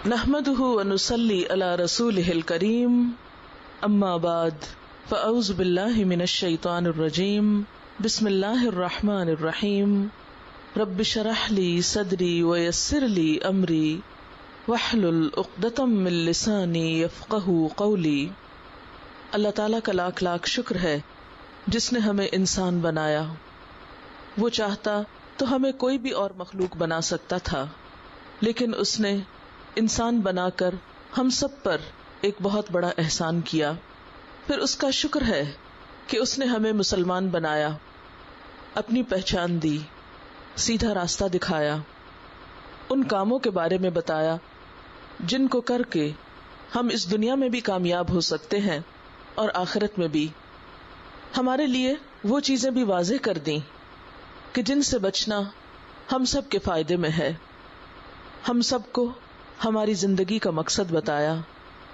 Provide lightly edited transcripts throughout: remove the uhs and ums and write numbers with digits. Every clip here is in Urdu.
نحمده ونصلي على رسوله الكريم اما بعد فاعوذ بالله من الشيطان الرجيم بسم الله الرحمن الرحيم رب اشرح لي صدري ويسر لي امري واحلل عقدة من لساني يفقهوا قولي۔ اللہ تعالیٰ کا لاکھ لاکھ شکر ہے جس نے ہمیں انسان بنایا۔ وہ چاہتا تو ہمیں کوئی بھی اور مخلوق بنا سکتا تھا، لیکن اس نے انسان بنا کر ہم سب پر ایک بہت بڑا احسان کیا۔ پھر اس کا شکر ہے کہ اس نے ہمیں مسلمان بنایا، اپنی پہچان دی، سیدھا راستہ دکھایا، ان کاموں کے بارے میں بتایا جن کو کر کے ہم اس دنیا میں بھی کامیاب ہو سکتے ہیں اور آخرت میں بھی۔ ہمارے لیے وہ چیزیں بھی واضح کر دیں کہ جن سے بچنا ہم سب کے فائدے میں ہے۔ ہم سب کو ہماری زندگی کا مقصد بتایا۔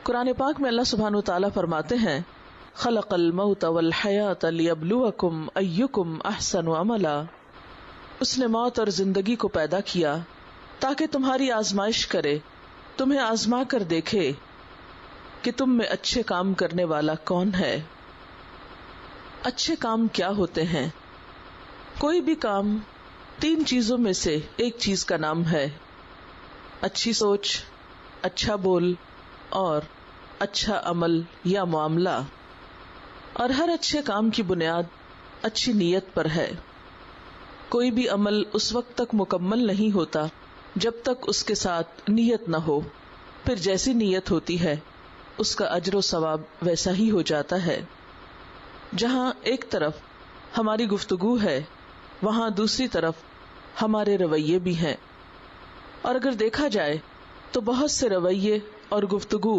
قرآن پاک میں اللہ سبحانہ وتعالیٰ فرماتے ہیں خلق الموت والحیات لیبلوکم ایکم احسن عملا۔ اس نے موت اور زندگی کو پیدا کیا تاکہ تمہاری آزمائش کرے، تمہیں آزما کر دیکھے کہ تم میں اچھے کام کرنے والا کون ہے۔ اچھے کام کیا ہوتے ہیں؟ کوئی بھی کام تین چیزوں میں سے ایک چیز کا نام ہے: اچھی سوچ، اچھا بول اور اچھا عمل یا معاملہ۔ اور ہر اچھے کام کی بنیاد اچھی نیت پر ہے۔ کوئی بھی عمل اس وقت تک مکمل نہیں ہوتا جب تک اس کے ساتھ نیت نہ ہو، پھر جیسی نیت ہوتی ہے اس کا اجر و ثواب ویسا ہی ہو جاتا ہے۔ جہاں ایک طرف ہماری گفتگو ہے، وہاں دوسری طرف ہمارے رویے بھی ہیں، اور اگر دیکھا جائے تو بہت سے رویے اور گفتگو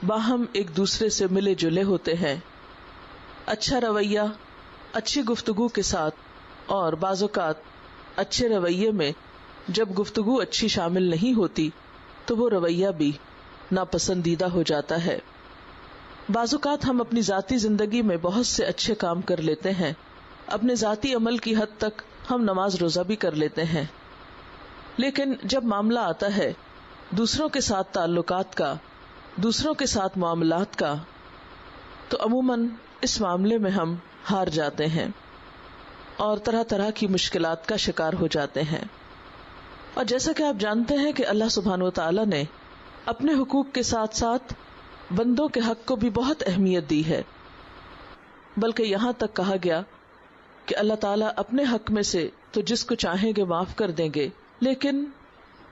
باہم ایک دوسرے سے ملے جلے ہوتے ہیں۔ اچھا رویہ اچھی گفتگو کے ساتھ، اور بعض اوقات اچھے رویے میں جب گفتگو اچھی شامل نہیں ہوتی تو وہ رویہ بھی ناپسندیدہ ہو جاتا ہے۔ بعض اوقات ہم اپنی ذاتی زندگی میں بہت سے اچھے کام کر لیتے ہیں، اپنے ذاتی عمل کی حد تک ہم نماز روزہ بھی کر لیتے ہیں، لیکن جب معاملہ آتا ہے دوسروں کے ساتھ تعلقات کا، دوسروں کے ساتھ معاملات کا، تو عموماً اس معاملے میں ہم ہار جاتے ہیں اور طرح طرح کی مشکلات کا شکار ہو جاتے ہیں۔ اور جیسا کہ آپ جانتے ہیں کہ اللہ سبحانہ وتعالیٰ نے اپنے حقوق کے ساتھ ساتھ بندوں کے حق کو بھی بہت اہمیت دی ہے، بلکہ یہاں تک کہا گیا کہ اللہ تعالیٰ اپنے حق میں سے تو جس کو چاہیں گے معاف کر دیں گے، لیکن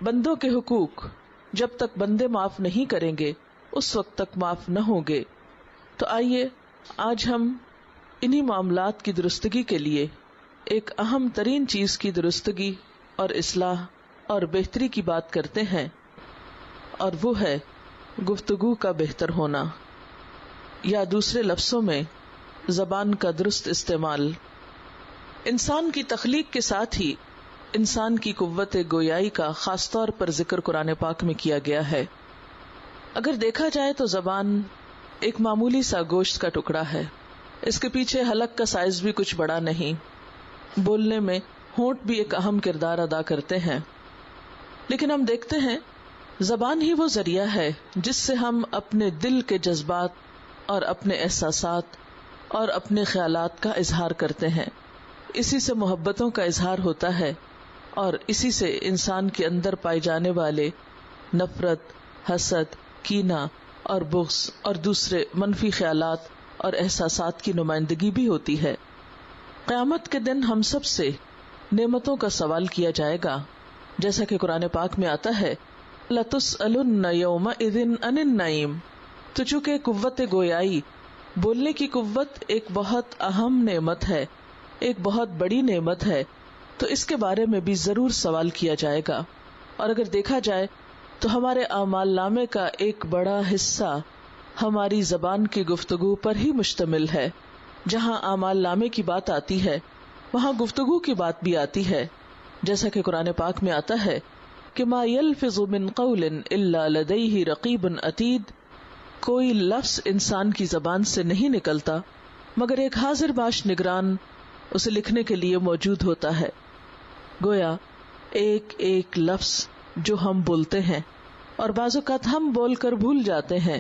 بندوں کے حقوق جب تک بندے معاف نہیں کریں گے اس وقت تک معاف نہ ہوں گے۔ تو آئیے آج ہم انہی معاملات کی درستگی کے لیے ایک اہم ترین چیز کی درستگی اور اصلاح اور بہتری کی بات کرتے ہیں، اور وہ ہے گفتگو کا بہتر ہونا، یا دوسرے لفظوں میں زبان کا درست استعمال۔ انسان کی تخلیق کے ساتھ ہی انسان کی قوت گویائی کا خاص طور پر ذکر قرآن پاک میں کیا گیا ہے۔ اگر دیکھا جائے تو زبان ایک معمولی سا گوشت کا ٹکڑا ہے، اس کے پیچھے حلق کا سائز بھی کچھ بڑا نہیں، بولنے میں ہونٹ بھی ایک اہم کردار ادا کرتے ہیں، لیکن ہم دیکھتے ہیں زبان ہی وہ ذریعہ ہے جس سے ہم اپنے دل کے جذبات اور اپنے احساسات اور اپنے خیالات کا اظہار کرتے ہیں۔ اسی سے محبتوں کا اظہار ہوتا ہے، اور اسی سے انسان کے اندر پائے جانے والے نفرت، حسد، کینہ اور بغض اور دوسرے منفی خیالات اور احساسات کی نمائندگی بھی ہوتی ہے۔ قیامت کے دن ہم سب سے نعمتوں کا سوال کیا جائے گا، جیسا کہ قرآن پاک میں آتا ہے لَتُسْأَلُنَّ يَوْمَئِذٍ عَنِ النَّعِيمِ۔ تو چونکہ قوت گویائی، بولنے کی قوت ایک بہت اہم نعمت ہے، ایک بہت بڑی نعمت ہے، تو اس کے بارے میں بھی ضرور سوال کیا جائے گا۔ اور اگر دیکھا جائے تو ہمارے اعمال نامے کا ایک بڑا حصہ ہماری زبان کی گفتگو پر ہی مشتمل ہے۔ جہاں اعمال نامے کی بات آتی ہے وہاں گفتگو کی بات بھی آتی ہے، جیسا کہ قرآن پاک میں آتا ہے کہ ما یلفظ من قول الا لدیہ رقیب عتید۔ کوئی لفظ انسان کی زبان سے نہیں نکلتا مگر ایک حاضر باش نگران اسے لکھنے کے لیے موجود ہوتا ہے۔ گویا ایک ایک لفظ جو ہم بولتے ہیں اور بعض اوقات ہم بول کر بھول جاتے ہیں،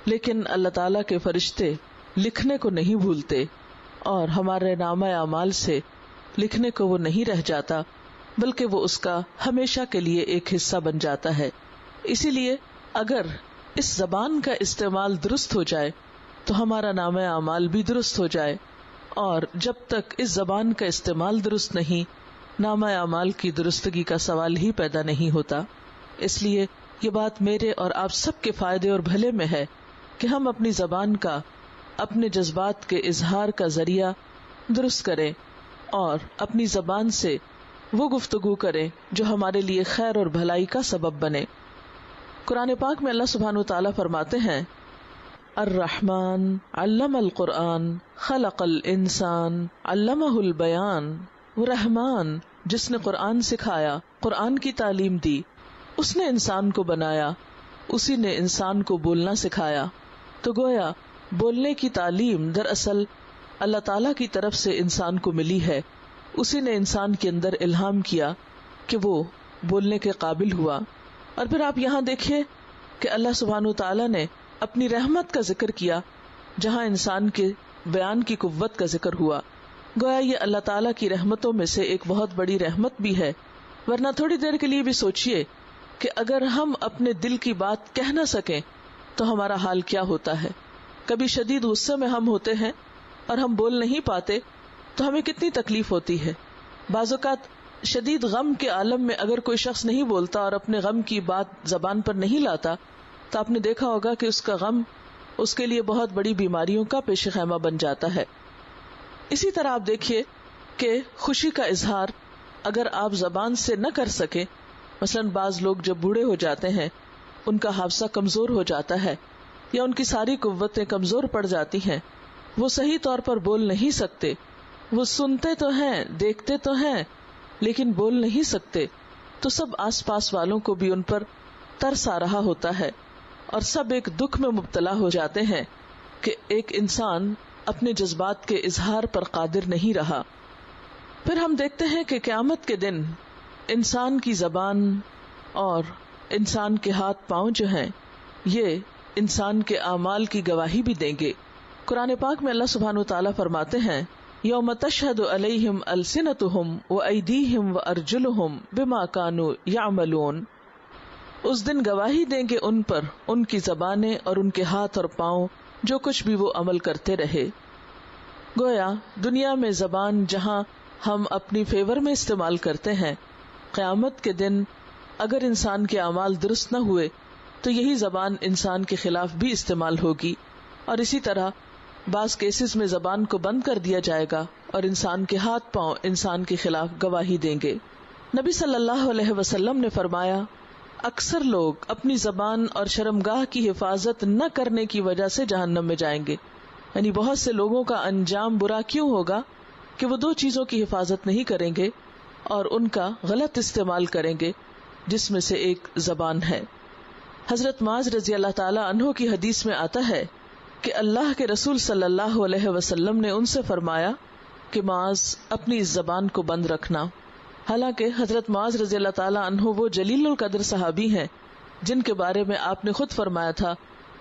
لیکن اللہ تعالیٰ کے فرشتے لکھنے کو نہیں بھولتے، اور ہمارے نامہ اعمال سے لکھنے کو وہ نہیں رہ جاتا، بلکہ وہ اس کا ہمیشہ کے لیے ایک حصہ بن جاتا ہے۔ اسی لیے اگر اس زبان کا استعمال درست ہو جائے تو ہمارا نامہ اعمال بھی درست ہو جائے، اور جب تک اس زبان کا استعمال درست نہیں، نامہ اعمال کی درستگی کا سوال ہی پیدا نہیں ہوتا۔ اس لیے یہ بات میرے اور آپ سب کے فائدے اور بھلے میں ہے کہ ہم اپنی زبان کا، اپنے جذبات کے اظہار کا ذریعہ درست کریں، اور اپنی زبان سے وہ گفتگو کریں جو ہمارے لیے خیر اور بھلائی کا سبب بنے۔ قرآن پاک میں اللہ سبحانہ وتعالیٰ فرماتے ہیں، الرحمن علم القرآن خلق الانسان علمہ البیان، وہ رحمان جس نے قرآن سکھایا، قرآن کی تعلیم دی، اس نے انسان کو بنایا، اسی نے انسان کو بولنا سکھایا۔ تو گویا بولنے کی تعلیم دراصل اللہ تعالیٰ کی طرف سے انسان کو ملی ہے، اسی نے انسان کے اندر الہام کیا کہ وہ بولنے کے قابل ہوا۔ اور پھر آپ یہاں دیکھیے کہ اللہ سبحانہ وتعالیٰ نے اپنی رحمت کا ذکر کیا جہاں انسان کے بیان کی قوت کا ذکر ہوا۔ گویا یہ اللہ تعالیٰ کی رحمتوں میں سے ایک بہت بڑی رحمت بھی ہے، ورنہ تھوڑی دیر کے لیے بھی سوچئے کہ اگر ہم اپنے دل کی بات کہہ نہ سکیں تو ہمارا حال کیا ہوتا ہے۔ کبھی شدید غصے میں ہم ہوتے ہیں اور ہم بول نہیں پاتے تو ہمیں کتنی تکلیف ہوتی ہے۔ بعض اوقات شدید غم کے عالم میں اگر کوئی شخص نہیں بولتا اور اپنے غم کی بات زبان پر نہیں لاتا تو آپ نے دیکھا ہوگا کہ اس کا غم اس کے لیے بہت بڑی بیماریوں کا پیش خیمہ بن جاتا ہے۔ اسی طرح آپ دیکھیے کہ خوشی کا اظہار اگر آپ زبان سے نہ کر سکے، مثلاً بعض لوگ جب بوڑھے ہو جاتے ہیں، ان کا حافظہ کمزور ہو جاتا ہے یا ان کی ساری قوتیں کمزور پڑ جاتی ہیں، وہ صحیح طور پر بول نہیں سکتے، وہ سنتے تو ہیں، دیکھتے تو ہیں، لیکن بول نہیں سکتے، تو سب آس پاس والوں کو بھی ان پر ترس آ رہا ہوتا ہے، اور سب ایک دکھ میں مبتلا ہو جاتے ہیں کہ ایک انسان اپنے جذبات کے اظہار پر قادر نہیں رہا۔ پھر ہم دیکھتے ہیں کہ قیامت کے دن انسان کی زبان اور انسان کے ہاتھ پاؤں جو ہیں یہ انسان کے اعمال کی گواہی بھی دیں گے۔ قرآن پاک میں اللہ سبحانہ وتعالیٰ فرماتے ہیں، یوم تشہد علیہم السنتہم وایدیہم وارجلہم بما کانوا یعملون، اس دن گواہی دیں گے ان پر ان کی زبانیں اور ان کے ہاتھ اور پاؤں جو کچھ بھی وہ عمل کرتے رہے۔ گویا دنیا میں زبان جہاں ہم اپنی فیور میں استعمال کرتے ہیں، قیامت کے دن اگر انسان کے اعمال درست نہ ہوئے تو یہی زبان انسان کے خلاف بھی استعمال ہوگی، اور اسی طرح بعض کیسز میں زبان کو بند کر دیا جائے گا اور انسان کے ہاتھ پاؤں انسان کے خلاف گواہی دیں گے۔ نبی صلی اللہ علیہ وسلم نے فرمایا، اکثر لوگ اپنی زبان اور شرمگاہ کی حفاظت نہ کرنے کی وجہ سے جہنم میں جائیں گے، یعنی بہت سے لوگوں کا انجام برا کیوں ہوگا کہ وہ دو چیزوں کی حفاظت نہیں کریں گے اور ان کا غلط استعمال کریں گے، جس میں سے ایک زبان ہے۔ حضرت معاذ رضی اللہ تعالی عنہ کی حدیث میں آتا ہے کہ اللہ کے رسول صلی اللہ علیہ وسلم نے ان سے فرمایا کہ معاذ اپنی اس زبان کو بند رکھنا۔ حالانکہ حضرت معاذ رضی اللہ تعالی عنہ وہ جلیل القدر صحابی ہیں جن کے بارے میں آپ نے خود فرمایا تھا،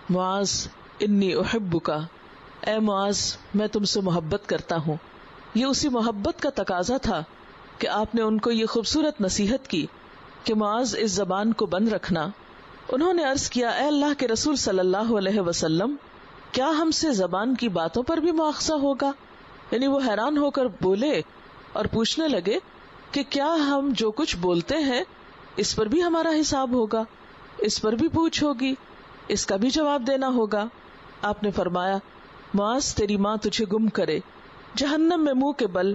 معاذ انی احبک، اے معاذ میں تم سے محبت کرتا ہوں۔ یہ اسی محبت کا تقاضا تھا کہ آپ نے ان کو یہ خوبصورت نصیحت کی کہ معاذ اس زبان کو بند رکھنا۔ انہوں نے عرض کیا، اے اللہ کے رسول صلی اللہ علیہ وسلم، کیا ہم سے زبان کی باتوں پر بھی مواخذہ ہوگا؟ یعنی وہ حیران ہو کر بولے اور پوچھنے لگے کہ کیا ہم جو کچھ بولتے ہیں اس پر بھی ہمارا حساب ہوگا، اس پر بھی پوچھ ہوگی، اس کا بھی جواب دینا ہوگا؟ آپ نے فرمایا، معاذ تیری ماں تجھے گم کرے، جہنم میں منہ کے بل،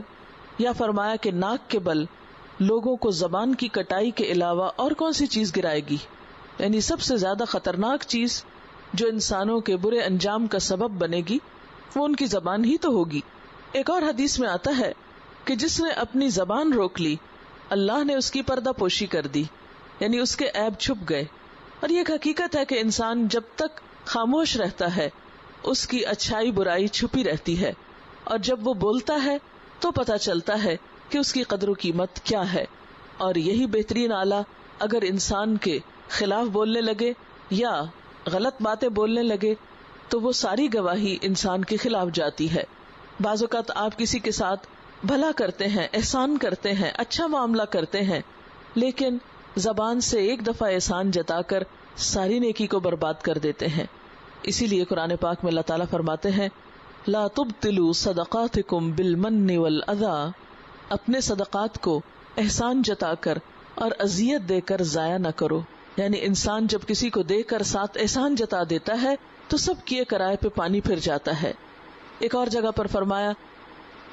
یا فرمایا کہ ناک کے بل لوگوں کو زبان کی کٹائی کے علاوہ اور کون سی چیز گرائے گی؟ یعنی سب سے زیادہ خطرناک چیز جو انسانوں کے برے انجام کا سبب بنے گی وہ ان کی زبان ہی تو ہوگی۔ ایک اور حدیث میں آتا ہے کہ جس نے اپنی زبان روک لی اللہ نے اس کی پردہ پوشی کر دی، یعنی اس کے عیب چھپ گئے۔ اور یہ ایک حقیقت ہے کہ انسان جب تک خاموش رہتا ہے اس کی اچھائی برائی چھپی رہتی ہے، اور جب وہ بولتا ہے تو پتہ چلتا ہے کہ اس کی قدر و قیمت کیا ہے۔ اور یہی بہترین آلہ اگر انسان کے خلاف بولنے لگے یا غلط باتیں بولنے لگے تو وہ ساری گواہی انسان کے خلاف جاتی ہے. بعض اوقات آپ کسی کے ساتھ بھلا کرتے ہیں، احسان کرتے ہیں، اچھا معاملہ کرتے ہیں، لیکن زبان سے ایک دفعہ احسان جتا کر ساری نیکی کو برباد کر دیتے ہیں. اسی لیے قرآن پاک میں اللہ تعالیٰ فرماتے ہیں لا تبطلوا صدقاتکم بالمن والاذی، اپنے صدقات کو احسان جتا کر اور اذیت دے کر ضائع نہ کرو. یعنی انسان جب کسی کو دے کر ساتھ احسان جتا دیتا ہے تو سب کیے کرائے پہ پانی پھر جاتا ہے. ایک اور جگہ پر فرمایا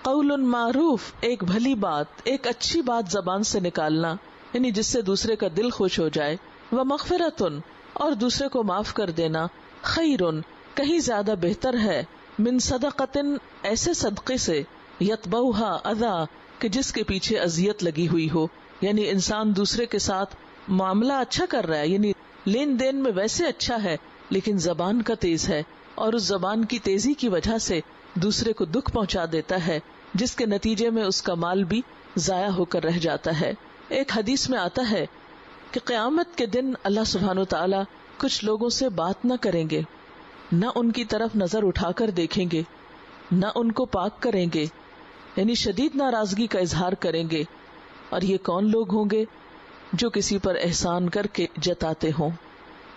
قول معروف، ایک بھلی بات، ایک اچھی بات زبان سے نکالنا، یعنی جس سے دوسرے کا دل خوش ہو جائے، ومغفرۃ، اور دوسرے کو معاف کر دینا، خیر، کہیں زیادہ بہتر ہے، من صدقۃ، ایسے صدقے سے، یتبعھا اذی، کہ جس کے پیچھے اذیت لگی ہوئی ہو. یعنی انسان دوسرے کے ساتھ معاملہ اچھا کر رہا ہے، یعنی لین دین میں ویسے اچھا ہے، لیکن زبان کا تیز ہے اور اس زبان کی تیزی کی وجہ سے دوسرے کو دکھ پہنچا دیتا ہے، جس کے نتیجے میں اس کا مال بھی ضائع ہو کر رہ جاتا ہے. ایک حدیث میں آتا ہے کہ قیامت کے دن اللہ سبحانہ و تعالی کچھ لوگوں سے بات نہ کریں گے، نہ ان کی طرف نظر اٹھا کر دیکھیں گے، نہ ان کو پاک کریں گے، یعنی شدید ناراضگی کا اظہار کریں گے. اور یہ کون لوگ ہوں گے؟ جو کسی پر احسان کر کے جتاتے ہوں،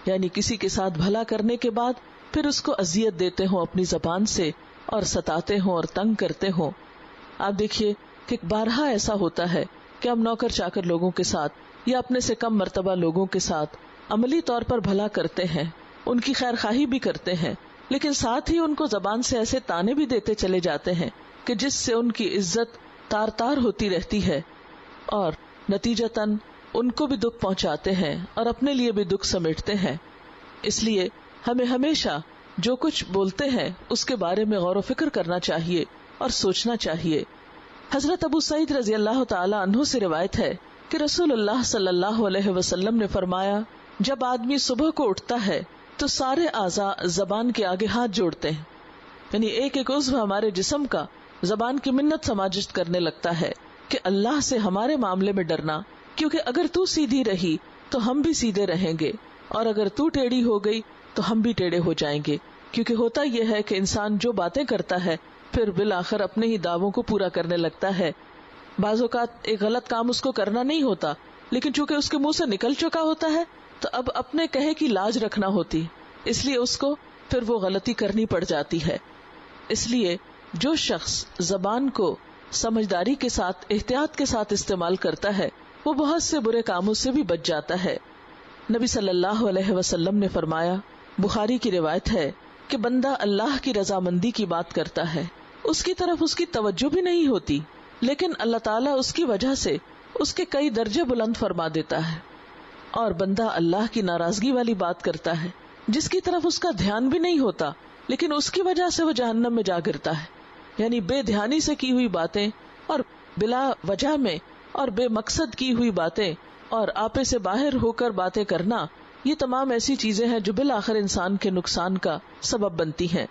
یعنی کسی کے ساتھ بھلا کرنے کے بعد پھر اس کو اذیت دیتے ہوں اپنی زبان سے، اور ستاتے ہوں اور تنگ کرتے ہوں. آپ دیکھیے کہ بارہا ایسا ہوتا ہے کہ ہم نوکر چاکر لوگوں کے ساتھ یا اپنے سے کم مرتبہ لوگوں کے ساتھ عملی طور پر بھلا کرتے ہیں، ان کی خیر خواہی بھی کرتے ہیں، لیکن ساتھ ہی ان کو زبان سے ایسے تانے بھی دیتے چلے جاتے ہیں کہ جس سے ان کی عزت تار تار ہوتی رہتی ہے، اور نتیجتاً ان کو بھی دکھ پہنچاتے ہیں اور اپنے لیے بھی دکھ سمیٹتے ہیں. اس لیے ہمیں ہمیشہ جو کچھ بولتے ہیں اس کے بارے میں غور و فکر کرنا چاہیے اور سوچنا چاہیے. حضرت ابو سعید رضی اللہ تعالی عنہ سے روایت ہے کہ رسول اللہ صلی اللہ علیہ وسلم نے فرمایا جب آدمی صبح کو اٹھتا ہے تو سارے اعضاء زبان کے آگے ہاتھ جوڑتے ہیں، یعنی ایک ایک عضو ہمارے جسم کا زبان کی منت سماجت کرنے لگتا ہے کہ اللہ سے ہمارے معاملے میں ڈرنا، کیونکہ اگر تو سیدھی رہی تو ہم بھی سیدھے رہیں گے، اور اگر تو ٹیڑھی ہو گئی تو ہم بھی ٹیڑھے ہو جائیں گے. کیونکہ ہوتا یہ ہے کہ انسان جو باتیں کرتا ہے پھر بالآخر اپنے ہی دعووں کو پورا کرنے لگتا ہے. بعض اوقات ایک غلط کام اس کو کرنا نہیں ہوتا، لیکن چونکہ اس کے منہ سے نکل چکا ہوتا ہے تو اب اپنے کہے کی لاج رکھنا ہوتی، اس لیے اس کو پھر وہ غلطی کرنی پڑ جاتی ہے. اس لیے جو شخص زبان کو سمجھداری کے ساتھ، احتیاط کے ساتھ استعمال کرتا ہے وہ بہت سے برے کاموں سے بھی بچ جاتا ہے. نبی صلی اللہ علیہ وسلم نے فرمایا، بخاری کی روایت ہے کہ بندہ اللہ کی رضامندی کی بات کرتا ہے، اس کی طرف اس کی توجہ بھی نہیں ہوتی، لیکن اللہ تعالیٰ اس کی وجہ سے اس کے کئی درجے بلند فرما دیتا ہے. اور بندہ اللہ کی ناراضگی والی بات کرتا ہے جس کی طرف اس کا دھیان بھی نہیں ہوتا، لیکن اس کی وجہ سے وہ جہنم میں جا گرتا ہے. یعنی بے دھیانی سے کی ہوئی باتیں اور بلا وجہ میں اور بے مقصد کی ہوئی باتیں اور آپے سے باہر ہو کر باتیں کرنا، یہ تمام ایسی چیزیں ہیں جو بالآخر انسان کے نقصان کا سبب بنتی ہیں.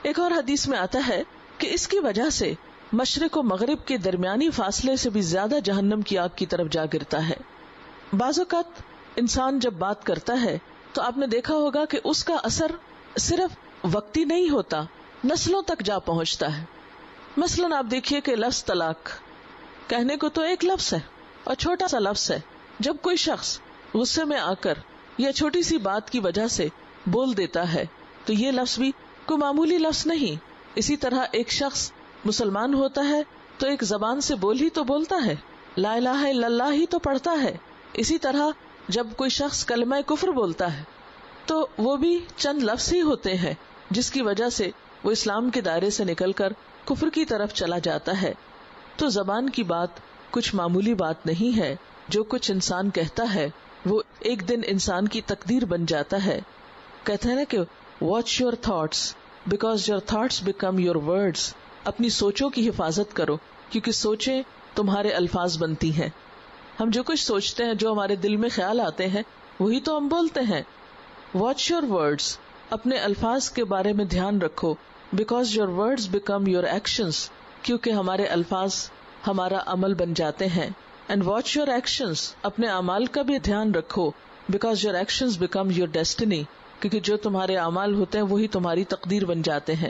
ایک اور حدیث میں آتا ہے کہ اس کی وجہ سے مشرق و مغرب کے درمیانی فاصلے سے بھی زیادہ جہنم کی آگ کی طرف جا گرتا ہے. بعض اوقات انسان جب بات کرتا ہے تو آپ نے دیکھا ہوگا کہ اس کا اثر صرف وقتی نہیں ہوتا، نسلوں تک جا پہنچتا ہے. مثلاً آپ دیکھیے کہ لفظ طلاق کہنے کو تو ایک لفظ ہے اور چھوٹا سا لفظ ہے، جب کوئی شخص غصے میں آ کر یا چھوٹی سی بات کی وجہ سے بول دیتا ہے تو یہ لفظ بھی کوئی معمولی لفظ نہیں. اسی طرح ایک شخص مسلمان ہوتا ہے تو ایک زبان سے بول ہی تو بولتا ہے، لا الہ الا اللہ ہی تو پڑھتا ہے. اسی طرح جب کوئی شخص کلمہ کفر بولتا ہے تو وہ بھی چند لفظ ہی ہوتے ہیں جس کی وجہ سے وہ اسلام کے دائرے سے نکل کر کفر کی طرف چلا جاتا ہے. تو زبان کی بات کچھ معمولی بات نہیں ہے، جو کچھ انسان کہتا ہے وہ ایک دن انسان کی تقدیر بن جاتا ہے. کہتے ہیں نا کہ watch your thoughts because your thoughts become your words. اپنی سوچوں کی حفاظت کرو کیونکہ سوچیں تمہارے الفاظ بنتی ہیں. ہم جو کچھ سوچتے ہیں، جو ہمارے دل میں خیال آتے ہیں، وہی تو ہم بولتے ہیں. واچ یور ورڈس، اپنے الفاظ کے بارے میں دھیان رکھو. Because your words become your actions, کیونکہ ہمارے الفاظ ہمارا عمل بن جاتے ہیں. اینڈ واچ یور ایکشنز، اپنے اعمال کا بھی دھیان رکھو. Because your actions become your destiny, کیونکہ جو تمہارے اعمال ہوتے ہیں وہی تمہاری تقدیر بن جاتے ہیں.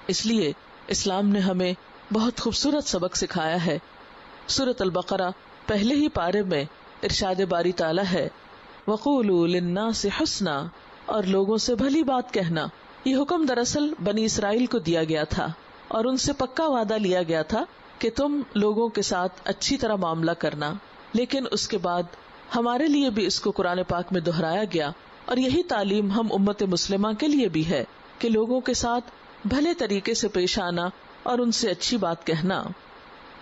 اس لیے اسلام نے ہمیں بہت خوبصورت سبق سکھایا ہے. سورۃ البقرہ پہلے ہی پارے میں ارشاد باری تعالیٰ ہے وَقُولُوا لِلنَّاسِ حُسْنًا، اور لوگوں سے بھلی بات کہنا. یہ حکم دراصل بنی اسرائیل کو دیا گیا تھا اور ان سے پکا وعدہ لیا گیا تھا کہ تم لوگوں کے ساتھ اچھی طرح معاملہ کرنا. لیکن اس کے بعد ہمارے لیے بھی اس کو قرآن پاک میں دہرایا گیا، اور یہی تعلیم ہم امت مسلمہ کے لیے بھی ہے کہ لوگوں کے ساتھ بھلے طریقے سے پیش آنا اور ان سے اچھی بات کہنا.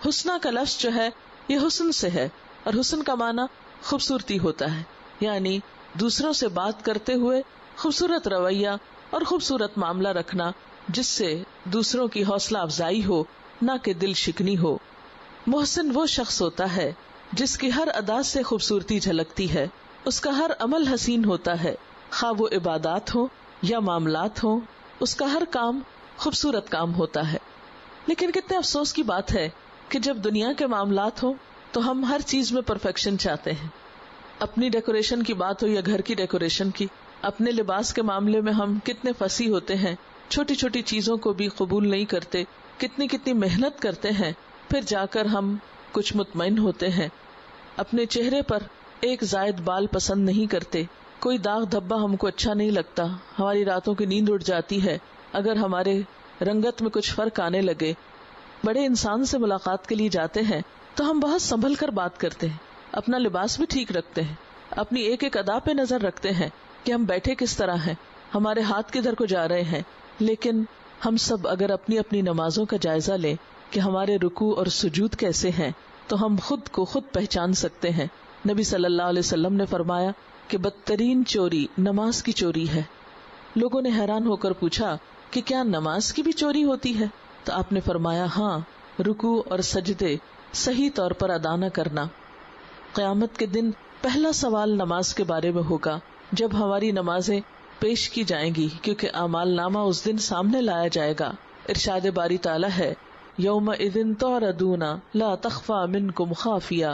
حسنہ کا لفظ جو ہے یہ حسن سے ہے، اور حسن کا معنی خوبصورتی ہوتا ہے، یعنی دوسروں سے بات کرتے ہوئے خوبصورت رویہ اور خوبصورت معاملہ رکھنا جس سے دوسروں کی حوصلہ افزائی ہو، نہ کہ دل شکنی ہو. محسن وہ شخص ہوتا ہے جس کی ہر ادا سے خوبصورتی جھلکتی ہے، اس کا ہر عمل حسین ہوتا ہے، خواہ وہ عبادات ہو یا معاملات ہوں، اس کا ہر کام خوبصورت کام ہوتا ہے. لیکن کتنے افسوس کی بات ہے کہ جب دنیا کے معاملات ہوں تو ہم ہر چیز میں پرفیکشن چاہتے ہیں. اپنی ڈیکوریشن کی بات ہو یا گھر کی ڈیکوریشن کی، اپنے لباس کے معاملے میں ہم کتنے فصیح ہوتے ہیں، چھوٹی چھوٹی چیزوں کو بھی قبول نہیں کرتے، کتنی محنت کرتے ہیں، پھر جا کر ہم کچھ مطمئن ہوتے ہیں. اپنے چہرے پر ایک زائد بال پسند نہیں کرتے، کوئی داغ دھبا ہم کو اچھا نہیں لگتا، ہماری راتوں کی نیند اڑ جاتی ہے اگر ہمارے رنگت میں کچھ فرق آنے لگے. بڑے انسان سے ملاقات کے لیے جاتے ہیں تو ہم بہت سنبھل کر بات کرتے ہیں، اپنا لباس بھی ٹھیک رکھتے ہیں، اپنی ایک ایک ادا پہ نظر رکھتے ہیں کہ ہم بیٹھے کس طرح ہیں، ہمارے ہاتھ کدھر کو جا رہے ہیں. لیکن ہم سب اگر اپنی اپنی نمازوں کا جائزہ لیں کہ ہمارے رکوع اور سجود کیسے ہیں تو ہم خود کو خود پہچان سکتے ہیں. نبی صلی اللہ علیہ وسلم نے فرمایا کہ بدترین چوری نماز کی چوری ہے. لوگوں نے حیران ہو کر پوچھا کہ کیا نماز کی بھی چوری ہوتی ہے؟ تو آپ نے فرمایا ہاں، رکوع اور سجدے صحیح طور پر ادا نہ کرنا. قیامت کے دن پہلا سوال نماز کے بارے میں ہوگا جب ہماری نمازیں پیش کی جائیں گی، کیونکہ اعمال نامہ اس دن سامنے لایا جائے گا. ارشاد باری تعالیٰ ہے یومئذ تعرضون لا تخفی منکم خافیہ،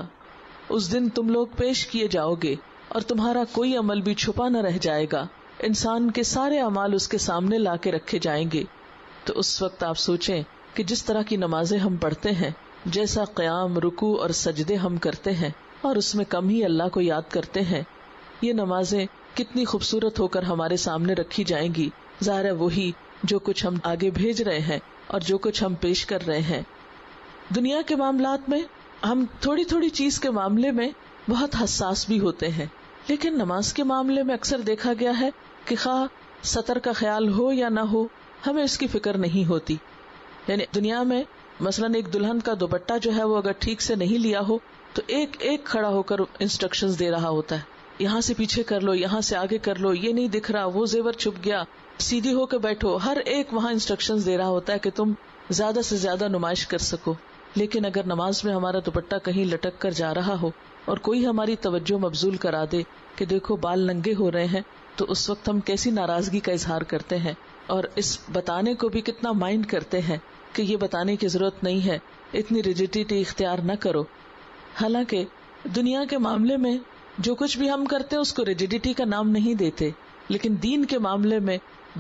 اس دن تم لوگ پیش کیے جاؤ گے اور تمہارا کوئی عمل بھی چھپا نہ رہ جائے گا. انسان کے سارے اعمال اس کے سامنے لا کے رکھے جائیں گے. تو اس وقت آپ سوچیں کہ جس طرح کی نمازیں ہم پڑھتے ہیں، جیسا قیام، رکوع اور سجدے ہم کرتے ہیں اور اس میں کم ہی اللہ کو یاد کرتے ہیں، یہ نمازیں کتنی خوبصورت ہو کر ہمارے سامنے رکھی جائیں گی. ظاہر ہے وہی جو کچھ ہم آگے بھیج رہے ہیں اور جو کچھ ہم پیش کر رہے ہیں. دنیا کے معاملات میں ہم تھوڑی تھوڑی چیز کے معاملے میں بہت حساس بھی ہوتے ہیں، لیکن نماز کے معاملے میں اکثر دیکھا گیا ہے کہ خواہ سطر کا خیال ہو یا نہ ہو، ہمیں اس کی فکر نہیں ہوتی. یعنی دنیا میں مثلاً ایک دلہن کا دوپٹہ جو ہے وہ اگر ٹھیک سے نہیں لیا ہو تو ایک ایک کھڑا ہو کر انسٹرکشنز دے رہا ہوتا ہے، یہاں سے پیچھے کر لو، یہاں سے آگے کر لو، یہ نہیں دکھ رہا، وہ زیور چھپ گیا، سیدھی ہو کے بیٹھو. ہر ایک وہاں انسٹرکشنز دے رہا ہوتا ہے کہ تم زیادہ سے زیادہ نمائش کر سکو. لیکن اگر نماز میں ہمارا دوپٹہ کہیں لٹک کر جا رہا ہو اور کوئی ہماری توجہ مبذول کرا دے کہ دیکھو بال ننگے ہو رہے ہیں، تو اس وقت ہم کیسی ناراضگی کا اظہار کرتے ہیں، اور اس بتانے کو بھی کتنا مائنڈ کرتے ہیں کہ یہ بتانے کی ضرورت نہیں ہے، اتنی ریجیڈیٹی اختیار نہ کرو. حالانکہ دنیا کے معاملے میں جو کچھ بھی ہم کرتے ہیں اس کو ریجیڈیٹی کا نام نہیں دیتے، لیکن دین کے معاملے میں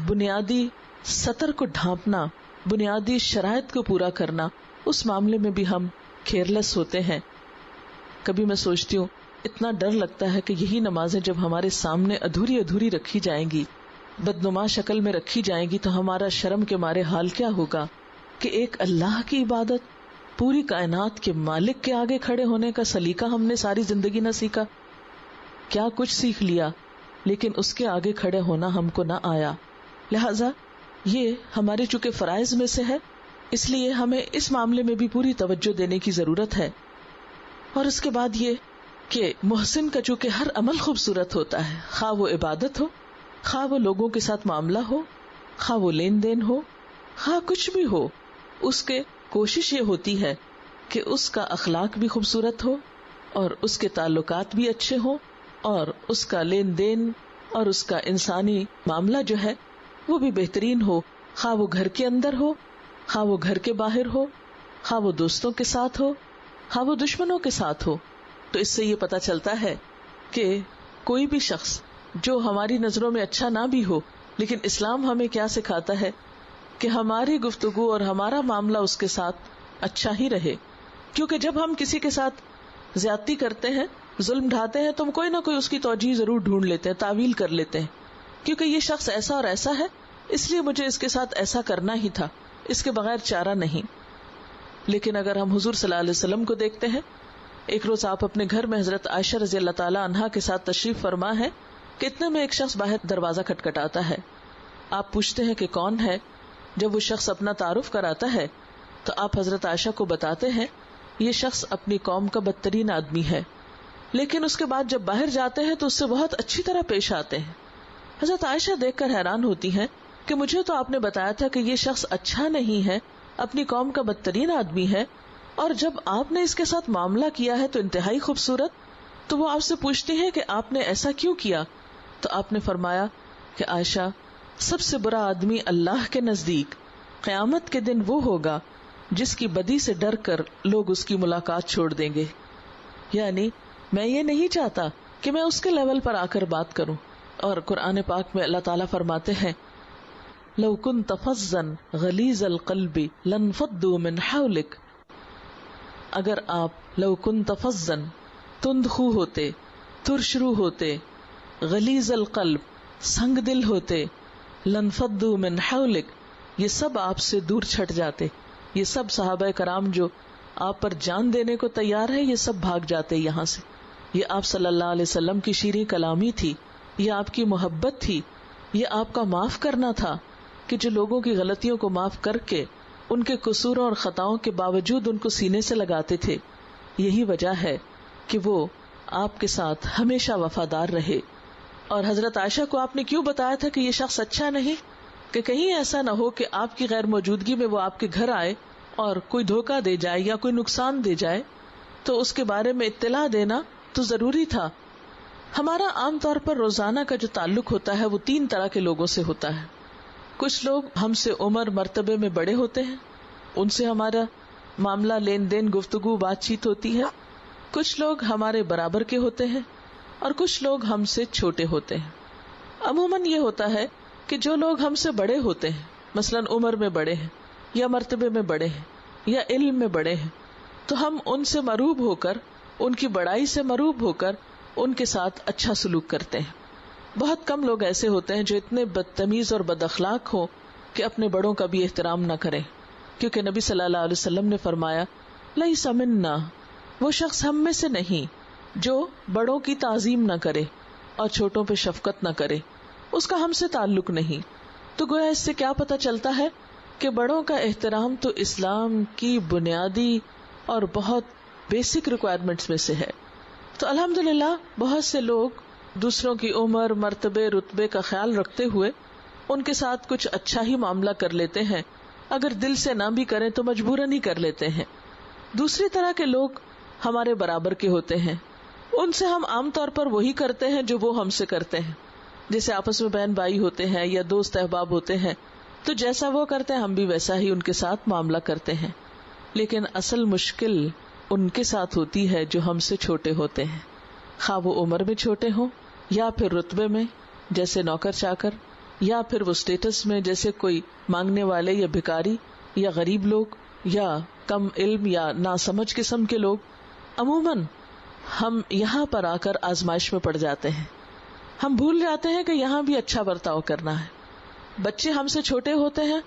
بنیادی سطر کو ڈھانپنا، بنیادی شرائط کو پورا کرنا، اس معاملے میں بھی ہم کیئرلیس ہوتے ہیں. کبھی میں سوچتی ہوں اتنا ڈر لگتا ہے کہ یہی نمازیں جب ہمارے سامنے ادھوری ادھوری رکھی جائیں گی، بدنما شکل میں رکھی جائیں گی، تو ہمارا شرم کے مارے حال کیا ہوگا کہ ایک اللہ کی عبادت، پوری کائنات کے مالک کے آگے کھڑے ہونے کا سلیقہ ہم نے ساری زندگی نہ سیکھا. کیا کچھ سیکھ لیا لیکن اس کے آگے کھڑے ہونا ہم کو نہ آیا. لہذا یہ ہمارے چونکہ فرائض میں سے ہے، اس لیے ہمیں اس معاملے میں بھی پوری توجہ دینے کی ضرورت ہے. اور اس کے بعد یہ کہ محسن کا چونکہ ہر عمل خوبصورت ہوتا ہے، خواہ وہ عبادت ہو، خواہ وہ لوگوں کے ساتھ معاملہ ہو، خواہ وہ لین دین ہو، خواہ کچھ بھی ہو، اس کے کوشش یہ ہوتی ہے کہ اس کا اخلاق بھی خوبصورت ہو اور اس کے تعلقات بھی اچھے ہوں اور اس کا لین دین اور اس کا انسانی معاملہ جو ہے وہ بھی بہترین ہو، خواہ وہ گھر کے اندر ہو، خواہ وہ گھر کے باہر ہو، خواہ وہ دوستوں کے ساتھ ہو، خواہ وہ دشمنوں کے ساتھ ہو. تو اس سے یہ پتہ چلتا ہے کہ کوئی بھی شخص جو ہماری نظروں میں اچھا نہ بھی ہو، لیکن اسلام ہمیں کیا سکھاتا ہے کہ ہماری گفتگو اور ہمارا معاملہ اس کے ساتھ اچھا ہی رہے. کیونکہ جب ہم کسی کے ساتھ زیادتی کرتے ہیں، ظلم ڈھاتے ہیں، تو ہم کوئی نہ کوئی اس کی توجیہ ضرور ڈھونڈ لیتے ہیں، تعویل کر لیتے ہیں، کیونکہ یہ شخص ایسا اور ایسا ہے، اس لیے مجھے اس کے ساتھ ایسا کرنا ہی تھا، اس کے بغیر چارہ نہیں. لیکن اگر ہم حضور صلی اللہ علیہ وسلم کو دیکھتے ہیں، ایک روز آپ اپنے گھر میں حضرت عائشہ رضی اللہ تعالی عنہا کے ساتھ تشریف فرما ہے کہ اتنے میں ایک شخص باہر دروازہ کھٹکھٹاتا ہے. آپ پوچھتے ہیں کہ کون ہے. جب وہ شخص اپنا تعارف کراتا ہے تو آپ حضرت عائشہ کو بتاتے ہیں یہ شخص اپنی قوم کا بدترین آدمی ہے، لیکن اس کے بعد جب باہر جاتے ہیں تو اس سے بہت اچھی طرح پیش آتے ہیں. حضرت عائشہ دیکھ کر حیران ہوتی ہیں کہ مجھے تو آپ نے بتایا تھا کہ یہ شخص اچھا نہیں ہے، اپنی قوم کا بدترین آدمی ہے، اور جب آپ نے اس کے ساتھ معاملہ کیا ہے تو انتہائی خوبصورت. تو وہ آپ سے پوچھتی ہیں کہ آپ نے ایسا کیوں کیا؟ تو آپ نے فرمایا کہ عائشہ، سب سے برا آدمی اللہ کے نزدیک قیامت کے دن وہ ہوگا جس کی بدی سے ڈر کر لوگ اس کی ملاقات چھوڑ دیں گے. یعنی میں یہ نہیں چاہتا کہ میں اس کے لیول پر آ کر بات کروں. اور قرآن پاک میں اللہ تعالیٰ فرماتے ہیں لو كنت فظا غلیظ القلب لانفضوا من حولک. اگر آپ لو كنت فظا تند خو ہوتے، ترشرو ہوتے، غلیظ القلب سنگ دل ہوتے، لانفضوا من حولک یہ سب آپ سے دور چھٹ جاتے. یہ سب صحابہ کرام جو آپ پر جان دینے کو تیار ہے، یہ سب بھاگ جاتے یہاں سے. یہ آپ صلی اللہ علیہ وسلم کی شیریں کلامی تھی، یہ آپ کی محبت تھی، یہ آپ کا معاف کرنا تھا کہ جو لوگوں کی غلطیوں کو معاف کر کے ان کے قصوروں اور خطاؤں کے باوجود ان کو سینے سے لگاتے تھے. یہی وجہ ہے کہ وہ آپ کے ساتھ ہمیشہ وفادار رہے. اور حضرت عائشہ کو آپ نے کیوں بتایا تھا کہ یہ شخص اچھا نہیں؟ کہ کہیں ایسا نہ ہو کہ آپ کی غیر موجودگی میں وہ آپ کے گھر آئے اور کوئی دھوکہ دے جائے یا کوئی نقصان دے جائے، تو اس کے بارے میں اطلاع دینا تو ضروری تھا. ہمارا عام طور پر روزانہ کا جو تعلق ہوتا ہے وہ 3 طرح کے لوگوں سے ہوتا ہے. کچھ لوگ ہم سے عمر مرتبے میں بڑے ہوتے ہیں، ان سے ہمارا معاملہ لین دین گفتگو بات چیت ہوتی ہے. کچھ لوگ ہمارے برابر کے ہوتے ہیں اور کچھ لوگ ہم سے چھوٹے ہوتے ہیں. عموماً یہ ہوتا ہے کہ جو لوگ ہم سے بڑے ہوتے ہیں، مثلاً عمر میں بڑے ہیں یا مرتبے میں بڑے ہیں یا علم میں بڑے ہیں، تو ہم ان سے مروب ہو کر، ان کی بڑائی سے مروب ہو کر ان کے ساتھ اچھا سلوک کرتے ہیں. بہت کم لوگ ایسے ہوتے ہیں جو اتنے بدتمیز اور بد اخلاق ہوں کہ اپنے بڑوں کا بھی احترام نہ کریں، کیونکہ نبی صلی اللہ علیہ وسلم نے فرمایا لیس منا، وہ شخص ہم میں سے نہیں جو بڑوں کی تعظیم نہ کرے اور چھوٹوں پہ شفقت نہ کرے، اس کا ہم سے تعلق نہیں. تو گویا اس سے کیا پتہ چلتا ہے کہ بڑوں کا احترام تو اسلام کی بنیادی اور بہت بیسک ریکوائرمنٹس میں سے ہے. تو الحمدللہ بہت سے لوگ دوسروں کی عمر، مرتبے، رتبے کا خیال رکھتے ہوئے ان کے ساتھ کچھ اچھا ہی معاملہ کر لیتے ہیں. اگر دل سے نہ بھی کریں تو مجبوراً ہی کر لیتے ہیں. دوسری طرح کے لوگ ہمارے برابر کے ہوتے ہیں، ان سے ہم عام طور پر وہی کرتے ہیں جو وہ ہم سے کرتے ہیں. جیسے آپس میں بہن بھائی ہوتے ہیں یا دوست احباب ہوتے ہیں، تو جیسا وہ کرتے ہیں ہم بھی ویسا ہی ان کے ساتھ معاملہ کرتے ہیں. لیکن اصل مشکل ان کے ساتھ ہوتی ہے جو ہم سے چھوٹے ہوتے ہیں، خواہ وہ عمر میں چھوٹے ہوں یا پھر رتبے میں جیسے نوکر چاکر، یا پھر وہ اسٹیٹس میں جیسے کوئی مانگنے والے یا بھکاری، یا غریب لوگ، یا کم علم یا ناسمجھ قسم کے لوگ. عموماً ہم یہاں پر آ کر آزمائش میں پڑ جاتے ہیں. ہم بھول جاتے ہیں کہ یہاں بھی اچھا برتاؤ کرنا ہے. بچے ہم سے چھوٹے ہوتے ہیں،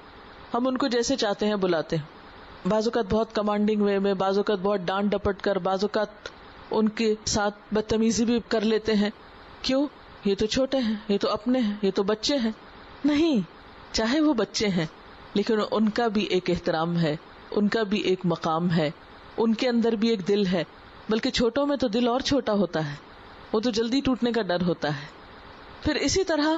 ہم ان کو جیسے چاہتے ہیں بلاتے ہیں، بعض اوقات بہت کمانڈنگ وے میں، بعض اوقات بہت ڈانٹ ڈپٹ کر، بعض اوقات ان کے ساتھ بدتمیزی بھی کر لیتے ہیں. کیوں؟ یہ تو چھوٹے ہیں، یہ تو اپنے ہیں، یہ تو بچے ہیں. نہیں، چاہے وہ بچے ہیں لیکن ان کا بھی ایک احترام ہے، ان کا بھی ایک مقام ہے، ان کے اندر بھی ایک دل ہے. بلکہ چھوٹوں میں تو دل اور چھوٹا ہوتا ہے، وہ تو جلدی ٹوٹنے کا ڈر ہوتا ہے. پھر اسی طرح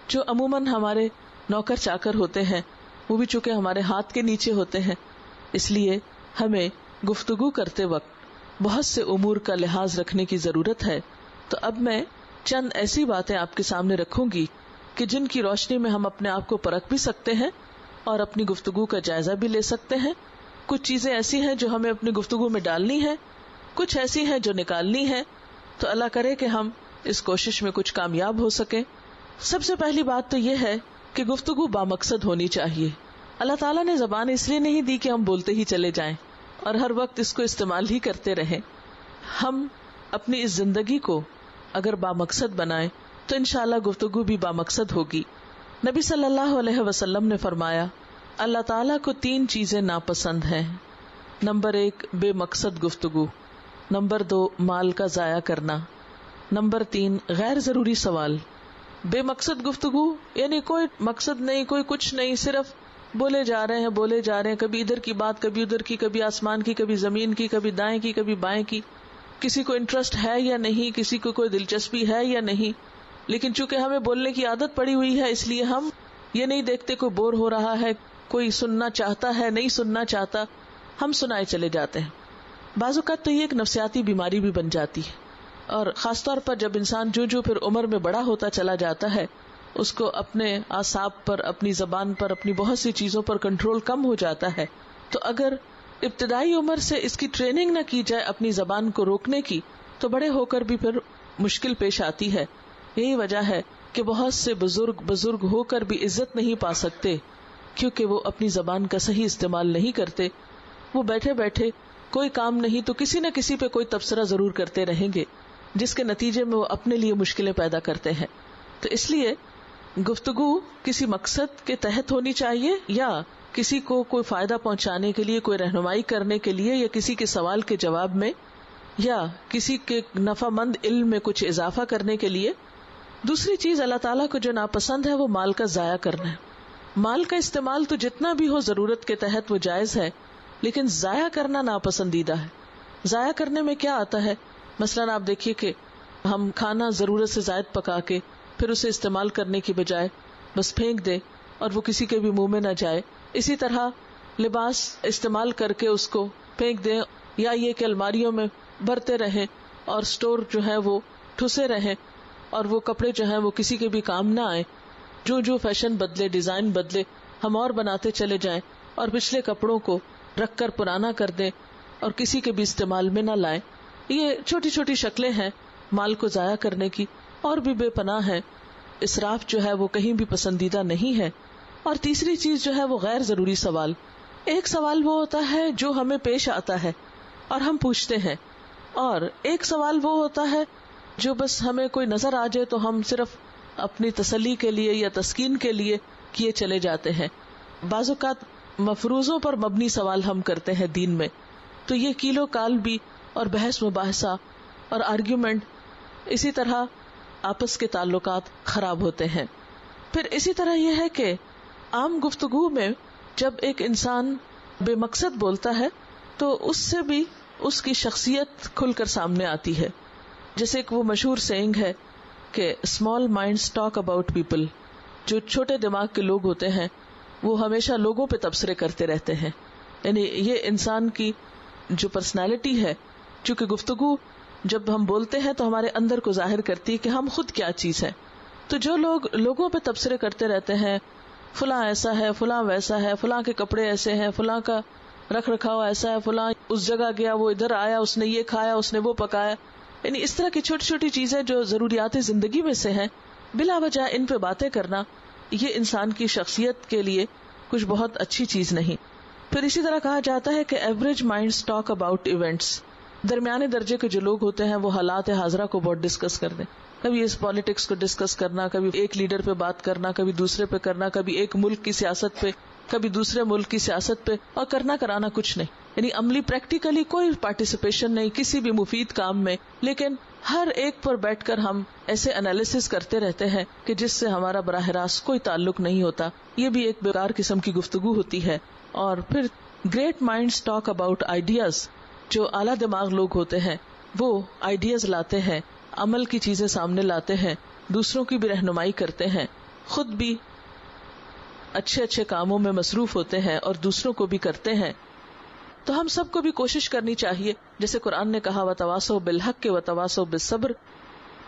جو عموماً ہمارے نوکر چاکر ہوتے ہیں، وہ بھی چونکہ ہمارے ہاتھ کے نیچے ہوتے ہیں، اس لیے ہمیں گفتگو کرتے وقت بہت سے امور کا لحاظ رکھنے کی ضرورت ہے. تو اب میں چند ایسی باتیں آپ کے سامنے رکھوں گی کہ جن کی روشنی میں ہم اپنے آپ کو پرکھ بھی سکتے ہیں اور اپنی گفتگو کا جائزہ بھی لے سکتے ہیں. کچھ چیزیں ایسی ہیں جو ہمیں اپنی گفتگو میں ڈالنی ہے، کچھ ایسی ہیں جو نکالنی ہے. تو اللہ کرے کہ ہم اس کوشش میں کچھ کامیاب ہو سکیں. سب سے پہلی بات تو یہ ہے کہ گفتگو بامقصد ہونی چاہیے. اللہ تعالیٰ نے زبان اس لیے نہیں دی کہ ہم بولتے ہی چلے جائیں اور ہر وقت اس کو استعمال ہی کرتے رہیں. ہم اپنی اس زندگی کو اگر بامقصد بنائیں تو انشاءاللہ گفتگو بھی بامقصد ہوگی. نبی صلی اللہ علیہ وسلم نے فرمایا اللہ تعالیٰ کو 3 چیزیں ناپسند ہیں. نمبر 1 بے مقصد گفتگو، نمبر 2 مال کا ضائع کرنا، نمبر 3 غیر ضروری سوال. بے مقصد گفتگو یعنی کوئی مقصد نہیں، کوئی کچھ نہیں، صرف بولے جا رہے ہیں، کبھی ادھر کی بات، کبھی ادھر کی، کبھی آسمان کی، کبھی زمین کی، کبھی دائیں کی، کبھی بائیں کی. کسی کو انٹرسٹ ہے یا نہیں، کسی کو کوئی دلچسپی ہے یا نہیں، لیکن چونکہ ہمیں بولنے کی عادت پڑی ہوئی ہے اس لیے ہم یہ نہیں دیکھتے کوئی بور ہو رہا ہے، کوئی سننا چاہتا ہے، نہیں سننا چاہتا، ہم سنائے چلے جاتے ہیں. بعض اوقات تو یہ ایک نفسیاتی بیماری بھی بن جاتی ہے، اور خاص طور پر جب انسان جو پھر عمر میں بڑا ہوتا چلا جاتا ہے اس کو اپنے اعصاب پر، اپنی زبان پر، اپنی بہت سی چیزوں پر کنٹرول کم ہو جاتا ہے. تو اگر ابتدائی عمر سے اس کی ٹریننگ نہ کی جائے اپنی زبان کو روکنے کی تو بڑے ہو کر بھی پھر مشکل پیش آتی ہے. یہی وجہ ہے کہ بہت سے بزرگ ہو کر بھی عزت نہیں پا سکتے کیونکہ وہ اپنی زبان کا صحیح استعمال نہیں کرتے. وہ بیٹھے بیٹھے کوئی کام نہیں تو کسی نہ کسی پہ کوئی تبصرہ ضرور کرتے رہیں گے جس کے نتیجے میں وہ اپنے لیے مشکلیں پیدا کرتے ہیں. تو اس لیے گفتگو کسی مقصد کے تحت ہونی چاہیے، یا کسی کو کوئی فائدہ پہنچانے کے لیے، کوئی رہنمائی کرنے کے لیے، یا کسی کے سوال کے جواب میں، یا کسی کے نفع مند علم میں کچھ اضافہ کرنے کے لیے. دوسری چیز اللہ تعالیٰ کو جو ناپسند ہے وہ مال کا ضائع کرنا ہے. مال کا استعمال تو جتنا بھی ہو ضرورت کے تحت وہ جائز ہے، لیکن ضائع کرنا ناپسندیدہ ہے. ضائع کرنے میں کیا آتا ہے؟ مثلاً آپ دیکھیے کہ ہم کھانا ضرورت سے زائد پکا کے پھر اسے استعمال کرنے کی بجائے بس پھینک دیں اور وہ کسی کے بھی منہ میں نہ جائے. اسی طرح لباس استعمال کر کے اس کو پھینک دیں، یا یہ کہ الماریوں میں بھرتے رہیں اور سٹور جو ہے وہ ٹھسے رہیں اور وہ کپڑے جو ہیں وہ کسی کے بھی کام نہ آئیں. جو فیشن بدلے، ڈیزائن بدلے، ہم اور بناتے چلے جائیں اور پچھلے کپڑوں کو رکھ کر پرانا کر دیں اور کسی کے بھی استعمال میں نہ لائیں. یہ چھوٹی چھوٹی شکلیں ہیں مال کو ضائع کرنے کی، اور بھی بے پناہ ہیں. اسراف جو ہے وہ کہیں بھی پسندیدہ نہیں ہے. اور تیسری چیز جو ہے وہ غیر ضروری سوال. ایک سوال وہ ہوتا ہے جو ہمیں پیش آتا ہے اور ہم پوچھتے ہیں، اور ایک سوال وہ ہوتا ہے جو بس ہمیں کوئی نظر آ جائے تو ہم صرف اپنی تسلی کے لیے یا تسکین کے لیے کیے چلے جاتے ہیں. بعض اوقات مفروضوں پر مبنی سوال ہم کرتے ہیں دین میں، تو یہ کیلو کال بھی اور بحث مباحثہ اور آرگیومنٹ، اسی طرح آپس کے تعلقات خراب ہوتے ہیں. پھر اسی طرح یہ ہے کہ عام گفتگو میں جب ایک انسان بے مقصد بولتا ہے تو اس سے بھی اس کی شخصیت کھل کر سامنے آتی ہے. جیسے ایک وہ مشہور سینگ ہے کہ small minds talk about people. جو چھوٹے دماغ کے لوگ ہوتے ہیں وہ ہمیشہ لوگوں پہ تبصرے کرتے رہتے ہیں. یعنی یہ انسان کی جو پرسنالٹی ہے، چونکہ گفتگو جب ہم بولتے ہیں تو ہمارے اندر کو ظاہر کرتی ہے کہ ہم خود کیا چیز ہے. تو جو لوگ لوگوں پہ تبصرے کرتے رہتے ہیں، فلاں ایسا ہے، فلاں ویسا ہے، فلاں کے کپڑے ایسے ہیں، فلاں کا رکھ رکھاؤ ایسا ہے، فلاں اس جگہ گیا، وہ ادھر آیا، اس نے یہ کھایا، اس نے وہ پکایا، یعنی اس طرح کی چھوٹی چھوٹی چیزیں جو ضروریات زندگی میں سے ہیں، بلا وجہ ان پہ باتیں کرنا یہ انسان کی شخصیت کے لیے کچھ بہت اچھی چیز نہیں. پھر اسی طرح کہا جاتا ہے کہ average minds talk about events. درمیانے درجے کے جو لوگ ہوتے ہیں وہ حالات حاضرہ کو بہت ڈسکس کرتے ہیں. کبھی اس پالیٹکس کو ڈسکس کرنا، کبھی ایک لیڈر پہ بات کرنا، کبھی دوسرے پہ کرنا، کبھی ایک ملک کی سیاست پہ، کبھی دوسرے ملک کی سیاست پہ، اور کرنا کرانا کچھ نہیں. یعنی عملی پریکٹیکلی کوئی پارٹیسپیشن نہیں کسی بھی مفید کام میں، لیکن ہر ایک پر بیٹھ کر ہم ایسے انالیسس کرتے رہتے ہیں کہ جس سے ہمارا براہ راست کوئی تعلق نہیں ہوتا. یہ بھی ایک بیکار قسم کی گفتگو ہوتی ہے. اور پھر great minds talk about ideas. جو اعلیٰ دماغ لوگ ہوتے ہیں وہ آئیڈیاز لاتے ہیں، عمل کی چیزیں سامنے لاتے ہیں، دوسروں کی بھی رہنمائی کرتے ہیں، خود بھی اچھے اچھے کاموں میں مصروف ہوتے ہیں اور دوسروں کو بھی کرتے ہیں. تو ہم سب کو بھی کوشش کرنی چاہیے، جیسے قرآن نے کہا وتواصوا بالحق وتواصوا بالصبر،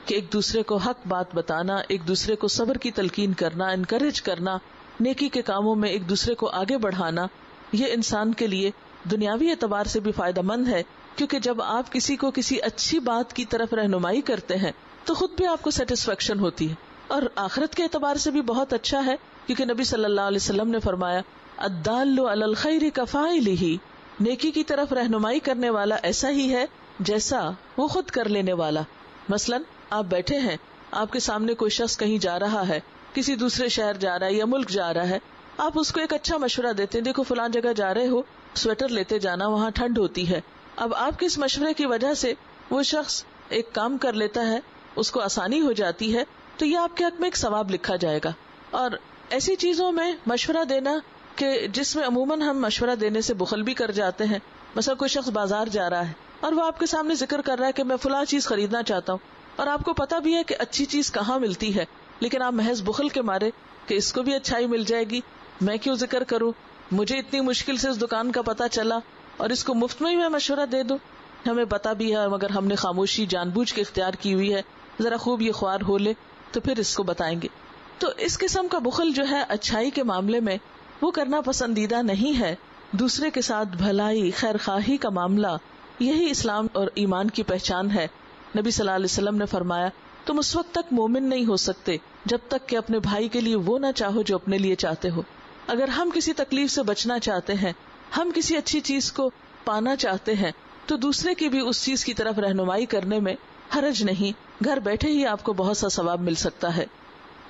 کہ ایک دوسرے کو حق بات بتانا، ایک دوسرے کو صبر کی تلقین کرنا، انکریج کرنا، نیکی کے کاموں میں ایک دوسرے کو آگے بڑھانا. یہ انسان کے لیے دنیاوی اعتبار سے بھی فائدہ مند ہے، کیونکہ جب آپ کسی کو کسی اچھی بات کی طرف رہنمائی کرتے ہیں تو خود بھی آپ کو سیٹسفیکشن ہوتی ہے، اور آخرت کے اعتبار سے بھی بہت اچھا ہے، کیونکہ نبی صلی اللہ علیہ وسلم نے فرمایا الدال علی الخیر کفاعلہ، نیکی کی طرف رہنمائی کرنے والا ایسا ہی ہے جیسا وہ خود کر لینے والا. مثلا آپ بیٹھے ہیں، آپ کے سامنے کوئی شخص کہیں جا رہا ہے، کسی دوسرے شہر جا رہا ہے یا ملک جا رہا ہے، آپ اس کو ایک اچھا مشورہ دیتے ہیں، دیکھو فلان جگہ جا رہے ہو، سویٹر لیتے جانا، وہاں ٹھنڈ ہوتی ہے. اب آپ کے اس مشورے کی وجہ سے وہ شخص ایک کام کر لیتا ہے، اس کو آسانی ہو جاتی ہے، تو یہ آپ کے حق میں ایک ثواب لکھا جائے گا. اور ایسی چیزوں میں مشورہ دینا کہ جس میں عموماً ہم مشورہ دینے سے بخل بھی کر جاتے ہیں. مثلا کوئی شخص بازار جا رہا ہے اور وہ آپ کے سامنے ذکر کر رہا ہے کہ میں فلاں چیز خریدنا چاہتا ہوں، اور آپ کو پتا بھی ہے کہ اچھی چیز کہاں ملتی ہے، لیکن آپ محض بخل کے مارے کہ اس کو بھی اچھائی مل جائے گی، میں کیوں ذکر کروں، مجھے اتنی مشکل سے اس دکان کا پتا چلا اور اس کو مفت میں ہی میں مشورہ دے دوں. ہمیں پتا بھی ہے مگر ہم نے خاموشی جان بوجھ کے اختیار کی ہوئی ہے، ذرا خوب یہ خوار ہو لے تو پھر اس کو بتائیں گے. تو اس قسم کا بخل جو ہے اچھائی کے معاملے میں وہ کرنا پسندیدہ نہیں ہے. دوسرے کے ساتھ بھلائی خیر خواہی کا معاملہ، یہی اسلام اور ایمان کی پہچان ہے. نبی صلی اللہ علیہ وسلم نے فرمایا تم اس وقت تک مومن نہیں ہو سکتے جب تک کہ اپنے بھائی کے لیے وہ نہ چاہو جو اپنے لیے چاہتے ہو. اگر ہم کسی تکلیف سے بچنا چاہتے ہیں، ہم کسی اچھی چیز کو پانا چاہتے ہیں، تو دوسرے کی بھی اس چیز کی طرف رہنمائی کرنے میں حرج نہیں، گھر بیٹھے ہی آپ کو بہت سا ثواب مل سکتا ہے.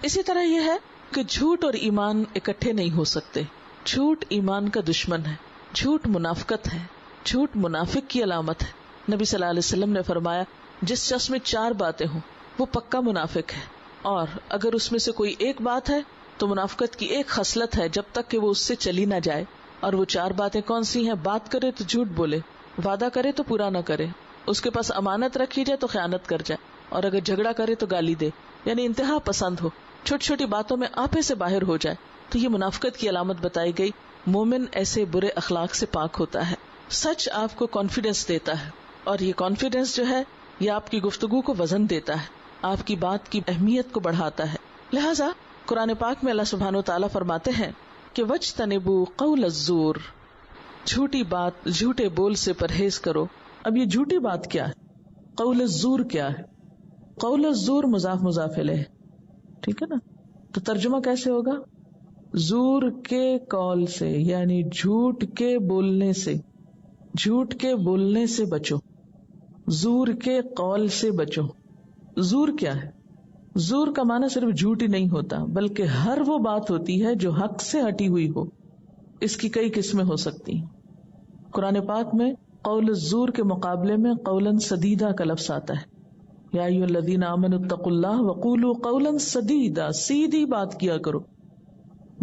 اسی طرح یہ ہے کہ جھوٹ اور ایمان اکٹھے نہیں ہو سکتے. جھوٹ ایمان کا دشمن ہے، جھوٹ منافقت ہے، جھوٹ منافق کی علامت ہے. نبی صلی اللہ علیہ وسلم نے فرمایا جس شخص میں 4 باتیں ہوں وہ پکا منافق ہے، اور اگر اس میں سے کوئی ایک بات ہے تو منافقت کی ایک خصلت ہے جب تک کہ وہ اس سے چلی نہ جائے. اور وہ 4 باتیں کون سی ہیں؟ بات کرے تو جھوٹ بولے، وعدہ کرے تو پورا نہ کرے، اس کے پاس امانت رکھی جائے تو خیانت کر جائے، اور اگر جھگڑا کرے تو گالی دے، یعنی انتہا پسند ہو، چھوٹی چھوٹی باتوں میں آپے سے باہر ہو جائے. تو یہ منافقت کی علامت بتائی گئی. مومن ایسے برے اخلاق سے پاک ہوتا ہے. سچ آپ کو کانفیڈنس دیتا ہے، اور یہ کانفیڈنس جو ہے یہ آپ کی گفتگو کو وزن دیتا ہے، آپ کی بات کی اہمیت کو بڑھاتا ہے. لہذا قرآن پاک میں اللہ سبحانہ وتعالیٰ فرماتے ہیں کہ وَاجْتَنِبُوا قَوْلَ الزُّورِ، جھوٹی بات، جھوٹے بول سے پرہیز کرو. اب یہ جھوٹی بات کیا ہے؟ قول الزور کیا ہے؟ قول الزور مضاف مضاف الیہ، ٹھیک ہے نا؟ تو ترجمہ کیسے ہوگا؟ زور کے قول سے، یعنی جھوٹ کے بولنے سے، جھوٹ کے بولنے سے بچو، زور کے قول سے بچو. زور کیا ہے؟ زور کا معنی صرف جھوٹ ہی نہیں ہوتا بلکہ ہر وہ بات ہوتی ہے جو حق سے ہٹی ہوئی ہو. اس کی کئی قسمیں ہو سکتی ہیں. قرآن پاک میں قول الزور کے مقابلے میں قولاً سدیدہ کا لفظ آتا ہے. یا ایھا الذین آمنوا اتقوا اللہ وقولوا قولا سدیدا، سیدھی بات کیا کرو،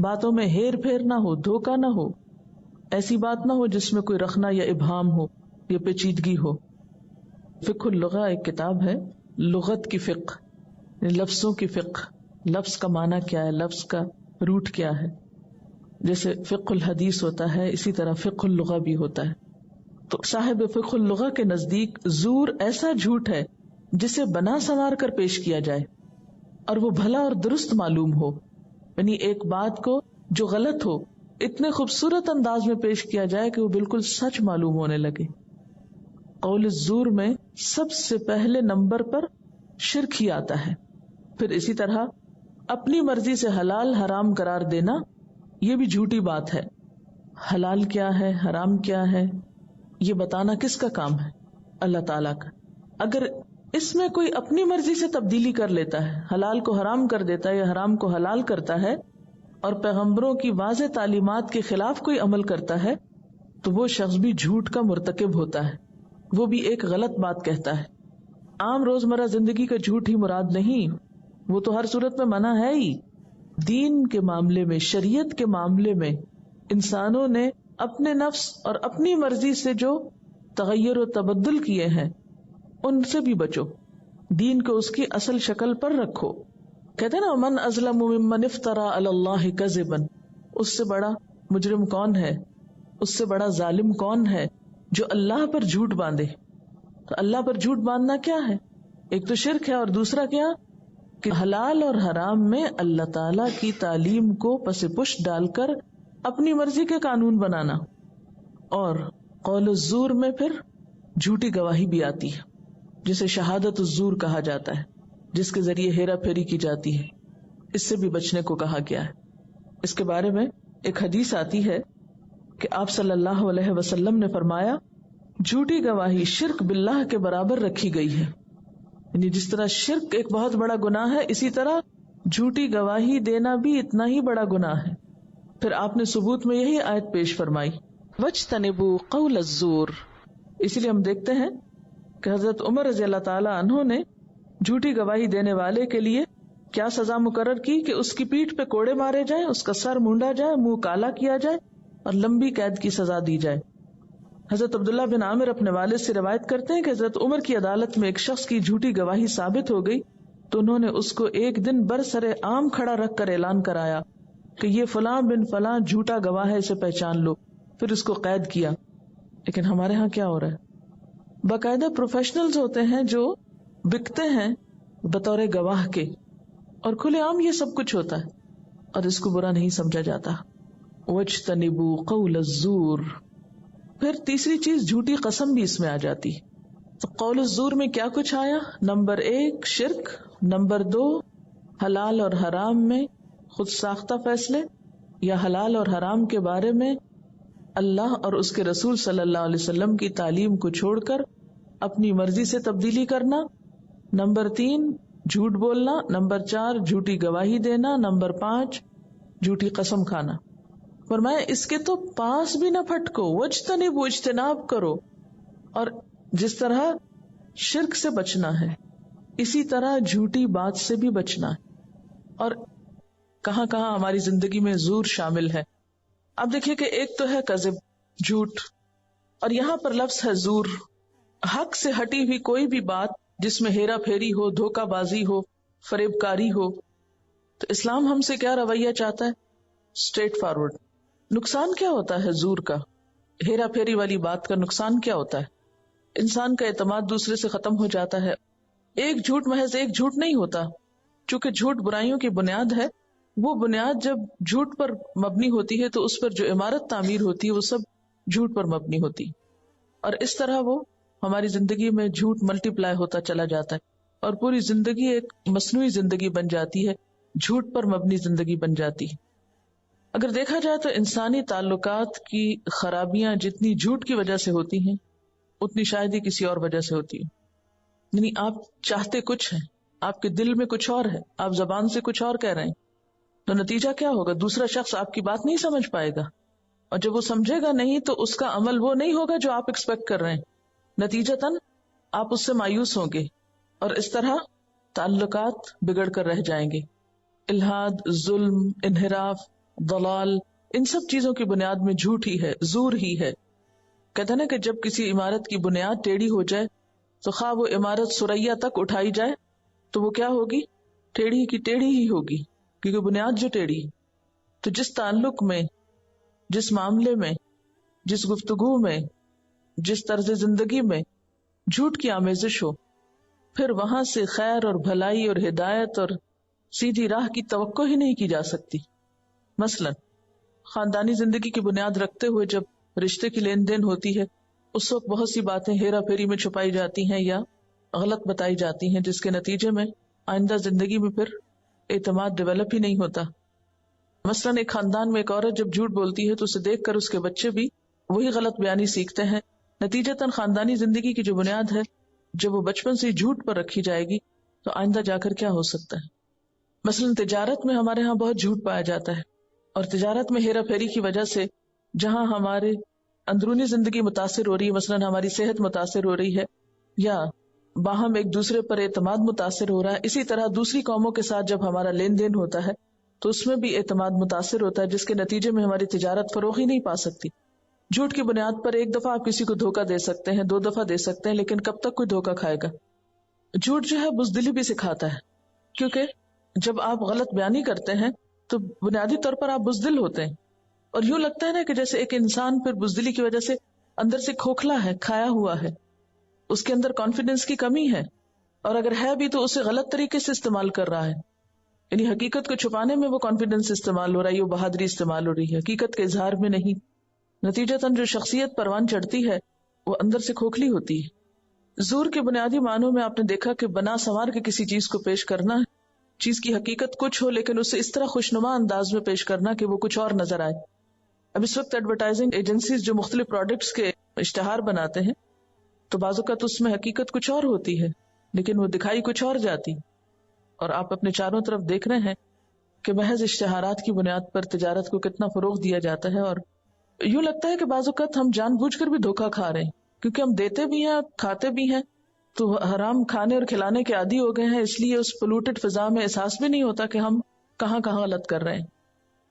باتوں میں ہیر پھیر نہ ہو، دھوکہ نہ ہو، ایسی بات نہ ہو جس میں کوئی رخنا یا ابہام ہو یا پیچیدگی ہو. فقہ اللغہ ایک کتاب ہے، لغت کی فقہ، لفظوں کی فقہ، لفظ کا معنی کیا ہے، لفظ کا روٹ کیا ہے. جیسے فقہ الحدیث ہوتا ہے، اسی طرح فقہ اللغہ بھی ہوتا ہے. تو صاحب فقہ اللغہ کے نزدیک زور ایسا جھوٹ ہے جسے بنا سنوار کر پیش کیا جائے اور وہ بھلا اور درست معلوم ہو، یعنی ایک بات کو جو غلط ہو اتنے خوبصورت انداز میں پیش کیا جائے کہ وہ بالکل سچ معلوم ہونے لگے. قول الزور میں سب سے پہلے نمبر پر شرک ہی آتا ہے. پھر اسی طرح اپنی مرضی سے حلال حرام قرار دینا، یہ بھی جھوٹی بات ہے. حلال کیا ہے، حرام کیا ہے، یہ بتانا کس کا کام ہے؟ اللہ تعالیٰ کا. اگر اس میں کوئی اپنی مرضی سے تبدیلی کر لیتا ہے، حلال کو حرام کر دیتا ہے یا حرام کو حلال کرتا ہے، اور پیغمبروں کی واضح تعلیمات کے خلاف کوئی عمل کرتا ہے، تو وہ شخص بھی جھوٹ کا مرتکب ہوتا ہے، وہ بھی ایک غلط بات کہتا ہے. عام روزمرہ زندگی کا جھوٹ ہی مراد نہیں، وہ تو ہر صورت میں منع ہے ہی. دین کے معاملے میں، شریعت کے معاملے میں انسانوں نے اپنے نفس اور اپنی مرضی سے جو تغیر و تبدل کیے ہیں ان سے بھی بچو، دین کو اس کی اصل شکل پر رکھو. کہتے ہیں نا من اظلم ممن افترى علی اللہ کذبا، اس سے بڑا مجرم کون ہے، اس سے بڑا ظالم کون ہے جو اللہ پر جھوٹ باندھے. تو اللہ پر جھوٹ باندھنا کیا ہے؟ ایک تو شرک ہے، اور دوسرا کیا کہ حلال اور حرام میں اللہ تعالی کی تعلیم کو پس پش ڈال کر اپنی مرضی کے قانون بنانا. اور قول الزور میں پھر جھوٹی گواہی بھی آتی ہے جسے شہادت الزور کہا جاتا ہے. جس کے ذریعے ہیرا پھیری کی جاتی ہے، اس سے بھی بچنے کو کہا گیا ہے۔ اس کے بارے میں ایک حدیث آتی ہے کہ آپ صلی اللہ علیہ وسلم نے فرمایا، جھوٹی گواہی شرک باللہ کے برابر رکھی گئی ہے، یعنی جس طرح شرک ایک بہت بڑا گناہ ہے، اسی طرح جھوٹی گواہی دینا بھی اتنا ہی بڑا گناہ ہے۔ پھر آپ نے ثبوت میں یہی آیت پیش فرمائی، وَاجْتَنِبُوا قَوْلَ الزُّورِ۔ اسی لیے ہم دیکھتے ہیں کہ حضرت عمر رضی اللہ تعالیٰ عنہ نے جھوٹی گواہی دینے والے کے لیے کیا سزا مقرر کی کہ اس کی پیٹھ پہ کوڑے مارے جائیں، اس کا سر مونڈا جائے، منہ کالا کیا جائے اور لمبی قید کی سزا دی جائے۔ حضرت عبداللہ بن عامر اپنے والد سے روایت کرتے ہیں کہ حضرت عمر کی عدالت میں ایک شخص کی جھوٹی گواہی ثابت ہو گئی تو انہوں نے اس کو ایک دن برسر عام کھڑا رکھ کر اعلان کرایا کہ یہ فلاں بن فلاں جھوٹا گواہ ہے، اسے پہچان لو، پھر اس کو قید کیا۔ لیکن ہمارے ہاں کیا ہو رہا ہے، باقاعدہ پروفیشنلز ہوتے ہیں جو بکتے ہیں بطور گواہ کے، اور کھلے عام یہ سب کچھ ہوتا ہے اور اس کو برا نہیں سمجھا جاتا۔ وَاجْتَنِبُوا قَوْلَ الزُّورِ۔ پھر تیسری چیز جھوٹی قسم بھی اس میں آ جاتی ہے۔ تو قول الزور میں کیا کچھ آیا؟ نمبر 1 شرک، نمبر 2 حلال اور حرام میں خود ساختہ فیصلے یا حلال اور حرام کے بارے میں اللہ اور اس کے رسول صلی اللہ علیہ وسلم کی تعلیم کو چھوڑ کر اپنی مرضی سے تبدیلی کرنا، نمبر 3 جھوٹ بولنا، نمبر 4 جھوٹی گواہی دینا، نمبر 5 جھوٹی قسم کھانا۔ فرمایا اس کے تو پاس بھی نہ پھٹکو، وجتنبوا اجتناب کرو۔ اور جس طرح شرک سے بچنا ہے اسی طرح جھوٹی بات سے بھی بچنا ہے۔ اور کہاں کہاں ہماری زندگی میں زور شامل ہے۔ اب دیکھیے کہ ایک تو ہے کذب، جھوٹ، اور یہاں پر لفظ ہے زور۔ حق سے ہٹی ہوئی کوئی بھی بات جس میں ہیرا پھیری ہو، دھوکہ بازی ہو، فریب کاری ہو۔ تو اسلام ہم سے کیا رویہ چاہتا ہے؟ Straight forward. نقصان کیا ہوتا ہے زور کا، ہیرا پھیری والی بات کا نقصان کیا ہوتا ہے؟ انسان کا اعتماد دوسرے سے ختم ہو جاتا ہے۔ ایک جھوٹ محض ایک جھوٹ نہیں ہوتا، چونکہ جھوٹ برائیوں کی بنیاد ہے۔ وہ بنیاد جب جھوٹ پر مبنی ہوتی ہے تو اس پر جو عمارت تعمیر ہوتی ہے وہ سب جھوٹ پر مبنی ہوتی ہے، اور اس طرح وہ ہماری زندگی میں جھوٹ ملٹی پلائی ہوتا چلا جاتا ہے اور پوری زندگی ایک مصنوعی زندگی بن جاتی ہے، جھوٹ پر مبنی زندگی بن جاتی ہے۔ اگر دیکھا جائے تو انسانی تعلقات کی خرابیاں جتنی جھوٹ کی وجہ سے ہوتی ہیں اتنی شاید ہی کسی اور وجہ سے ہوتی ہے۔ یعنی آپ چاہتے کچھ ہیں، آپ کے دل میں کچھ اور ہے، آپ زبان سے کچھ اور کہہ رہے ہیں، تو نتیجہ کیا ہوگا؟ دوسرا شخص آپ کی بات نہیں سمجھ پائے گا، اور جب وہ سمجھے گا نہیں تو اس کا عمل وہ نہیں ہوگا جو آپ ایکسپیکٹ کر رہے ہیں، نتیجتاً آپ اس سے مایوس ہوں گے، اور اس طرح تعلقات بگڑ کر رہ جائیں گے۔ الحاد، ظلم، انحراف، ضلال، ان سب چیزوں کی بنیاد میں جھوٹ ہی ہے، زور ہی ہے۔ کہتے ہیں نا کہ جب کسی عمارت کی بنیاد ٹیڑھی ہو جائے تو خواہ وہ عمارت ثریا تک اٹھائی جائے تو وہ کیا ہوگی؟ ٹیڑھی کی ٹیڑھی ہی ہوگی، کیونکہ بنیاد جو ٹیڑھی۔ تو جس تعلق میں، جس معاملے میں، جس گفتگو میں، جس طرز زندگی میں جھوٹ کی آمیزش ہو، پھر وہاں سے خیر اور بھلائی اور ہدایت اور سیدھی راہ کی توقع ہی نہیں کی جا سکتی۔ مثلا خاندانی زندگی کی بنیاد رکھتے ہوئے جب رشتے کی لین دین ہوتی ہے اس وقت بہت سی باتیں ہیرا پھیری میں چھپائی جاتی ہیں یا غلط بتائی جاتی ہیں، جس کے نتیجے میں آئندہ زندگی میں پھر اعتماد ڈیولپ ہی نہیں ہوتا۔ مثلا ایک خاندان میں ایک عورت جب جھوٹ بولتی ہے تو اسے دیکھ کر اس کے بچے بھی وہی غلط بیانی سیکھتے ہیں، نتیجتاً خاندانی زندگی کی جو بنیاد ہے جب وہ بچپن سے جھوٹ پر رکھی جائے گی تو آئندہ جا کر کیا ہو سکتا ہے۔ مثلا تجارت میں ہمارے ہاں بہت جھوٹ پایا جاتا ہے، اور تجارت میں ہیرا پھیری کی وجہ سے جہاں ہمارے اندرونی زندگی متاثر ہو رہی ہے، مثلا ہماری صحت متاثر ہو رہی ہے یا باہم ایک دوسرے پر اعتماد متاثر ہو رہا ہے، اسی طرح دوسری قوموں کے ساتھ جب ہمارا لین دین ہوتا ہے تو اس میں بھی اعتماد متاثر ہوتا ہے، جس کے نتیجے میں ہماری تجارت فروغ ہی نہیں پا سکتی۔ جھوٹ کی بنیاد پر ایک دفعہ آپ کسی کو دھوکہ دے سکتے ہیں، 2 دفعہ دے سکتے ہیں، لیکن کب تک کوئی دھوکہ کھائے گا؟ جھوٹ جو ہے بزدلی بھی سکھاتا ہے، کیونکہ جب آپ غلط بیانی کرتے ہیں تو بنیادی طور پر آپ بزدل ہوتے ہیں، اور یوں لگتا ہے نا کہ جیسے ایک انسان پھر بزدلی کی وجہ سے اندر سے کھوکھلا ہے، کھایا ہوا ہے، اس کے اندر کانفیڈنس کی کمی ہے، اور اگر ہے بھی تو اسے غلط طریقے سے استعمال کر رہا ہے، یعنی حقیقت کو چھپانے میں وہ کانفیڈنس استعمال ہو رہا ہے، وہ بہادری استعمال ہو رہی ہے، حقیقت کے اظہار میں نہیں۔ نتیجتاً جو شخصیت پروان چڑھتی ہے وہ اندر سے کھوکھلی ہوتی ہے۔ زور کے بنیادی معنوں میں آپ نے دیکھا کہ بنا سنوار کے کسی چیز کو پیش کرنا ہے، چیز کی حقیقت کچھ ہو لیکن اسے اس طرح خوشنما انداز میں پیش کرنا کہ وہ کچھ اور نظر آئے. اب اس وقت ایڈورٹائزنگ ایجنسیز جو مختلف پروڈکٹس کے اشتہار بناتے ہیں تو بعض اوقات اس میں حقیقت کچھ اور ہوتی ہے لیکن وہ دکھائی کچھ اور جاتی، اور آپ اپنے چاروں طرف دیکھ رہے ہیں کہ محض اشتہارات کی بنیاد پر تجارت کو کتنا فروغ دیا جاتا ہے. اور یوں لگتا ہے کہ بعض اوقات ہم جان بوجھ کر بھی دھوکہ کھا رہے ہیں، کیونکہ ہم دیتے بھی ہیں کھاتے بھی ہیں تو حرام کھانے اور کھلانے کے عادی ہو گئے ہیں، اس لیے اس پولوٹڈ فضا میں احساس بھی نہیں ہوتا کہ ہم کہاں کہاں غلط کر رہے ہیں.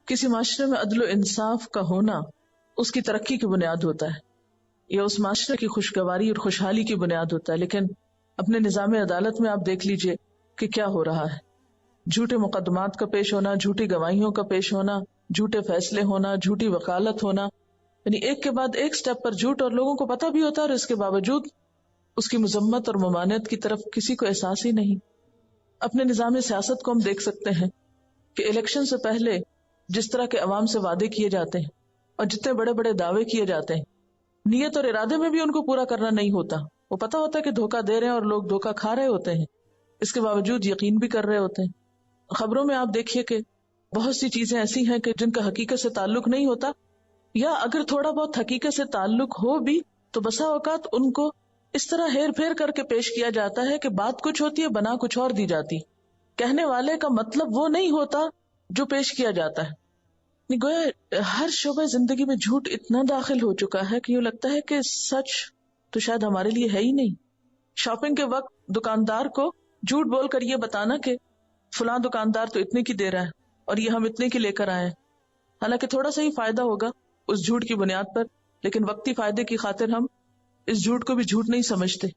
کسی معاشرے میں عدل و انصاف کا ہونا اس کی ترقی کی بنیاد ہوتا ہے یا اس معاشرے کی خوشگواری اور خوشحالی کی بنیاد ہوتا ہے، لیکن اپنے نظام عدالت میں آپ دیکھ لیجئے کہ کیا ہو رہا ہے. جھوٹے مقدمات کا پیش ہونا، جھوٹی گواہیوں کا پیش ہونا، جھوٹے فیصلے ہونا، جھوٹی وکالت ہونا، یعنی ایک کے بعد ایک سٹیپ پر جھوٹ، اور لوگوں کو پتہ بھی ہوتا ہے اور اس کے باوجود اس کی مذمت اور ممانعت کی طرف کسی کو احساس ہی نہیں. اپنے نظام سیاست کو ہم دیکھ سکتے ہیں کہ الیکشن سے پہلے جس طرح کے عوام سے وعدے کیے جاتے ہیں اور جتنے بڑے بڑے دعوے کیے جاتے ہیں، نیت اور ارادے میں بھی ان کو پورا کرنا نہیں ہوتا. وہ پتہ ہوتا ہے کہ دھوکہ دے رہے ہیں اور لوگ دھوکہ کھا رہے ہوتے ہیں، اس کے باوجود یقین بھی کر رہے ہوتے ہیں. خبروں میں آپ دیکھیے کہ بہت سی چیزیں ایسی ہیں کہ جن کا حقیقت سے تعلق نہیں ہوتا، یا اگر تھوڑا بہت حقیقت سے تعلق ہو بھی تو بسا اوقات ان کو اس طرح ہیر پھیر کر کے پیش کیا جاتا ہے کہ بات کچھ ہوتی ہے بنا کچھ اور دی جاتی، کہنے والے کا مطلب وہ نہیں ہوتا جو پیش کیا جاتا ہے. گویا ہر شعبہ زندگی میں جھوٹ اتنا داخل ہو چکا ہے کہ یوں لگتا ہے کہ سچ تو شاید ہمارے لیے ہے ہی نہیں. شاپنگ کے وقت دکاندار کو جھوٹ بول کر یہ بتانا کہ فلاں دکاندار تو اتنے کی دے رہا ہے اور یہ ہم اتنے کی لے کر آئے ہیں، حالانکہ تھوڑا سا ہی فائدہ ہوگا اس جھوٹ کی بنیاد پر، لیکن وقتی فائدے کی خاطر ہم اس جھوٹ کو بھی جھوٹ نہیں سمجھتے.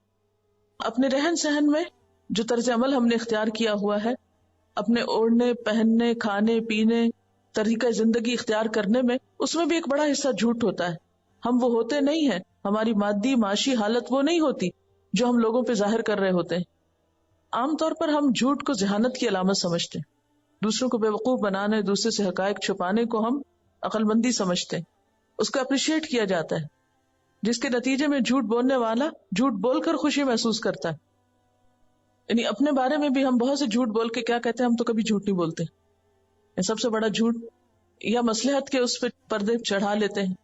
اپنے رہن سہن میں جو طرز عمل ہم نے اختیار کیا ہوا ہے، اپنے اوڑھنے پہننے کھانے پینے طریقہ زندگی اختیار کرنے میں، اس میں بھی ایک بڑا حصہ جھوٹ ہوتا ہے. ہم وہ ہوتے نہیں ہیں، ہماری مادی معاشی حالت وہ نہیں ہوتی جو ہم لوگوں پہ ظاہر کر رہے ہوتے ہیں. عام طور پر ہم جھوٹ کو ذہانت کی علامت سمجھتے ہیں، دوسروں کو بیوقوف بنانے، دوسرے سے حقائق چھپانے کو ہم عقل مندی سمجھتے ہیں، اس کو اپریشیٹ کیا جاتا ہے، جس کے نتیجے میں جھوٹ بولنے والا جھوٹ بول کر خوشی محسوس کرتا ہے. یعنی اپنے بارے میں بھی ہم بہت سے جھوٹ بول کے کیا کہتے ہیں، ہم تو کبھی جھوٹ نہیں بولتے. سب سے بڑا جھوٹ یا مصلحت کے اس پہ پردے چڑھا لیتے ہیں.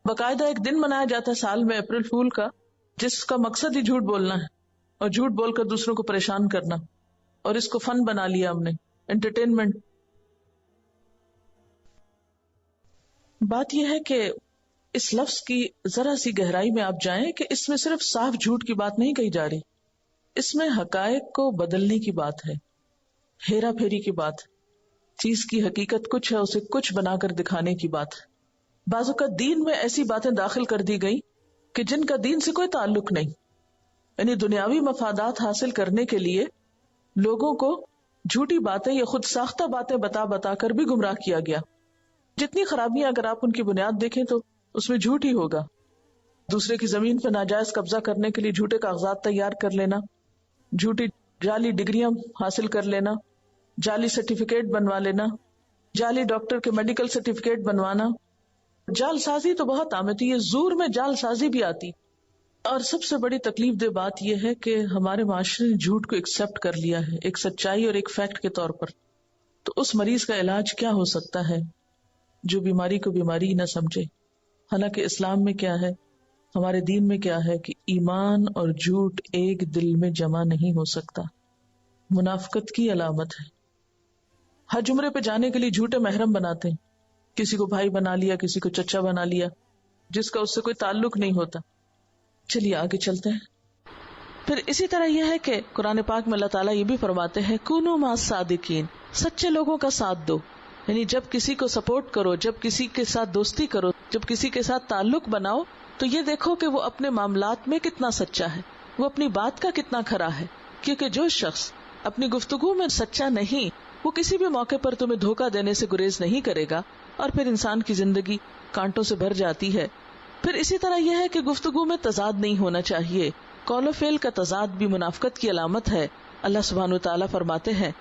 باقاعدہ ایک دن منایا جاتا ہے سال میں اپریل فول کا، جس کا مقصد ہی جھوٹ بولنا ہے اور جھوٹ بول کر دوسروں کو پریشان کرنا، اور اس کو فن بنا لیا ہم نے، انٹرٹینمنٹ. بات یہ ہے کہ اس لفظ کی ذرا سی گہرائی میں آپ جائیں کہ اس میں صرف صاف جھوٹ کی بات نہیں کہی جا رہی، اس میں حقائق کو بدلنے کی بات ہے، ہیرا پھیری کی بات ہے. چیز کی حقیقت کچھ ہے، اسے کچھ بنا کر دکھانے کی بات ہے. بعض اوقات دین میں ایسی باتیں داخل کر دی گئی کہ جن کا دین سے کوئی تعلق نہیں، یعنی دنیاوی مفادات حاصل کرنے کے لیے لوگوں کو جھوٹی باتیں یا خود ساختہ باتیں بتا بتا کر بھی گمراہ کیا گیا. جتنی خرابیاں اگر آپ ان کی بنیاد دیکھیں تو اس میں جھوٹ ہی ہوگا. دوسرے کی زمین پہ ناجائز قبضہ کرنے کے لیے جھوٹے کاغذات تیار کر لینا، جھوٹی جعلی ڈگریاں حاصل کر لینا، جعلی سرٹیفکیٹ بنوا لینا، جعلی ڈاکٹر کے میڈیکل سرٹیفکیٹ بنوانا. جعل سازی تو بہت عام ہے، تو یہ زور میں جعل سازی بھی آتی. اور سب سے بڑی تکلیف دہ بات یہ ہے کہ ہمارے معاشرے نے جھوٹ کو ایکسپٹ کر لیا ہے ایک سچائی اور ایک فیکٹ کے طور پر. تو اس مریض کا علاج کیا ہو سکتا ہے جو بیماری کو بیماری ہی نہ سمجھے؟ حالانکہ اسلام میں کیا ہے، ہمارے دین میں کیا ہے کہ ایمان اور جھوٹ ایک دل میں جمع نہیں ہو سکتا، منافقت کی علامت ہے. حج عمرے پہ جانے کے لیے جھوٹے محرم بناتے ہیں، کسی کو بھائی بنا لیا، کسی کو چچا بنا لیا، جس کا اس سے کوئی تعلق نہیں ہوتا. چلیے آگے چلتے ہیں. پھر اسی طرح یہ ہے کہ قرآن پاک میں اللہ تعالیٰ یہ بھی فرماتے ہیں کونوا مع الصادقین، سچے لوگوں کا ساتھ دو. یعنی جب کسی کو سپورٹ کرو، جب کسی کے ساتھ دوستی کرو، جب کسی کے ساتھ تعلق بناؤ، تو یہ دیکھو کہ وہ اپنے معاملات میں کتنا سچا ہے، وہ اپنی بات کا کتنا کھرا ہے. کیونکہ جو شخص اپنی گفتگو میں سچا نہیں، وہ کسی بھی موقع پر تمہیں دھوکہ دینے سے گریز نہیں کرے گا، اور پھر انسان کی زندگی کانٹوں سے بھر جاتی ہے. پھر اسی طرح یہ ہے کہ گفتگو میں تضاد نہیں ہونا چاہیے. قول و فعل کا تضاد بھی منافقت کی علامت ہے. اللہ سبحانہ وتعالیٰ فرماتے ہیں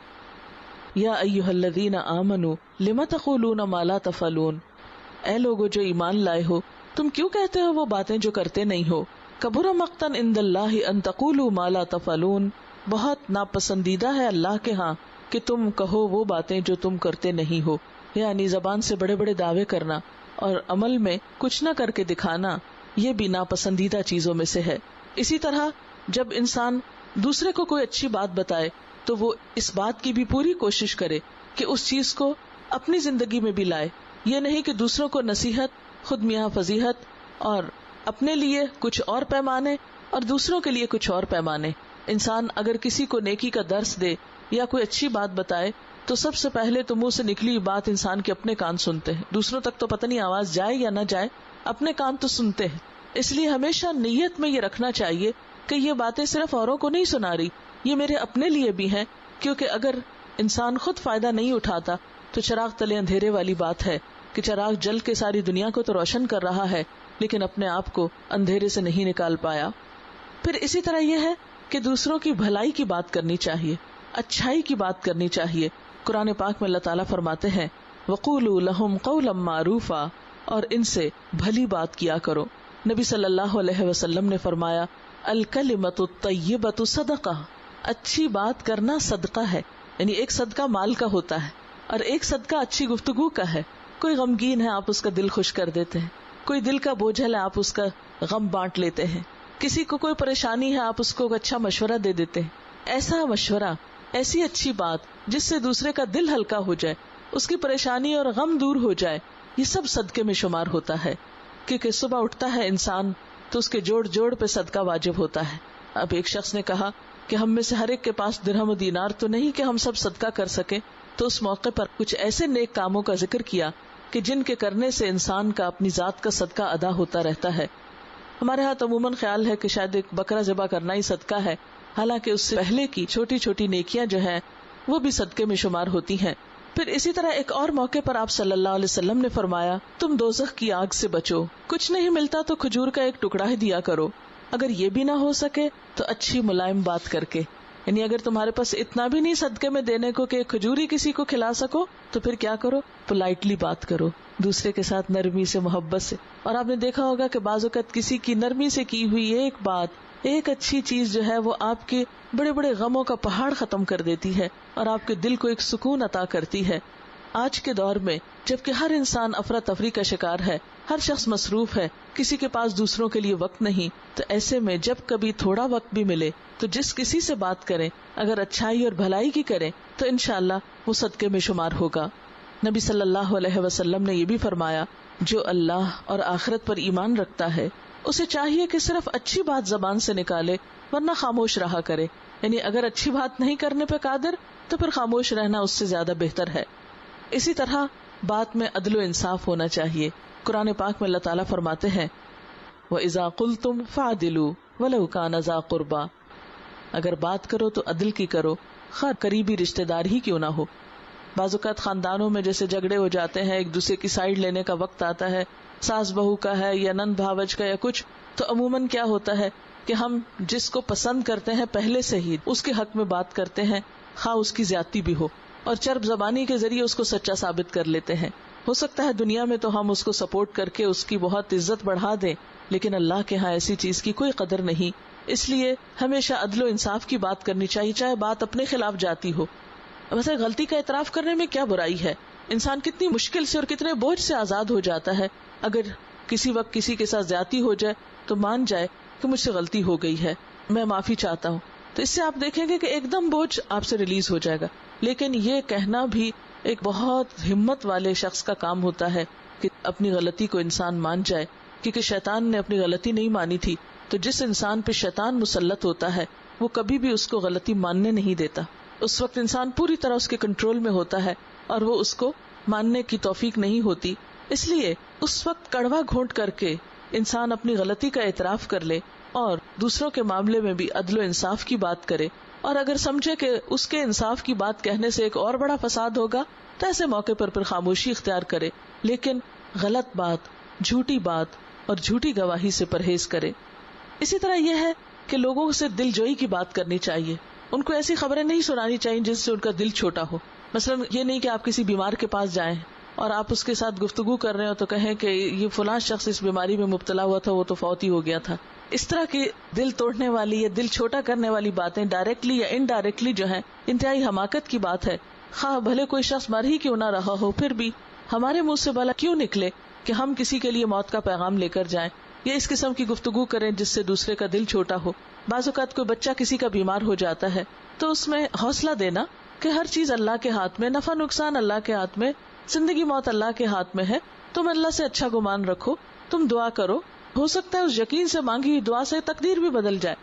یا ایھا الذین آمنوا لم تقولون ما لا تفعلون، اے لوگو جو ایمان لائے ہو، تم کیوں کہتے ہو وہ باتیں جو کرتے نہیں ہو. کبر مقتن عند اللہ ان تقولوا ما لا تفعلون، بہت ناپسندیدہ ہے اللہ کے ہاں کہ تم کہو وہ باتیں جو تم کرتے نہیں ہو، یعنی زبان سے بڑے بڑے دعوے کرنا اور عمل میں کچھ نہ کر کے دکھانا، یہ بھی ناپسندیدہ چیزوں میں سے ہے۔ اسی طرح جب انسان دوسرے کو کوئی اچھی بات بتائے تو وہ اس بات کی بھی پوری کوشش کرے کہ اس چیز کو اپنی زندگی میں بھی لائے، یہ نہیں کہ دوسروں کو نصیحت خود میاں فضیحت اور اپنے لیے کچھ اور پیمانے اور دوسروں کے لیے کچھ اور پیمانے۔ انسان اگر کسی کو نیکی کا درس دے یا کوئی اچھی بات بتائے تو سب سے پہلے تو منہ سے نکلی بات انسان کے اپنے کان سنتے ہیں، دوسروں تک تو پتہ نہیں آواز جائے یا نہ جائے، اپنے کان تو سنتے ہیں۔ اس لیے ہمیشہ نیت میں یہ رکھنا چاہیے کہ یہ باتیں صرف اوروں کو نہیں سنا رہی، یہ میرے اپنے لیے بھی ہیں، کیونکہ اگر انسان خود فائدہ نہیں اٹھاتا تو چراغ تلے اندھیرے والی بات ہے کہ چراغ جل کے ساری دنیا کو تو روشن کر رہا ہے لیکن اپنے آپ کو اندھیرے سے نہیں نکال پایا۔ پھر اسی طرح یہ ہے کہ دوسروں کی بھلائی کی بات کرنی چاہیے، اچھائی کی بات کرنی چاہیے۔ قرآن پاک میں اللہ تعالیٰ فرماتے ہیں وَقُولُوا لَهُمْ قَوْلًا مَّعْرُوفًا، اور ان سے بھلی بات کیا کرو۔ نبی صلی اللہ علیہ وسلم نے فرمایا الکلمۃ الطیبۃ صدقہ، اچھی بات کرنا صدقہ ہے، یعنی ایک صدقہ مال کا ہوتا ہے اور ایک صدقہ اچھی گفتگو کا ہے۔ کوئی غمگین ہے آپ اس کا دل خوش کر دیتے ہیں، کوئی دل کا بوجھل ہے آپ اس کا غم بانٹ لیتے ہیں، کسی کو کوئی پریشانی ہے آپ اس کو اچھا مشورہ دے دیتے ہیں۔ ایسا مشورہ، ایسی اچھی بات جس سے دوسرے کا دل ہلکا ہو جائے، اس کی پریشانی اور غم دور ہو جائے، یہ سب صدقے میں شمار ہوتا ہے، کیونکہ صبح اٹھتا ہے انسان تو اس کے جوڑ جوڑ پہ صدقہ واجب ہوتا ہے۔ اب ایک شخص نے کہا کہ ہم میں سے ہر ایک کے پاس درہم و دینار تو نہیں کہ ہم سب صدقہ کر سکیں، تو اس موقع پر کچھ ایسے نیک کاموں کا ذکر کیا کہ جن کے کرنے سے انسان کا اپنی ذات کا صدقہ ادا ہوتا رہتا ہے۔ ہمارے ہاں عموماً خیال ہے کہ شاید ایک بکرا ذبح کرنا ہی صدقہ ہے، حالانکہ اس سے پہلے کی چھوٹی چھوٹی نیکیاں جو ہیں وہ بھی صدقے میں شمار ہوتی ہیں۔ پھر اسی طرح ایک اور موقع پر آپ صلی اللہ علیہ وسلم نے فرمایا تم دوزخ کی آگ سے بچو، کچھ نہیں ملتا تو کھجور کا ایک ٹکڑا ہی دیا کرو، اگر یہ بھی نہ ہو سکے تو اچھی ملائم بات کر کے، یعنی اگر تمہارے پاس اتنا بھی نہیں صدقے میں دینے کو کہ کھجور ہی کسی کو کھلا سکو تو پھر کیا کرو، پولائٹلی بات کرو دوسرے کے ساتھ، نرمی سے محبت سے۔ اور آپ نے دیکھا ہوگا کہ بعض اوقات کسی کی نرمی سے کی ہوئی ایک بات، ایک اچھی چیز جو ہے وہ آپ کے بڑے بڑے غموں کا پہاڑ ختم کر دیتی ہے اور آپ کے دل کو ایک سکون عطا کرتی ہے۔ آج کے دور میں جبکہ ہر انسان افراتفری کا شکار ہے، ہر شخص مصروف ہے، کسی کے پاس دوسروں کے لیے وقت نہیں، تو ایسے میں جب کبھی تھوڑا وقت بھی ملے تو جس کسی سے بات کریں اگر اچھائی اور بھلائی کی کریں تو انشاءاللہ وہ صدقے میں شمار ہوگا۔ نبی صلی اللہ علیہ وسلم نے یہ بھی فرمایا جو اللہ اور آخرت پر ایمان رکھتا ہے اسے چاہیے کہ صرف اچھی بات زبان سے نکالے ورنہ خاموش رہا کرے، یعنی اگر اچھی بات نہیں کرنے پہ قادر تو پھر خاموش رہنا اس سے زیادہ بہتر ہے۔ اسی طرح بات میں عدل و انصاف ہونا چاہیے۔ قرآن پاک میں اللہ تعالیٰ فرماتے ہیں وَإِذَا قُلْتُمْ فَعْدِلُوا وَلَوْ كَانَ ذَا قُرْبَى، اگر بات کرو تو عدل کی کرو، خیر قریبی رشتہ دار ہی کیوں نہ ہو۔ بعض اوقات خاندانوں میں جیسے جھگڑے ہو جاتے ہیں، ایک دوسرے کی سائیڈ لینے کا وقت آتا ہے، ساس بہو کا ہے یا نند بھاوج کا یا کچھ، تو عموماً کیا ہوتا ہے کہ ہم جس کو پسند کرتے ہیں پہلے سے ہی اس کے حق میں بات کرتے ہیں، خواہ اس کی زیادتی بھی ہو، اور چرب زبانی کے ذریعے اس کو سچا ثابت کر لیتے ہیں۔ ہو سکتا ہے دنیا میں تو ہم اس کو سپورٹ کر کے اس کی بہت عزت بڑھا دیں، لیکن اللہ کے ہاں ایسی چیز کی کوئی قدر نہیں۔ اس لیے ہمیشہ عدل و انصاف کی بات کرنی چاہیے، چاہے بات اپنے خلاف جاتی ہو۔ ویسے غلطی کا اعتراف کرنے میں کیا برائی ہے؟ انسان کتنی مشکل سے اور کتنے بوجھ سے آزاد ہو جاتا ہے۔ اگر کسی وقت کسی کے ساتھ زیادتی ہو جائے تو مان جائے کہ مجھ سے غلطی ہو گئی ہے، میں معافی چاہتا ہوں، تو اس سے آپ دیکھیں گے کہ ایک دم بوجھ آپ سے ریلیز ہو جائے گا۔ لیکن یہ کہنا بھی ایک بہت ہمت والے شخص کا کام ہوتا ہے کہ اپنی غلطی کو انسان مان جائے، کیونکہ شیطان نے اپنی غلطی نہیں مانی تھی، تو جس انسان پہ شیطان مسلط ہوتا ہے وہ کبھی بھی اس کو غلطی ماننے نہیں دیتا۔ اس وقت انسان پوری طرح اس کے کنٹرول میں ہوتا ہے اور وہ اس کو ماننے کی توفیق نہیں ہوتی۔ اس لیے اس وقت کڑوا گھونٹ کر کے انسان اپنی غلطی کا اعتراف کر لے اور دوسروں کے معاملے میں بھی عدل و انصاف کی بات کرے، اور اگر سمجھے کہ اس کے انصاف کی بات کہنے سے ایک اور بڑا فساد ہوگا تو ایسے موقع پر پھر خاموشی اختیار کرے، لیکن غلط بات، جھوٹی بات اور جھوٹی گواہی سے پرہیز کرے۔ اسی طرح یہ ہے کہ لوگوں سے دل جوئی کی بات کرنی چاہیے، ان کو ایسی خبریں نہیں سنانی چاہیے جس سے ان کا دل چھوٹا ہو۔ مثلا یہ نہیں کہ آپ کسی بیمار کے پاس جائیں اور آپ اس کے ساتھ گفتگو کر رہے ہو تو کہیں کہ یہ فلاں شخص اس بیماری میں مبتلا ہوا تھا، وہ تو فوت ہی ہو گیا تھا. اس طرح کی دل توڑنے والی یا دل چھوٹا کرنے والی باتیں ڈائریکٹلی یا انڈائریکٹلی جو ہے انتہائی حماقت کی بات ہے. خواہ بھلے کوئی شخص مر ہی کیوں نہ رہا ہو، پھر بھی ہمارے منہ سے بھلا کیوں نکلے کہ ہم کسی کے لیے موت کا پیغام لے کر جائیں یا اس قسم کی گفتگو کریں جس سے دوسرے کا دل چھوٹا ہو. بعض اوقات کوئی بچہ کسی کا بیمار ہو جاتا ہے تو اس میں حوصلہ دینا کہ ہر چیز اللہ کے ہاتھ میں، نفع نقصان اللہ کے ہاتھ میں، زندگی موت اللہ کے ہاتھ میں ہے. تم اللہ سے اچھا گمان رکھو، تم دعا کرو، ہو سکتا ہے اس یقین سے مانگی ہوئی دعا سے تقدیر بھی بدل جائے.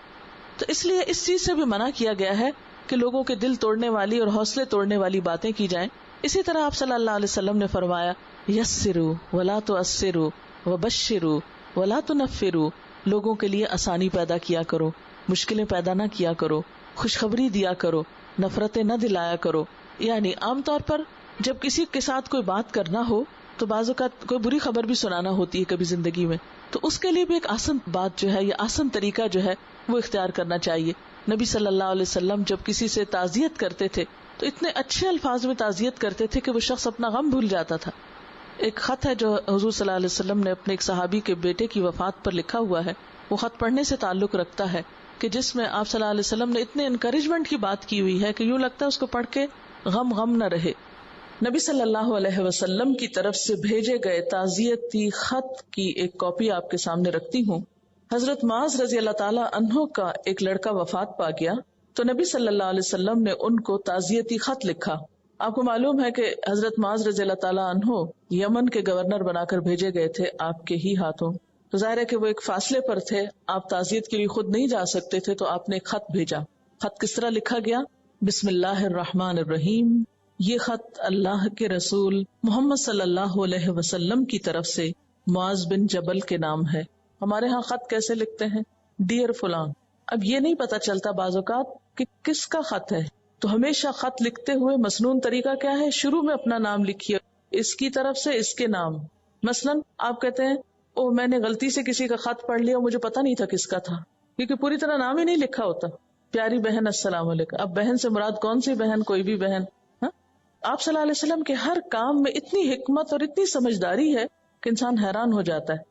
تو اس لیے اس چیز سے بھی منع کیا گیا ہے کہ لوگوں کے دل توڑنے والی اور حوصلے توڑنے والی باتیں کی جائیں. اسی طرح آپ صلی اللہ علیہ وسلم نے فرمایا یسروا ولا تعسروا وبشروا ولا تنفروا، لوگوں کے لیے آسانی پیدا کیا کرو، مشکلیں پیدا نہ کیا کرو، خوشخبری دیا کرو، نفرتیں نہ دلایا کرو. یعنی عام طور پر جب کسی کے ساتھ کوئی بات کرنا ہو تو بعض اوقات کوئی بری خبر بھی سنانا ہوتی ہے کبھی زندگی میں، تو اس کے لیے بھی ایک آسان بات جو ہے یا آسان طریقہ جو ہے وہ اختیار کرنا چاہیے. نبی صلی اللہ علیہ وسلم جب کسی سے تعزیت کرتے تھے تو اتنے اچھے الفاظ میں تعزیت کرتے تھے کہ وہ شخص اپنا غم بھول جاتا تھا. ایک خط ہے جو حضور صلی اللہ علیہ وسلم نے اپنے ایک صحابی کے بیٹے کی وفات پر لکھا ہوا ہے. وہ خط پڑھنے سے تعلق رکھتا ہے کہ جس میں آپ صلی اللہ علیہ وسلم نے اتنے انکریجمنٹ کی بات کی ہوئی ہے کہ یوں لگتا ہے اس کو پڑھ کے غم نہ رہے. نبی صلی اللہ علیہ وسلم کی طرف سے بھیجے گئے تعزیتی خط کی ایک کاپی آپ کے سامنے رکھتی ہوں. حضرت معاذ رضی اللہ تعالی عنہ کا ایک لڑکا وفات پا گیا تو نبی صلی اللہ علیہ وسلم نے ان کو تعزیتی خط لکھا. آپ کو معلوم ہے کہ حضرت معاذ رضی اللہ تعالی عنہ یمن کے گورنر بنا کر بھیجے گئے تھے آپ کے ہی ہاتھوں. تو ظاہر ہے کہ وہ ایک فاصلے پر تھے، آپ تعزیت کے لیے خود نہیں جا سکتے تھے، تو آپ نے ایک خط بھیجا. خط کس طرح لکھا گیا؟ بسم اللہ الرحمن الرحیم. یہ خط اللہ کے رسول محمد صلی اللہ علیہ وسلم کی طرف سے معاذ بن جبل کے نام ہے. ہمارے ہاں خط کیسے لکھتے ہیں؟ ڈیئر فلان. اب یہ نہیں پتا چلتا بعض اوقات کہ کس کا خط ہے، تو ہمیشہ خط لکھتے ہوئے مسنون طریقہ کیا ہے؟ شروع میں اپنا نام لکھیے، اس کی طرف سے اس کے نام. مثلاً آپ کہتے ہیں او میں نے غلطی سے کسی کا خط پڑھ لیا، مجھے پتا نہیں تھا کس کا تھا، کیونکہ پوری طرح نام ہی نہیں لکھا ہوتا. پیاری بہن السلام علیکم. اب بہن سے مراد کون سی بہن؟ کوئی بھی بہن. آپ صلی اللہ علیہ وسلم کے ہر کام میں اتنی حکمت اور اتنی سمجھداری ہے کہ انسان حیران ہو جاتا ہے.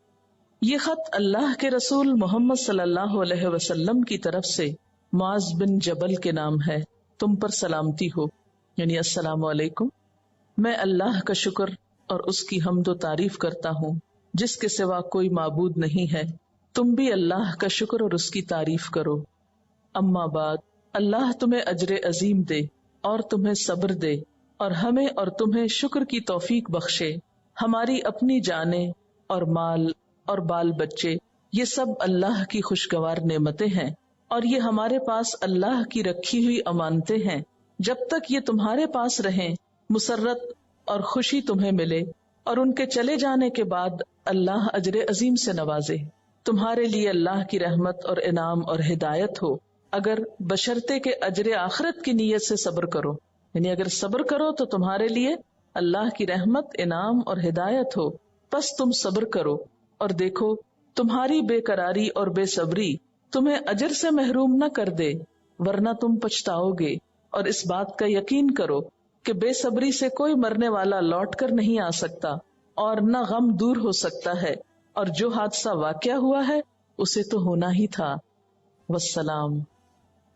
یہ خط اللہ کے رسول محمد صلی اللہ علیہ وسلم کی طرف سے معاذ بن جبل کے نام ہے. تم پر سلامتی ہو، یعنی السلام علیکم. میں اللہ کا شکر اور اس کی حمد و تعریف کرتا ہوں جس کے سوا کوئی معبود نہیں ہے. تم بھی اللہ کا شکر اور اس کی تعریف کرو. اما بعد، اللہ تمہیں اجر عظیم دے اور تمہیں صبر دے اور ہمیں اور تمہیں شکر کی توفیق بخشے. ہماری اپنی جانیں اور مال اور بال بچے یہ سب اللہ کی خوشگوار نعمتیں ہیں، اور یہ ہمارے پاس اللہ کی رکھی ہوئی امانتیں ہیں. جب تک یہ تمہارے پاس رہیں مسرت اور خوشی تمہیں ملے، اور ان کے چلے جانے کے بعد اللہ اجر عظیم سے نوازے. تمہارے لیے اللہ کی رحمت اور انعام اور ہدایت ہو، اگر بشرطے کے اجر آخرت کی نیت سے صبر کرو. یعنی اگر صبر کرو تو تمہارے لیے اللہ کی رحمت، انعام اور ہدایت ہو. پس تم صبر کرو اور دیکھو تمہاری بے قراری اور بے صبری تمہیں اجر سے محروم نہ کر دے، ورنہ تم پچھتاؤ گے. اور اس بات کا یقین کرو کہ بے صبری سے کوئی مرنے والا لوٹ کر نہیں آ سکتا اور نہ غم دور ہو سکتا ہے، اور جو حادثہ واقع ہوا ہے اسے تو ہونا ہی تھا. والسلام.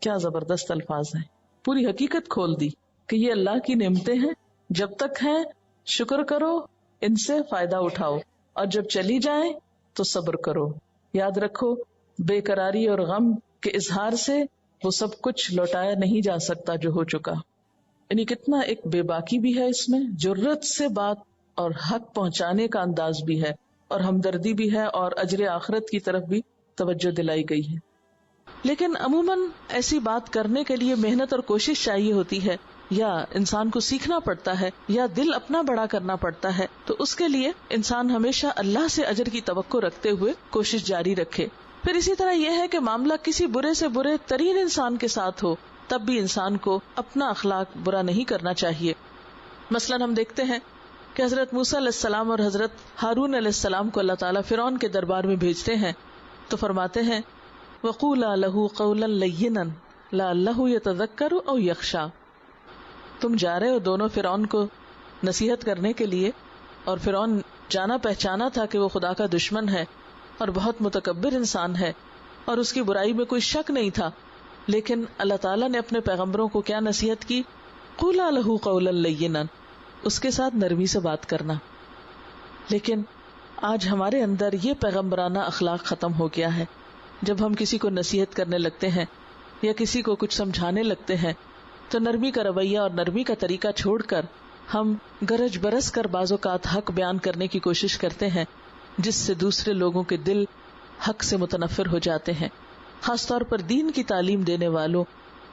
کیا زبردست الفاظ ہیں، پوری حقیقت کھول دی کہ یہ اللہ کی نعمتیں ہیں، جب تک ہیں شکر کرو، ان سے فائدہ اٹھاؤ، اور جب چلی جائیں تو صبر کرو. یاد رکھو بے قراری اور غم کے اظہار سے وہ سب کچھ لوٹایا نہیں جا سکتا جو ہو چکا. یعنی کتنا ایک بے باکی بھی ہے اس میں، جرت سے بات اور حق پہنچانے کا انداز بھی ہے، اور ہمدردی بھی ہے، اور اجر آخرت کی طرف بھی توجہ دلائی گئی ہے. لیکن عموماً ایسی بات کرنے کے لیے محنت اور کوشش چاہیے ہوتی ہے، یا انسان کو سیکھنا پڑتا ہے، یا دل اپنا بڑا کرنا پڑتا ہے. تو اس کے لیے انسان ہمیشہ اللہ سے اجر کی توقع رکھتے ہوئے کوشش جاری رکھے. پھر اسی طرح یہ ہے کہ معاملہ کسی برے سے برے ترین انسان کے ساتھ ہو تب بھی انسان کو اپنا اخلاق برا نہیں کرنا چاہیے. مثلاً ہم دیکھتے ہیں کہ حضرت موسیٰ علیہ السلام اور حضرت ہارون علیہ السلام کو اللہ تعالیٰ فرعون کے دربار میں بھیجتے ہیں تو فرماتے ہیں وَقُولَا لَهُ قَوْلًا لَيِّنًا لَعَلَّهُ يَتَذَكَّرُ أَوْ يَخْشَىٰ. تم جا رہے ہو دونوں فرعون کو نصیحت کرنے کے لیے، اور فرعون جانا پہچانا تھا کہ وہ خدا کا دشمن ہے اور بہت متکبر انسان ہے اور اس کی برائی میں کوئی شک نہیں تھا، لیکن اللہ تعالیٰ نے اپنے پیغمبروں کو کیا نصیحت کی؟ قولا لہ قولا لینا، اس کے ساتھ نرمی سے بات کرنا. لیکن آج ہمارے اندر یہ پیغمبرانہ اخلاق ختم ہو گیا ہے. جب ہم کسی کو نصیحت کرنے لگتے ہیں یا کسی کو کچھ سمجھانے لگتے ہیں تو نرمی کا رویہ اور نرمی کا طریقہ چھوڑ کر ہم گرج برس کر بعض اوقات حق بیان کرنے کی کوشش کرتے ہیں، جس سے دوسرے لوگوں کے دل حق سے متنفر ہو جاتے ہیں. خاص طور پر دین کی تعلیم دینے والوں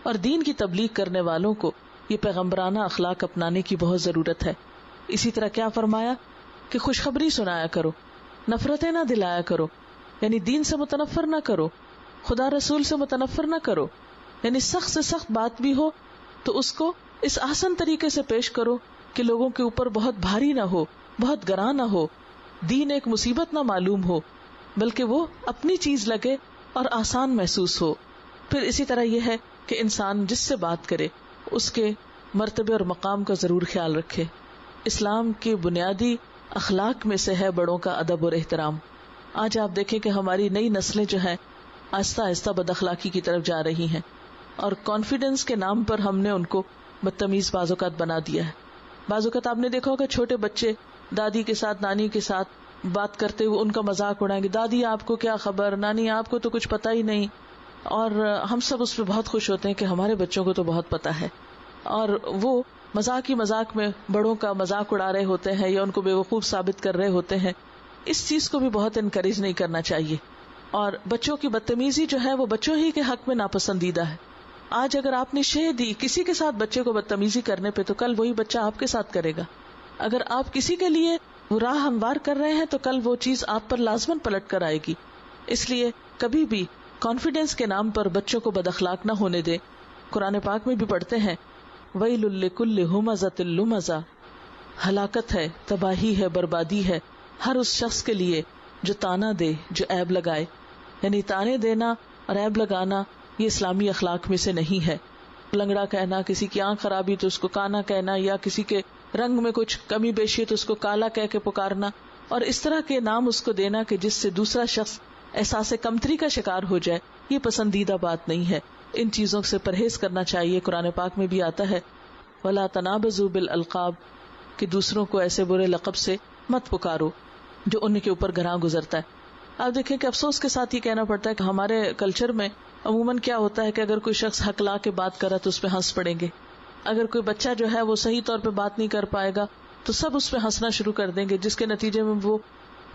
اور دین کی تبلیغ کرنے والوں کو یہ پیغمبرانہ اخلاق اپنانے کی بہت ضرورت ہے. اسی طرح کیا فرمایا کہ خوشخبری سنایا کرو، نفرتیں نہ دلایا کرو، یعنی دین سے متنفر نہ کرو، خدا رسول سے متنفر نہ کرو. یعنی سخت سے سخت بات بھی ہو تو اس کو اس آسان طریقے سے پیش کرو کہ لوگوں کے اوپر بہت بھاری نہ ہو، بہت گراں نہ ہو، دین ایک مصیبت نہ معلوم ہو، بلکہ وہ اپنی چیز لگے اور آسان محسوس ہو. پھر اسی طرح یہ ہے کہ انسان جس سے بات کرے اس کے مرتبے اور مقام کا ضرور خیال رکھے. اسلام کے بنیادی اخلاق میں سے ہے بڑوں کا ادب اور احترام. آج آپ دیکھیں کہ ہماری نئی نسلیں جو ہیں آہستہ آہستہ بد اخلاقی کی طرف جا رہی ہیں، اور کانفیڈنس کے نام پر ہم نے ان کو بدتمیز بعض اوقات بنا دیا ہے. بعض اوقات آپ نے دیکھا ہوگا چھوٹے بچے دادی کے ساتھ نانی کے ساتھ بات کرتے ہوئے ان کا مذاق اڑائیں گے، دادی آپ کو کیا خبر، نانی آپ کو تو کچھ پتا ہی نہیں. اور ہم سب اس پہ بہت خوش ہوتے ہیں کہ ہمارے بچوں کو تو بہت پتا ہے، اور وہ مذاق ہی مذاق میں بڑوں کا مذاق اڑا رہے ہوتے ہیں یا ان کو بیوقوف ثابت کر رہے ہوتے ہیں. اس چیز کو بھی بہت انکریج نہیں کرنا چاہیے. اور بچوں کی بدتمیزی جو ہے وہ بچوں ہی کے حق میں ناپسندیدہ ہے. آج اگر آپ نے شے دی کسی کے ساتھ بچے کو بدتمیزی کرنے پہ تو کل وہی بچہ آپ کے ساتھ کرے گا. اگر آپ کسی کے لیے وہ راہ ہموار کر رہے ہیں تو کل وہ چیز آپ پر لازماً پلٹ کر آئے گی. اس لیے کبھی بھی کانفیڈنس کے نام پر بچوں کو بد اخلاق نہ ہونے دے. قرآن پاک میں بھی پڑھتے ہیں وَيْلٌ لِكُلِّ هُمَزَةٍ لُمَزَةٍ، ہلاکت ہے، تباہی ہے، بربادی ہے ہر اس شخص کے لیے جو تانا دے، جو عیب لگائے. یعنی تانے دینا اور عیب لگانا یہ اسلامی اخلاق میں سے نہیں ہے. لنگڑا کہنا، کسی کی آنکھ خرابی تو اس کو کانا کہنا، یا کسی کے رنگ میں کچھ کمی بیشی تو اس کو کالا کہہ کے پکارنا، اور اس طرح کے نام اس کو دینا کہ جس سے دوسرا شخص احساس کمتری کا شکار ہو جائے، یہ پسندیدہ بات نہیں ہے. ان چیزوں سے پرہیز کرنا چاہیے. قرآن پاک میں بھی آتا ہے وَلَا تَنَابَزُوا بِالْأَلْقَابِ، کہ دوسروں کو ایسے برے لقب سے مت پکارو جو ان کے اوپر گراں گزرتا ہے. آپ دیکھیں کہ افسوس کے ساتھ یہ کہنا پڑتا ہے کہ ہمارے کلچر میں عموماً کیا ہوتا ہے کہ اگر کوئی شخص حق لا کے بات کرا تو اس پہ ہنس پڑیں گے. اگر کوئی بچہ جو ہے وہ صحیح طور پہ بات نہیں کر پائے گا تو سب اس پہ ہنسنا شروع کر دیں گے، جس کے نتیجے میں وہ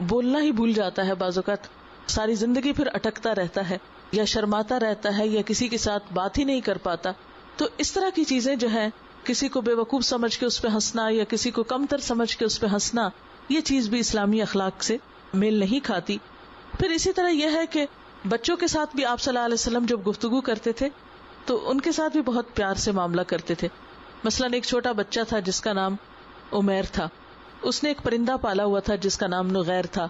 بولنا ہی بھول جاتا ہے. بعض اوقات ساری زندگی پھر اٹکتا رہتا ہے یا شرماتا رہتا ہے یا کسی کے ساتھ بات ہی نہیں کر پاتا. تو اس طرح کی چیزیں جو ہیں، کسی کو بے وقوف سمجھ کے اس پہ ہنسنا یا کسی کو کم تر سمجھ کے اس پہ ہنسنا، یہ چیز بھی اسلامی اخلاق سے میل نہیں کھاتی. پھر اسی طرح یہ ہے کہ بچوں کے ساتھ بھی آپ صلی اللہ علیہ وسلم جب گفتگو کرتے تھے تو ان کے ساتھ بھی بہت پیار سے معاملہ کرتے تھے. مثلاً ایک چھوٹا بچہ تھا جس کا نام عمیر تھا. اس نے ایک پرندہ پالا ہوا تھا جس کا نام نغیر تھا.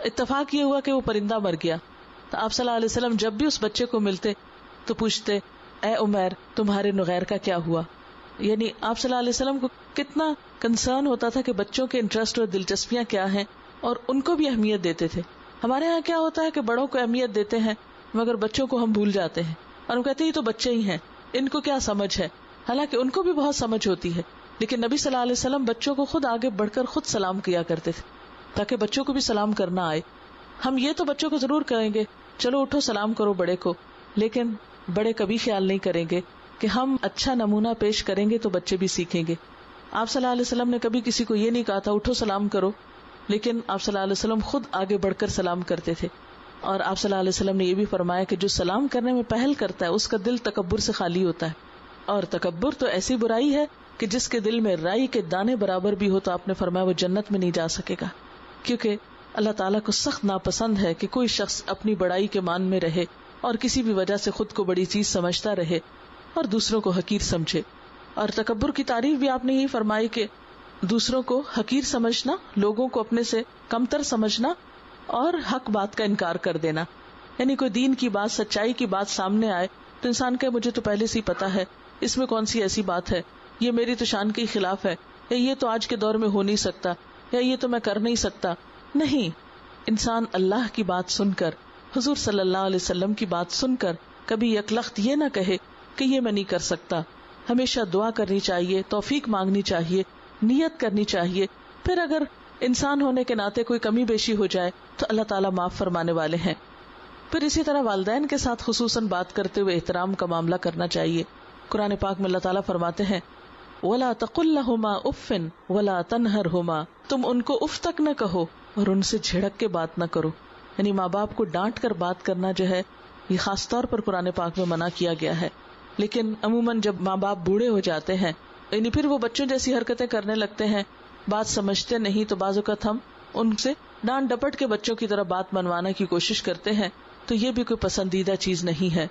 اتفاق یہ ہوا کہ وہ پرندہ مر گیا. تو آپ صلی اللہ علیہ وسلم جب بھی اس بچے کو ملتے تو پوچھتے اے عمیر تمہارے نغیر کا کیا ہوا. یعنی آپ صلی اللہ علیہ وسلم کو کتنا کنسرن ہوتا تھا کہ بچوں کے انٹرسٹ اور دلچسپیاں کیا ہیں اور ان کو بھی اہمیت دیتے تھے. ہمارے ہاں کیا ہوتا ہے کہ بڑوں کو اہمیت دیتے ہیں مگر بچوں کو ہم بھول جاتے ہیں اور ہم کہتے ہیں یہ تو بچے ہی ہیں، ان کو کیا سمجھ ہے. حالانکہ ان کو بھی بہت سمجھ ہوتی ہے. لیکن نبی صلی اللہ علیہ وسلم بچوں کو خود آگے بڑھ کر خود سلام کیا کرتے تھے تاکہ بچوں کو بھی سلام کرنا آئے. ہم یہ تو بچوں کو ضرور کہیں گے چلو اٹھو سلام کرو بڑے کو، لیکن بڑے کبھی خیال نہیں کریں گے کہ ہم اچھا نمونہ پیش کریں گے تو بچے بھی سیکھیں گے. آپ صلی اللہ علیہ وسلم نے کبھی کسی کو یہ نہیں کہا تھا اٹھو سلام کرو، لیکن آپ صلی اللہ علیہ وسلم خود آگے بڑھ کر سلام کرتے تھے. اور آپ صلی اللہ علیہ وسلم نے یہ بھی فرمایا کہ جو سلام کرنے میں پہل کرتا ہے اس کا دل تکبر سے خالی ہوتا ہے. اور تکبر تو ایسی برائی ہے کہ جس کے دل میں رائی کے دانے برابر بھی ہو تو آپ نے فرمایا وہ جنت میں نہیں جا سکے گا. کیونکہ اللہ تعالیٰ کو سخت ناپسند ہے کہ کوئی شخص اپنی بڑائی کے مان میں رہے اور کسی بھی وجہ سے خود کو بڑی چیز سمجھتا رہے اور دوسروں کو حقیر سمجھے. اور تکبر کی تعریف بھی آپ نے یہی فرمائی کہ دوسروں کو حقیر سمجھنا، لوگوں کو اپنے سے کمتر سمجھنا اور حق بات کا انکار کر دینا. یعنی کوئی دین کی بات، سچائی کی بات سامنے آئے تو انسان کہے مجھے تو پہلے سے ہی پتا ہے، اس میں کون سی ایسی بات ہے، یہ میری تو شان کے خلاف ہے، یا یہ تو آج کے دور میں ہو نہیں سکتا، یا یہ تو میں کر نہیں سکتا. نہیں، انسان اللہ کی بات سن کر، حضور صلی اللہ علیہ وسلم کی بات سن کر کبھی یکلخت یہ نہ کہے کہ یہ میں نہیں کر سکتا. ہمیشہ دعا کرنی چاہیے، توفیق مانگنی چاہیے، نیت کرنی چاہیے. پھر اگر انسان ہونے کے ناطے کوئی کمی بیشی ہو جائے تو اللہ تعالیٰ معاف فرمانے والے ہیں. پھر اسی طرح والدین کے ساتھ خصوصاً بات کرتے ہوئے احترام کا معاملہ کرنا چاہیے. قرآن پاک میں اللہ تعالیٰ فرماتے ہیں وَلَا تَقُلْ لَهُمَا أُفٍّ وَلَا تَنْهَرْهُمَا، تم ان کو اف تک نہ کہو اور ان سے جھڑک کے بات نہ کرو. یعنی ماں باپ کو ڈانٹ کر بات کرنا جو ہے یہ خاص طور پر قرآن پاک میں منع کیا گیا ہے. لیکن عموماً جب ماں باپ بوڑھے ہو جاتے ہیں، یعنی پھر وہ بچوں جیسی حرکتیں کرنے لگتے ہیں، بات سمجھتے نہیں، تو بعض اوقات ہم ان سے ڈانٹ ڈپٹ کے بچوں کی طرح بات منوانے کی کوشش کرتے ہیں، تو یہ بھی کوئی پسندیدہ چیز نہیں ہے.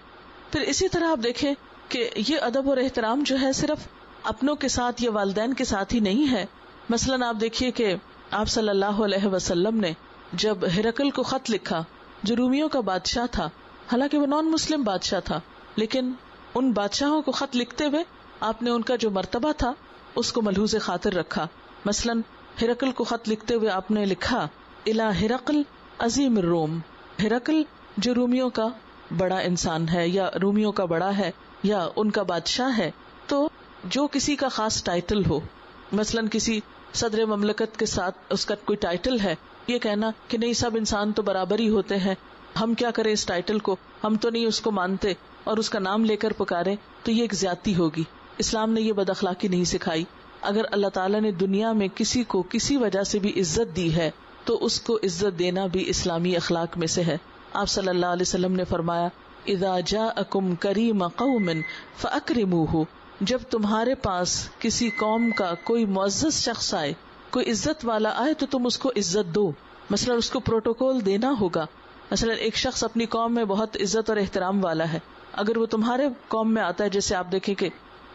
پھر اسی طرح آپ دیکھیں کہ یہ ادب اور احترام جو ہے صرف اپنوں کے ساتھ یا والدین کے ساتھ ہی نہیں ہے. مثلاً آپ دیکھیے کہ آپ صلی اللہ علیہ وسلم نے جب ہرقل کو خط لکھا، جو رومیوں کا بادشاہ تھا، حالانکہ وہ نان مسلم بادشاہ تھا، لیکن ان بادشاہوں کو خط لکھتے ہوئے آپ نے ان کا جو مرتبہ تھا اس کو ملحوظ خاطر رکھا. مثلاً ہرقل کو خط لکھتے ہوئے آپ نے لکھا الی ہرقل عظیم الروم، ہرقل جو رومیوں کا بڑا انسان ہے یا رومیوں کا بڑا ہے یا ان کا بادشاہ ہے. تو جو کسی کا خاص ٹائٹل ہو، مثلاً کسی صدر مملکت کے ساتھ اس کا کوئی ٹائٹل ہے، یہ کہنا کہ نہیں سب انسان تو برابر ہی ہوتے ہیں، ہم کیا کریں اس ٹائٹل کو، ہم تو نہیں اس کو مانتے، اور اس کا نام لے کر پکارے، تو یہ ایک زیادتی ہوگی. اسلام نے یہ بد اخلاقی نہیں سکھائی. اگر اللہ تعالیٰ نے دنیا میں کسی کو کسی وجہ سے بھی عزت دی ہے تو اس کو عزت دینا بھی اسلامی اخلاق میں سے ہے. آپ صلی اللہ علیہ وسلم نے فرمایا اذا جاءکم کریم قوم فاکرموہ، جب تمہارے پاس کسی قوم کا کوئی معزز شخص آئے، کوئی عزت والا آئے، تو تم اس کو عزت دو. مثلا اس کو پروٹوکول دینا ہوگا. مثلا ایک شخص اپنی قوم میں بہت عزت اور احترام والا ہے، اگر وہ تمہارے قوم میں آتا ہے، جیسے آپ دیکھیں کہ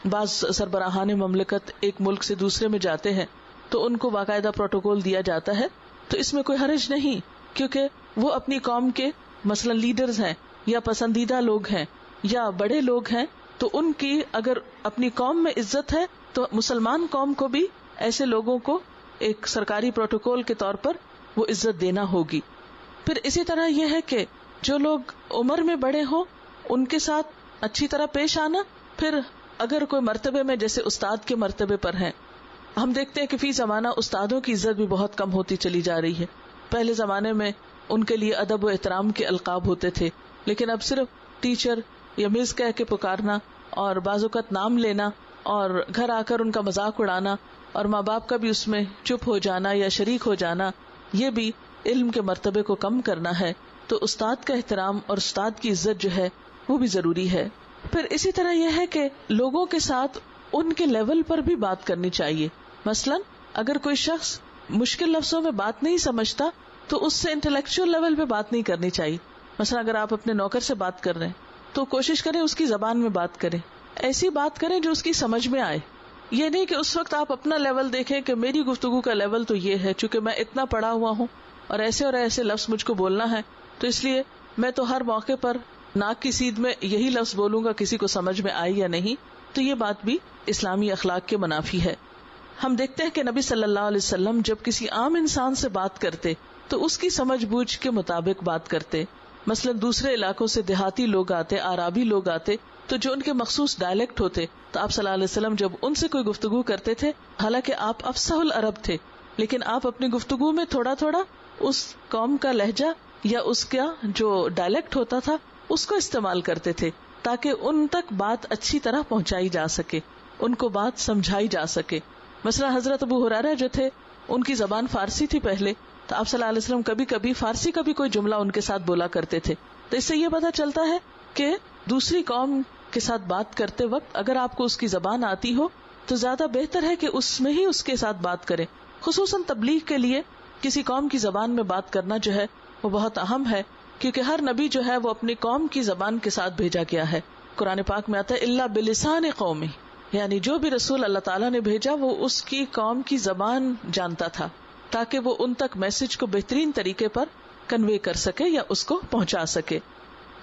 بعض سربراہان مملکت ایک ملک سے دوسرے میں جاتے ہیں تو ان کو باقاعدہ پروٹوکول دیا جاتا ہے، تو اس میں کوئی حرج نہیں، کیونکہ وہ اپنی قوم کے مثلا لیڈرز ہیں یا پسندیدہ لوگ ہیں یا بڑے لوگ ہیں، تو ان کی اگر اپنی قوم میں عزت ہے تو مسلمان قوم کو بھی ایسے لوگوں کو ایک سرکاری پروٹوکول کے طور پر وہ عزت دینا ہوگی. پھر اسی طرح یہ ہے کہ جو لوگ عمر میں بڑے ہوں ان کے ساتھ اچھی طرح پیش آنا. پھر اگر کوئی مرتبے میں جیسے استاد کے مرتبے پر ہیں، ہم دیکھتے ہیں کہ فی زمانہ استادوں کی عزت بھی بہت کم ہوتی چلی جا رہی ہے. پہلے زمانے میں ان کے لیے ادب و احترام کے القاب ہوتے تھے، لیکن اب صرف ٹیچر یا مس کہہ کے پکارنا اور بعض اوقات نام لینا اور گھر آ کر ان کا مذاق اڑانا اور ماں باپ کا بھی اس میں چپ ہو جانا یا شریک ہو جانا، یہ بھی علم کے مرتبے کو کم کرنا ہے. تو استاد کا احترام اور استاد کی عزت جو ہے وہ بھی ضروری ہے. پھر اسی طرح یہ ہے کہ لوگوں کے ساتھ ان کے لیول پر بھی بات کرنی چاہیے. مثلا اگر کوئی شخص مشکل لفظوں میں بات نہیں سمجھتا تو اس سے انٹلیکچوئل لیول پہ بات نہیں کرنی چاہیے. مثلا اگر آپ اپنے نوکر سے بات کر رہے ہیں تو کوشش کریں اس کی زبان میں بات کریں، ایسی بات کریں جو اس کی سمجھ میں آئے. یہ نہیں کہ اس وقت آپ اپنا لیول دیکھیں کہ میری گفتگو کا لیول تو یہ ہے، چونکہ میں اتنا پڑھا ہوا ہوں اور ایسے لفظ مجھ کو بولنا ہے، تو اس لیے میں تو ہر موقع پر ناک کی سیدھ میں یہی لفظ بولوں گا، کسی کو سمجھ میں آئی یا نہیں. تو یہ بات بھی اسلامی اخلاق کے منافی ہے. ہم دیکھتے ہیں کہ نبی صلی اللہ علیہ وسلم جب کسی عام انسان سے بات کرتے تو اس کی سمجھ بوجھ کے مطابق بات کرتے. مثلا دوسرے علاقوں سے دیہاتی لوگ آتے، آرابی لوگ آتے، تو جو ان کے مخصوص ڈائلیکٹ ہوتے، تو آپ صلی اللہ علیہ وسلم جب ان سے کوئی گفتگو کرتے تھے، حالانکہ آپ افصح العرب تھے، لیکن آپ اپنی گفتگو میں تھوڑا تھوڑا اس قوم کا لہجہ یا اس کا جو ڈائلیکٹ ہوتا تھا اس کو استعمال کرتے تھے، تاکہ ان تک بات اچھی طرح پہنچائی جا سکے، ان کو بات سمجھائی جا سکے. مثلا حضرت ابو ہریرہ جو تھے ان کی زبان فارسی تھی پہلے، تو آپ صلی اللہ علیہ وسلم کبھی کبھی فارسی کا بھی کوئی جملہ ان کے ساتھ بولا کرتے تھے. تو اس سے یہ پتہ چلتا ہے کہ دوسری قوم کے ساتھ بات کرتے وقت اگر آپ کو اس کی زبان آتی ہو تو زیادہ بہتر ہے کہ اس میں ہی اس کے ساتھ بات کریں. خصوصاً تبلیغ کے لیے کسی قوم کی زبان میں بات کرنا جو ہے وہ بہت اہم ہے، کیونکہ ہر نبی جو ہے وہ اپنی قوم کی زبان کے ساتھ بھیجا گیا ہے. قرآن پاک میں آتا ہے الا بلسان قومی، یعنی جو بھی رسول اللہ تعالیٰ نے بھیجا وہ اس کی قوم کی زبان جانتا تھا تاکہ وہ ان تک میسج کو بہترین طریقے پر کنوے کر سکے یا اس کو پہنچا سکے.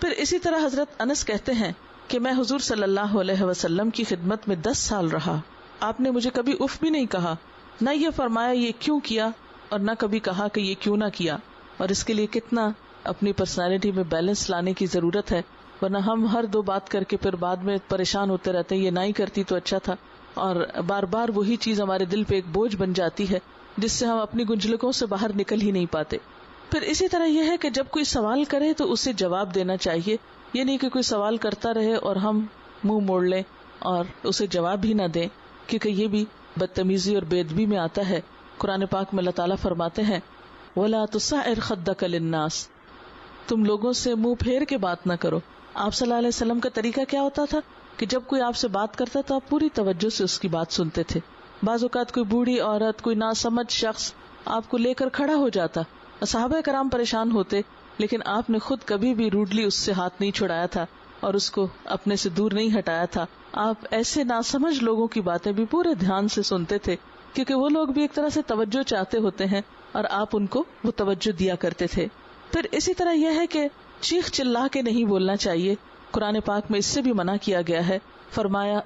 پھر اسی طرح حضرت انس کہتے ہیں کہ میں حضور صلی اللہ علیہ وسلم کی خدمت میں 10 سال رہا، آپ نے مجھے کبھی اف بھی نہیں کہا، نہ یہ فرمایا یہ کیوں کیا اور نہ کبھی کہا کہ یہ کیوں نہ کیا، اور اس کے لیے کتنا اپنی پرسنالٹی میں بیلنس لانے کی ضرورت ہے، ورنہ ہم ہر دو بات کر کے پھر بعد میں پریشان ہوتے رہتے ہیں، یہ نہ ہی کرتی تو اچھا تھا، اور بار بار وہی چیز ہمارے دل پہ ایک بوجھ بن جاتی ہے جس سے ہم اپنی گنجلکوں سے باہر نکل ہی نہیں پاتے۔ پھر اسی طرح یہ ہے کہ جب کوئی سوال کرے تو اسے جواب دینا چاہیے، یہ نہیں کہ کوئی سوال کرتا رہے اور ہم منہ موڑ لیں اور اسے جواب ہی نہ دیں، کیونکہ یہ بھی بدتمیزی اور بے ادبی میں آتا ہے۔ قرآن پاک میں اللہ تعالیٰ فرماتے ہیں وَلَا تُصَعِّرْ خَدَّكَ لِلنَّاسِ، تم لوگوں سے منہ پھیر کے بات نہ کرو۔ آپ صلی اللہ علیہ وسلم کا طریقہ کیا ہوتا تھا کہ جب کوئی آپ سے بات کرتا تو آپ پوری توجہ سے اس کی بات سنتے تھے۔ بعض اوقات کوئی بوڑھی عورت، کوئی ناسمجھ شخص آپ کو لے کر کھڑا ہو جاتا، صحابہ کرام پریشان ہوتے، لیکن آپ نے خود کبھی بھی روڈلی اس سے ہاتھ نہیں چھڑایا تھا اور اس کو اپنے سے دور نہیں ہٹایا تھا۔ آپ ایسے ناسمجھ لوگوں کی باتیں بھی پورے دھیان سے سنتے تھے، کیونکہ وہ لوگ بھی ایک طرح سے توجہ چاہتے ہوتے ہیں اور آپ ان کو وہ توجہ دیا کرتے تھے۔ پھر اسی طرح یہ ہے کہ چیخ چلا کے نہیں بولنا چاہیے، قرآن پاک میں اس سے بھی منع کیا گیا ہے۔ فرمایا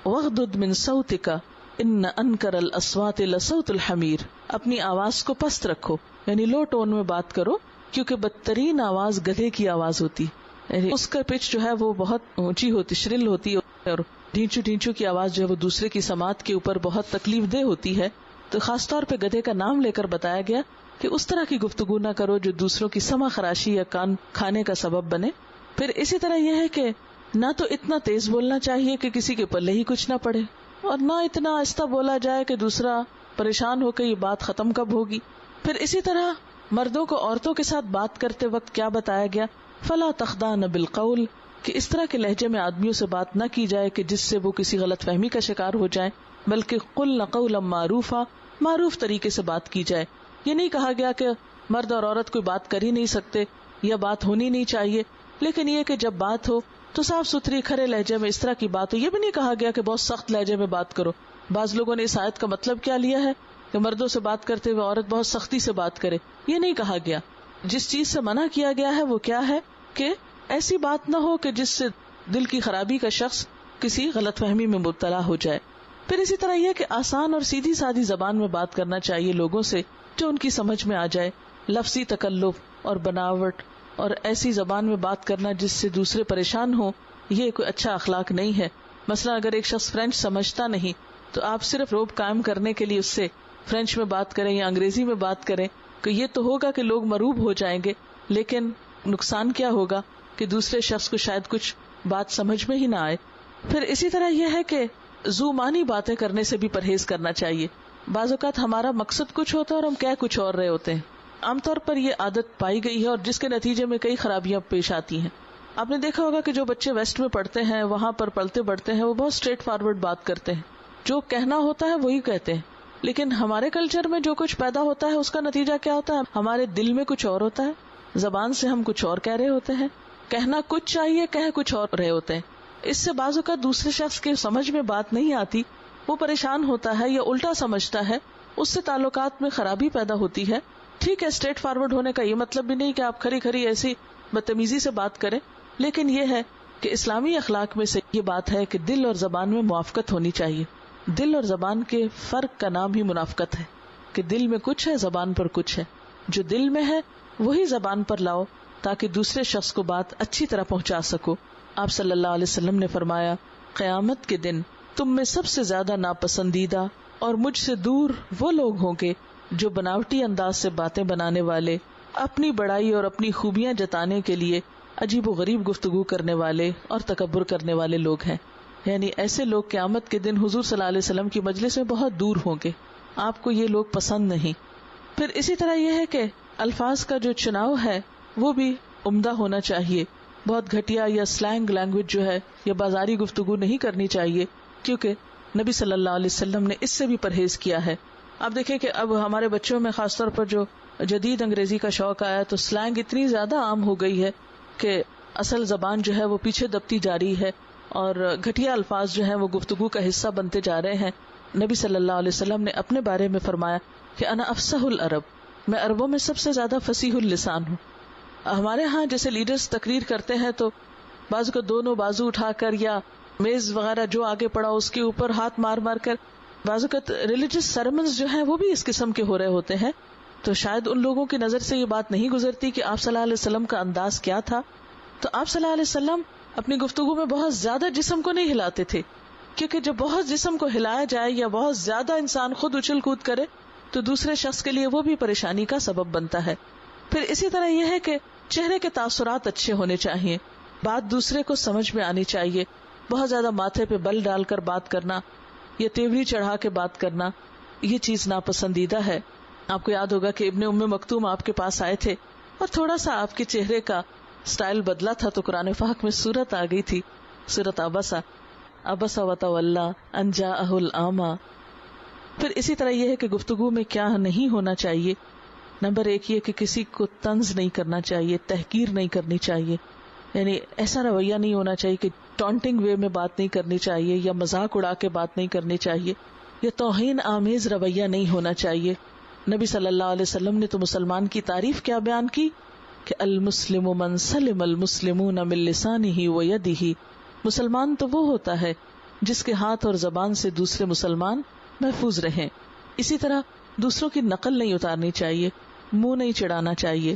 وَغْضُضْ مِن صَوْتِكَ إِنَّ أَنكَرَ الْأَصْوَاتِ لَصَوْتُ الْحَمِيرِ، اپنی آواز کو پست رکھو، یعنی لو ٹون میں بات کرو، کیونکہ بدترین آواز گدھے کی آواز ہوتی، یعنی اس کا پچ جو ہے وہ بہت اونچی ہوتی، شرل ہوتی، اور ڈھینچو ڈھینچو کی آواز جو ہے وہ دوسرے کی سماعت کے اوپر بہت تکلیف دہ ہوتی ہے۔ تو خاص طور پہ گدھے کا نام لے کر بتایا گیا کہ اس طرح کی گفتگو نہ کرو جو دوسروں کی سمع خراشی یا کان کھانے کا سبب بنے۔ پھر اسی طرح یہ ہے کہ نہ تو اتنا تیز بولنا چاہیے کہ کسی کے پلے ہی کچھ نہ پڑے، اور نہ اتنا آہستہ بولا جائے کہ دوسرا پریشان ہو کے یہ بات ختم کب ہوگی۔ پھر اسی طرح مردوں کو عورتوں کے ساتھ بات کرتے وقت کیا بتایا گیا، فلا تخضعن بالقول، کہ اس طرح کے لہجے میں آدمیوں سے بات نہ کی جائے کہ جس سے وہ کسی غلط فہمی کا شکار ہو جائیں، بلکہ قلن قولا معروفا، معروف طریقے سے بات کی جائے۔ یہ نہیں کہا گیا کہ مرد اور عورت کوئی بات کر ہی نہیں سکتے یا بات ہونی نہیں چاہیے، لیکن یہ کہ جب بات ہو تو صاف ستھری کھرے لہجے میں اس طرح کی بات ہو۔ یہ بھی نہیں کہا گیا کہ بہت سخت لہجے میں بات کرو۔ بعض لوگوں نے اس آیت کا مطلب کیا لیا ہے کہ مردوں سے بات کرتے ہوئے عورت بہت سختی سے بات کرے، یہ نہیں کہا گیا۔ جس چیز سے منع کیا گیا ہے وہ کیا ہے کہ ایسی بات نہ ہو کہ جس سے دل کی خرابی کا شخص کسی غلط فہمی میں مبتلا ہو جائے۔ پھر اسی طرح یہ کہ آسان اور سیدھی سادھی زبان میں بات کرنا چاہیے لوگوں سے جو ان کی سمجھ میں آ جائے۔ لفظی تکلف اور بناوٹ اور ایسی زبان میں بات کرنا جس سے دوسرے پریشان ہوں، یہ کوئی اچھا اخلاق نہیں ہے۔ مثلا اگر ایک شخص فرینچ سمجھتا نہیں تو آپ صرف روب قائم کرنے کے لیے اس سے فرینچ میں بات کریں یا انگریزی میں بات کریں، کہ یہ تو ہوگا کہ لوگ مروب ہو جائیں گے، لیکن نقصان کیا ہوگا کہ دوسرے شخص کو شاید کچھ بات سمجھ میں ہی نہ آئے۔ پھر اسی طرح یہ ہے کہ ذو معنی باتیں کرنے سے بھی پرہیز کرنا چاہیے۔ بعض اوقات ہمارا مقصد کچھ ہوتا ہے اور ہم کہہ کچھ اور رہے ہوتے ہیں۔ عام طور پر یہ عادت پائی گئی ہے اور جس کے نتیجے میں کئی خرابیاں پیش آتی ہیں۔ آپ نے دیکھا ہوگا کہ جو بچے ویسٹ میں پڑھتے ہیں، وہاں پر پلتے بڑھتے ہیں، وہ بہت اسٹریٹ فارورڈ بات کرتے ہیں، جو کہنا ہوتا ہے وہی کہتے ہیں۔ لیکن ہمارے کلچر میں جو کچھ پیدا ہوتا ہے اس کا نتیجہ کیا ہوتا ہے، ہمارے دل میں کچھ اور ہوتا ہے، زبان سے ہم کچھ اور کہہ رہے ہوتے ہیں، کہنا کچھ چاہیے، کہہ کچھ اور رہے ہوتے ہیں۔ اس سے بعض اوقات دوسرے شخص کے سمجھ میں بات نہیں آتی، وہ پریشان ہوتا ہے یا الٹا سمجھتا ہے، اس سے تعلقات میں خرابی پیدا ہوتی ہے۔ ٹھیک ہے، اسٹریٹ فارورڈ ہونے کا یہ مطلب بھی نہیں کہ آپ کھری کھری ایسی بدتمیزی سے بات کریں، لیکن یہ ہے کہ اسلامی اخلاق میں سے یہ بات ہے کہ دل اور زبان میں موافقت ہونی چاہیے۔ دل اور زبان کے فرق کا نام ہی منافقت ہے، کہ دل میں کچھ ہے، زبان پر کچھ ہے۔ جو دل میں ہے وہی زبان پر لاؤ تاکہ دوسرے شخص کو بات اچھی طرح پہنچا سکو۔ آپ صلی اللہ علیہ وسلم نے فرمایا، قیامت کے دن تم میں سب سے زیادہ ناپسندیدہ اور مجھ سے دور وہ لوگ ہوں گے جو بناوٹی انداز سے باتیں بنانے والے، اپنی بڑائی اور اپنی خوبیاں جتانے کے لیے عجیب و غریب گفتگو کرنے والے اور تکبر کرنے والے لوگ ہیں۔ یعنی ایسے لوگ قیامت کے دن حضور صلی اللہ علیہ وسلم کی مجلس میں بہت دور ہوں گے، آپ کو یہ لوگ پسند نہیں۔ پھر اسی طرح یہ ہے کہ الفاظ کا جو چناؤ ہے وہ بھی عمدہ ہونا چاہیے۔ بہت گھٹیا یا سلینگ لینگویج جو ہے یا بازاری گفتگو نہیں کرنی چاہیے، کیونکہ نبی صلی اللہ علیہ وسلم نے اس سے بھی پرہیز کیا ہے۔ آپ دیکھیں کہ اب ہمارے بچوں میں خاص طور پر جو جدید انگریزی کا شوق آیا تو سلینگ اتنی زیادہ عام ہو گئی ہے کہ اصل زبان جو ہے وہ پیچھے دبتی جا رہی ہے اور گھٹیا الفاظ جو ہیں وہ گفتگو کا حصہ بنتے جا رہے ہیں۔ نبی صلی اللہ علیہ وسلم نے اپنے بارے میں فرمایا کہ انا افصح العرب، میں عربوں میں سب سے زیادہ فصیح اللسان ہوں۔ ہمارے ہاں جیسے لیڈرز تقریر کرتے ہیں تو بعض کو دونوں بازو اٹھا کر یا میز وغیرہ جو آگے پڑا اس کے اوپر ہاتھ مار مار کر، بعض اوقات ریلیجس سرمنز جو ہیں وہ بھی اس قسم کے ہو رہے ہوتے ہیں، تو شاید ان لوگوں کی نظر سے یہ بات نہیں گزرتی کہ آپ صلی اللہ علیہ وسلم کا انداز کیا تھا. تو آپ صلی اللہ علیہ وسلم اپنی گفتگو میں بہت زیادہ جسم کو نہیں ہلاتے تھے، کیونکہ جب بہت جسم کو ہلایا جائے یا بہت زیادہ انسان خود اچھل کود کرے تو دوسرے شخص کے لیے وہ بھی پریشانی کا سبب بنتا ہے. پھر اسی طرح یہ ہے کہ چہرے کے تاثرات اچھے ہونے چاہیے، بات دوسرے کو سمجھ میں آنی چاہیے. بہت زیادہ ماتھے پہ بل ڈال کر بات کرنا یا تیوری چڑھا کے بات کرنا یہ چیز ناپسندیدہ ہے. آپ کو یاد ہوگا کہ ابن ام مکتوم آپ کے پاس آئے تھے اور تھوڑا سا آپ کے چہرے کا سٹائل بدلا تھا تو قرآن پاک میں سورت آ گئی تھی، سورت عبسہ وتولی ان جاءہ الاعمی. پھر اسی طرح یہ ہے کہ گفتگو میں کیا نہیں ہونا چاہیے. نمبر 1 یہ کہ کسی کو طنز نہیں کرنا چاہیے، تحقیر نہیں کرنی چاہیے، یعنی ایسا رویہ نہیں ہونا چاہیے کہ ٹونٹنگ وے میں بات نہیں کرنی چاہیے یا مذاق اڑا کے بات نہیں کرنی چاہیے یا توہین آمیز رویہ نہیں ہونا چاہیے. نبی صلی اللہ علیہ وسلم نے تو مسلمان کی تعریف کیا بیان کی کہ المسلم من سلم المسلمون من لسانہ ویدہ، مسلمان تو وہ ہوتا ہے جس کے ہاتھ اور زبان سے دوسرے مسلمان محفوظ رہیں. اسی طرح دوسروں کی نقل نہیں اتارنی چاہیے، منہ نہیں چڑھانا چاہیے.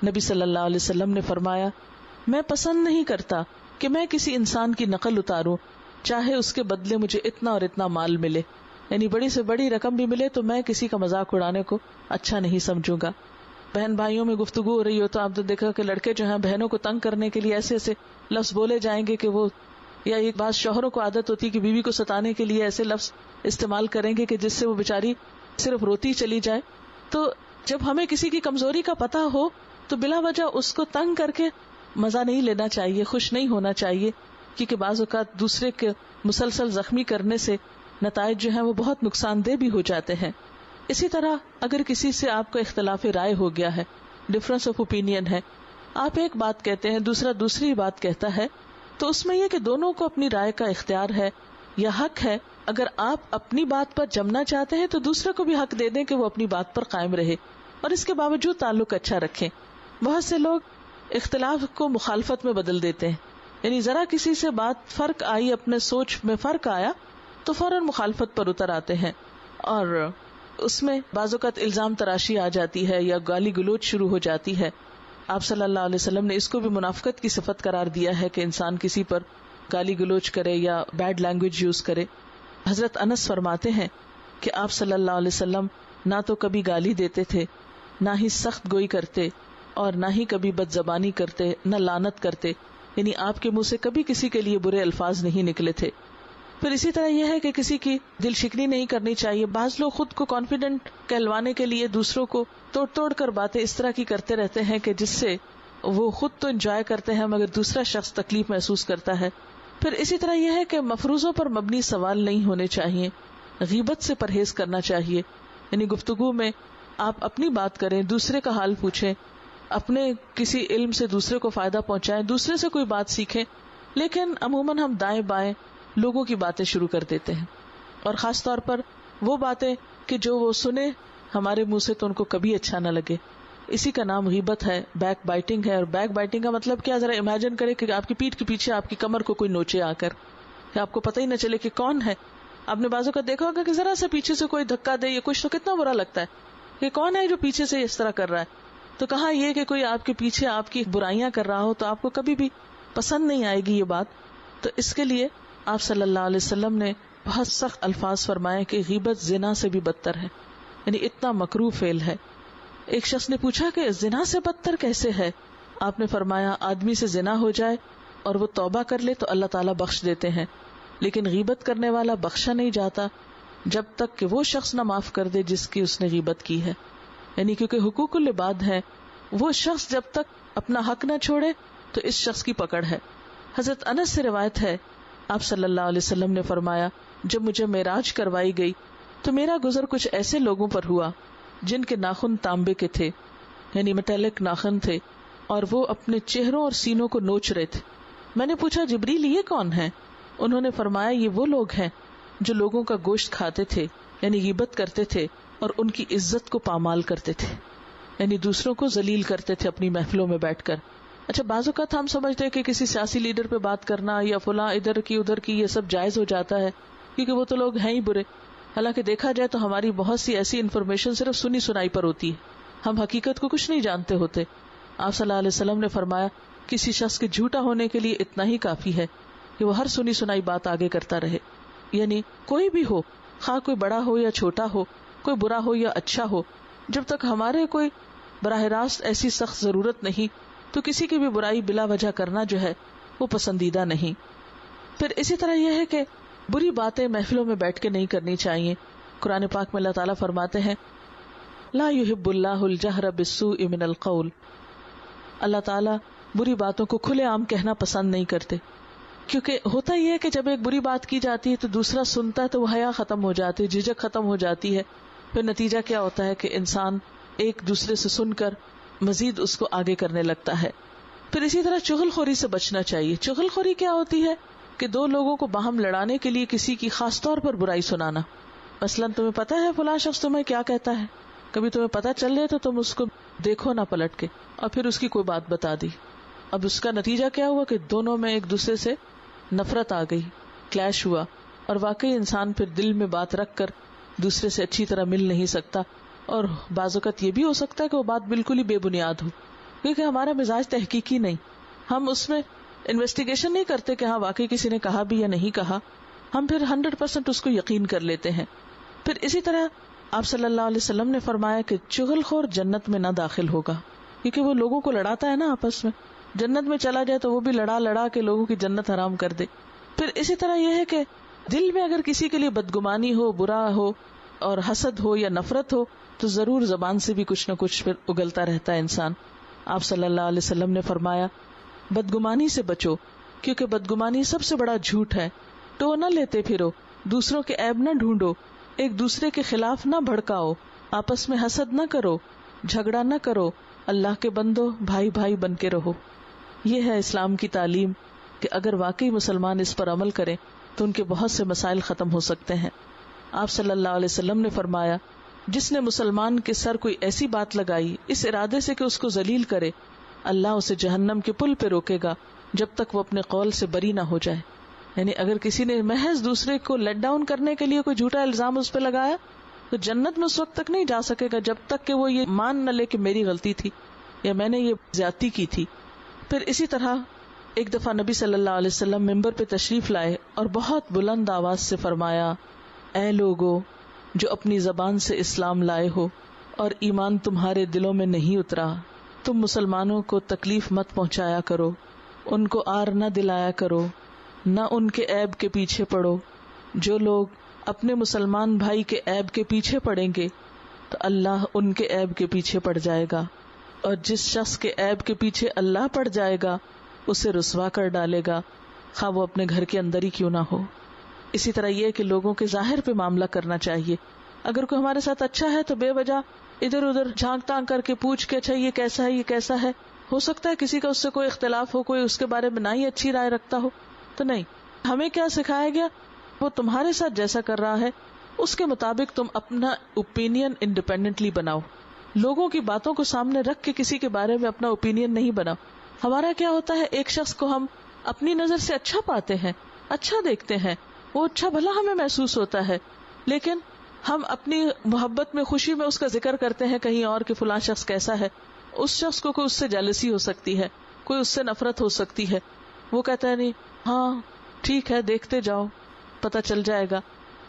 نبی صلی اللہ علیہ وسلم نے فرمایا میں پسند نہیں کرتا کہ میں کسی انسان کی نقل اتاروں چاہے اس کے بدلے مجھے اتنا اور اتنا مال ملے، یعنی بڑی سے بڑی رقم بھی ملے تو میں کسی کا مذاق اڑانے کو اچھا نہیں سمجھوں گا. بہن بھائیوں میں گفتگو ہو رہی ہو تو آپ نے دیکھا کہ لڑکے جو ہیں بہنوں کو تنگ کرنے کے لیے ایسے ایسے لفظ بولے جائیں گے کہ وہ، یا ایک بات شوہروں کو عادت ہوتی ہے کہ بیوی کو ستانے کے لیے ایسے لفظ استعمال کریں گے کہ جس سے وہ بیچاری صرف روتی چلی جائے. تو جب ہمیں کسی کی کمزوری کا پتہ ہو تو بلا وجہ اس کو تنگ کر کے مزہ نہیں لینا چاہیے، خوش نہیں ہونا چاہیے، کیونکہ بعض اوقات دوسرے کے مسلسل زخمی کرنے سے نتائج جو ہیں وہ بہت نقصان دہ بھی ہو جاتے ہیں. اسی طرح اگر کسی سے آپ کا اختلاف رائے ہو گیا ہے، ڈفرنس آف اوپینین ہے، آپ ایک بات کہتے ہیں دوسرا دوسری بات کہتا ہے، تو اس میں یہ کہ دونوں کو اپنی رائے کا اختیار ہے یا حق ہے. اگر آپ اپنی بات پر جمنا چاہتے ہیں تو دوسرے کو بھی حق دے دیں کہ وہ اپنی بات پر قائم رہے اور اس کے باوجود تعلق اچھا رکھیں. بہت سے لوگ اختلاف کو مخالفت میں بدل دیتے ہیں، یعنی ذرا کسی سے بات فرق آئی، اپنے سوچ میں فرق آیا تو فوراً مخالفت پر اتر آتے ہیں اور اس میں بعض اوقات الزام تراشی آ جاتی ہے یا گالی گلوچ شروع ہو جاتی ہے. آپ صلی اللہ علیہ وسلم نے اس کو بھی منافقت کی صفت قرار دیا ہے کہ انسان کسی پر گالی گلوچ کرے یا بیڈ لینگویج یوز کرے. حضرت انس فرماتے ہیں کہ آپ صلی اللہ علیہ وسلم نہ تو کبھی گالی دیتے تھے، نہ ہی سخت گوئی کرتے اور نہ ہی کبھی بد زبانی کرتے، نہ لعنت کرتے، یعنی آپ کے منہ سے کبھی کسی کے لیے برے الفاظ نہیں نکلے تھے. پھر اسی طرح یہ ہے کہ کسی کی دل شکنی نہیں کرنی چاہیے. بعض لوگ خود کو کانفیڈنٹ کہلوانے کے لیے دوسروں کو توڑ توڑ کر باتیں اس طرح کی کرتے رہتے ہیں کہ جس سے وہ خود تو انجوائے کرتے ہیں مگر دوسرا شخص تکلیف محسوس کرتا ہے. پھر اسی طرح یہ ہے کہ مفروضوں پر مبنی سوال نہیں ہونے چاہیے، غیبت سے پرہیز کرنا چاہیے. یعنی گفتگو میں آپ اپنی بات کریں، دوسرے کا حال پوچھیں، اپنے کسی علم سے دوسرے کو فائدہ پہنچائیں، دوسرے سے کوئی بات سیکھیں. لیکن عموماً ہم دائیں بائیں لوگوں کی باتیں شروع کر دیتے ہیں، اور خاص طور پر وہ باتیں کہ جو وہ سنے ہمارے منہ سے تو ان کو کبھی اچھا نہ لگے. اسی کا نام غیبت ہے، بیک بائٹنگ ہے. اور بیک بائٹنگ کا مطلب کیا؟ ذرا امیجن کرے کہ آپ کی پیٹھ کے پیچھے آپ کی کمر کو کوئی نوچے آ کر، کہ آپ کو پتہ ہی نہ چلے کہ کون ہے. آپ نے بازو کا دیکھا ہوگا کہ ذرا سے پیچھے سے کوئی دھکا دے یا کچھ تو کتنا برا لگتا ہے کہ کون ہے جو پیچھے سے اس طرح کر رہا ہے. تو کہاں یہ کہ کوئی آپ کے پیچھے آپ کی برائیاں کر رہا ہو تو آپ کو کبھی بھی پسند نہیں آئے گی یہ بات. تو اس کے لیے آپ صلی اللہ علیہ وسلم نے بہت سخت الفاظ فرمائے کہ غیبت زنا سے بھی بدتر ہے، یعنی اتنا مکروہ فعل ہے. ایک شخص نے پوچھا کہ زنا سے بدتر کیسے ہے؟ آپ نے فرمایا آدمی سے زنا ہو جائے اور وہ توبہ کر لے تو اللہ تعالیٰ بخش دیتے ہیں، لیکن غیبت کرنے والا بخشا نہیں جاتا جب تک کہ وہ شخص نہ معاف کر دے جس کی اس نے غیبت کی ہے. یعنی کیونکہ حقوق العباد ہے، وہ شخص جب تک اپنا حق نہ چھوڑے تو اس شخص کی پکڑ ہے. حضرت انس سے روایت ہے آپ صلی اللہ علیہ وسلم نے فرمایا جب مجھے معراج کروائی گئی تو میرا گزر کچھ ایسے لوگوں پر ہوا جن کے ناخن تانبے کے تھے، یعنی میٹیلک ناخن تھے، اور وہ اپنے چہروں اور سینوں کو نوچ رہے تھے. میں نے پوچھا جبریل یہ کون ہے؟ انہوں نے فرمایا یہ وہ لوگ ہیں جو لوگوں کا گوشت کھاتے تھے، یعنی غیبت کرتے تھے اور ان کی عزت کو پامال کرتے تھے، یعنی دوسروں کو ذلیل کرتے تھے اپنی محفلوں میں بیٹھ کر. اچھا بعض اوقات ہم سمجھتے ہیں کہ کسی سیاسی لیڈر پہ بات کرنا یا فلاں ادھر کی ادھر کی یہ سب جائز ہو جاتا ہے کیونکہ وہ تو لوگ ہیں ہی برے. حالانکہ دیکھا جائے تو ہماری بہت سی ایسی انفارمیشن صرف سنی سنائی پر ہوتی ہے. ہم حقیقت کو کچھ نہیں جانتے ہوتے. آپ صلی اللہ علیہ وسلم نے فرمایا کسی شخص کے جھوٹا ہونے کے لیے اتنا ہی کافی ہے کہ وہ ہر سنی سنائی بات آگے کرتا رہے. یعنی کوئی بھی ہو، خواہ کوئی بڑا ہو یا چھوٹا ہو، کوئی برا ہو یا اچھا ہو، جب تک ہمارے کوئی براہ راست ایسی سخت ضرورت نہیں تو کسی کی بھی برائی بلا وجہ کرنا جو ہے وہ پسندیدہ نہیں. پھر اسی طرح یہ ہے کہ بری باتیں محفلوں میں بیٹھ کے نہیں کرنی چاہیے. قرآن پاک میں اللہ تعالیٰ فرماتے ہیں لا يحب اللہ الجہر بالسوء من القول. اللہ تعالیٰ بری باتوں کو کھلے عام کہنا پسند نہیں کرتے، کیونکہ ہوتا یہ ہے کہ جب ایک بری بات کی جاتی ہے تو دوسرا سنتا ہے تو وہ حیا ختم ہو جاتی ہے، جھجک ختم ہو جاتی ہے. پھر نتیجہ کیا ہوتا ہے کہ انسان ایک دوسرے سے سن کر مزید اس کو آگے کرنے لگتا ہے. پھر اسی طرح چغل خوری سے بچنا چاہیے. چغل خوری کیا ہوتی ہے کہ دو لوگوں کو باہم لڑانے کے لیے کسی کی خاص طور پر برائی سنانا. مثلا تمہیں پتا ہے فلاں شخص تمہیں کیا کہتا ہے، کبھی تمہیں پتا چل جائے تو تم اس کو دیکھو نہ پلٹ کے، اور پھر اس کی کوئی بات بتا دی. اب اس کا نتیجہ کیا ہوا کہ دونوں میں ایک دوسرے سے نفرت آ گئی، کلیش ہوا، اور واقعی انسان پھر دل میں بات رکھ کر دوسرے سے اچھی طرح مل نہیں سکتا. اور بعض اوقات یہ بھی ہو سکتا ہے کہ وہ بات بالکل ہی بے بنیاد ہو، کیونکہ ہمارا مزاج تحقیقی نہیں، ہم اس میں انویسٹیگیشن نہیں کرتے کہ ہاں واقعی کسی نے کہا بھی یا نہیں کہا، ہم پھر 100% اس کو یقین کر لیتے ہیں. پھر اسی طرح آپ صلی اللہ علیہ وسلم نے فرمایا کہ چغل خور جنت میں نہ داخل ہوگا، کیونکہ وہ لوگوں کو لڑاتا ہے نا آپس میں. جنت میں چلا جائے تو وہ بھی لڑا کے لوگوں کی جنت حرام کر دے. پھر اسی طرح یہ ہے کہ دل میں اگر کسی کے لیے بدگمانی ہو، برا ہو اور حسد ہو یا نفرت ہو تو ضرور زبان سے بھی کچھ نہ کچھ پھر اگلتا رہتا ہے انسان. آپ صلی اللہ علیہ وسلم نے فرمایا بدگمانی سے بچو، کیونکہ بدگمانی سب سے بڑا جھوٹ ہے. ٹو نہ لیتے پھرو، دوسروں کے عیب نہ ڈھونڈو، ایک دوسرے کے خلاف نہ بھڑکاؤ، آپس میں حسد نہ کرو، جھگڑا نہ کرو، اللہ کے بندو بھائی بھائی بن کے رہو. یہ ہے اسلام کی تعلیم کہ اگر واقعی مسلمان اس پر عمل کریں تو ان کے بہت سے مسائل ختم ہو سکتے ہیں. آپ صلی اللہ علیہ وسلم نے فرمایا جس نے مسلمان کے سر کوئی ایسی بات لگائی اس ارادے سے کہ اس کو ذلیل کرے، اللہ اسے جہنم کے پل پہ روکے گا جب تک وہ اپنے قول سے بری نہ ہو جائے. یعنی اگر کسی نے محض دوسرے کو لیٹ ڈاؤن کرنے کے لیے کوئی جھوٹا الزام اس پہ لگایا تو جنت میں اس وقت تک نہیں جا سکے گا جب تک کہ وہ یہ مان نہ لے کہ میری غلطی تھی یا میں نے یہ زیادتی کی تھی. پھر اسی طرح ایک دفعہ نبی صلی اللہ علیہ وسلم ممبر پہ تشریف لائے اور بہت بلند آواز سے فرمایا اے لوگو جو اپنی زبان سے اسلام لائے ہو اور ایمان تمہارے دلوں میں نہیں اترا، تم مسلمانوں کو تکلیف مت پہنچایا کرو، ان کو آر نہ دلایا کرو، نہ ان کے عیب کے پیچھے پڑو. جو لوگ اپنے مسلمان بھائی کے عیب کے پیچھے پڑیں گے تو اللہ ان کے عیب کے پیچھے پڑ جائے گا، اور جس شخص کے عیب کے پیچھے اللہ پڑ جائے گا اسے رسوا کر ڈالے گا، خواہ وہ اپنے گھر کے اندر ہی کیوں نہ ہو. اسی طرح یہ کہ لوگوں کے ظاہر پہ معاملہ کرنا چاہیے. اگر کوئی ہمارے ساتھ اچھا ہے تو بے وجہ ادھر ادھر جھانک تانک کر کے پوچھ کے اچھا یہ کیسا ہے، یہ کیسا ہے. ہو سکتا ہے کسی کا اس سے کوئی اختلاف ہو، کوئی اس کے بارے میں نہ ہی اچھی رائے رکھتا ہو، تو نہیں. ہمیں کیا سکھایا گیا، وہ تمہارے ساتھ جیسا کر رہا ہے اس کے مطابق تم اپنا اوپینین انڈیپینڈنٹلی بناؤ. لوگوں کی باتوں کو سامنے رکھ کے کسی کے بارے میں اپنا اوپینین نہیں بناؤ. ہمارا کیا ہوتا ہے، ایک شخص کو ہم اپنی نظر سے اچھا پاتے ہیں، اچھا دیکھتے ہیں، وہ اچھا بھلا ہمیں محسوس ہوتا ہے، لیکن ہم اپنی محبت میں، خوشی میں اس کا ذکر کرتے ہیں کہیں اور کہ فلاں شخص کیسا ہے. اس شخص کو کوئی اس سے جیلسی ہو سکتی ہے، کوئی اس سے نفرت ہو سکتی ہے. وہ کہتا ہے نہیں ہاں ٹھیک ہے دیکھتے جاؤ پتہ چل جائے گا،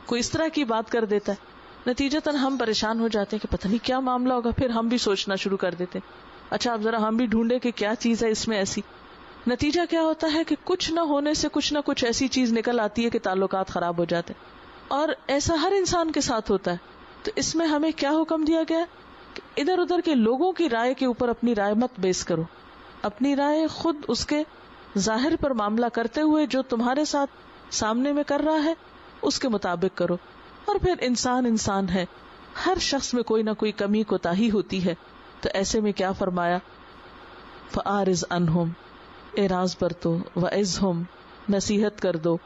کوئی اس طرح کی بات کر دیتا ہے. نتیجتاً ہم پریشان ہو جاتے ہیں کہ پتہ نہیں کیا معاملہ ہوگا. پھر ہم بھی سوچنا شروع کر دیتے ہیں اچھا اب ذرا ہم بھی ڈھونڈے کہ کیا چیز ہے اس میں ایسی. نتیجہ کیا ہوتا ہے کہ کچھ نہ ہونے سے کچھ نہ کچھ ایسی چیز نکل آتی ہے کہ تعلقات خراب ہو جاتے ہیں. اور ایسا ہر انسان کے ساتھ ہوتا ہے. تو اس میں ہمیں کیا حکم دیا گیا کہ ادھر ادھر کے لوگوں کی رائے کے اوپر اپنی رائے مت بیس کرو. اپنی رائے خود اس کے ظاہر پر معاملہ کرتے ہوئے جو تمہارے ساتھ سامنے میں کر رہا ہے اس کے مطابق کرو. اور پھر انسان ہے، ہر شخص میں کوئی نہ کوئی کمی کوتاہی ہوتی ہے. تو ایسے میں کیا فرمایا، فَأَعْرِضْ عَنْهُمْ اعراض برتو، وَعِظْهُمْ نصیحت کر دو،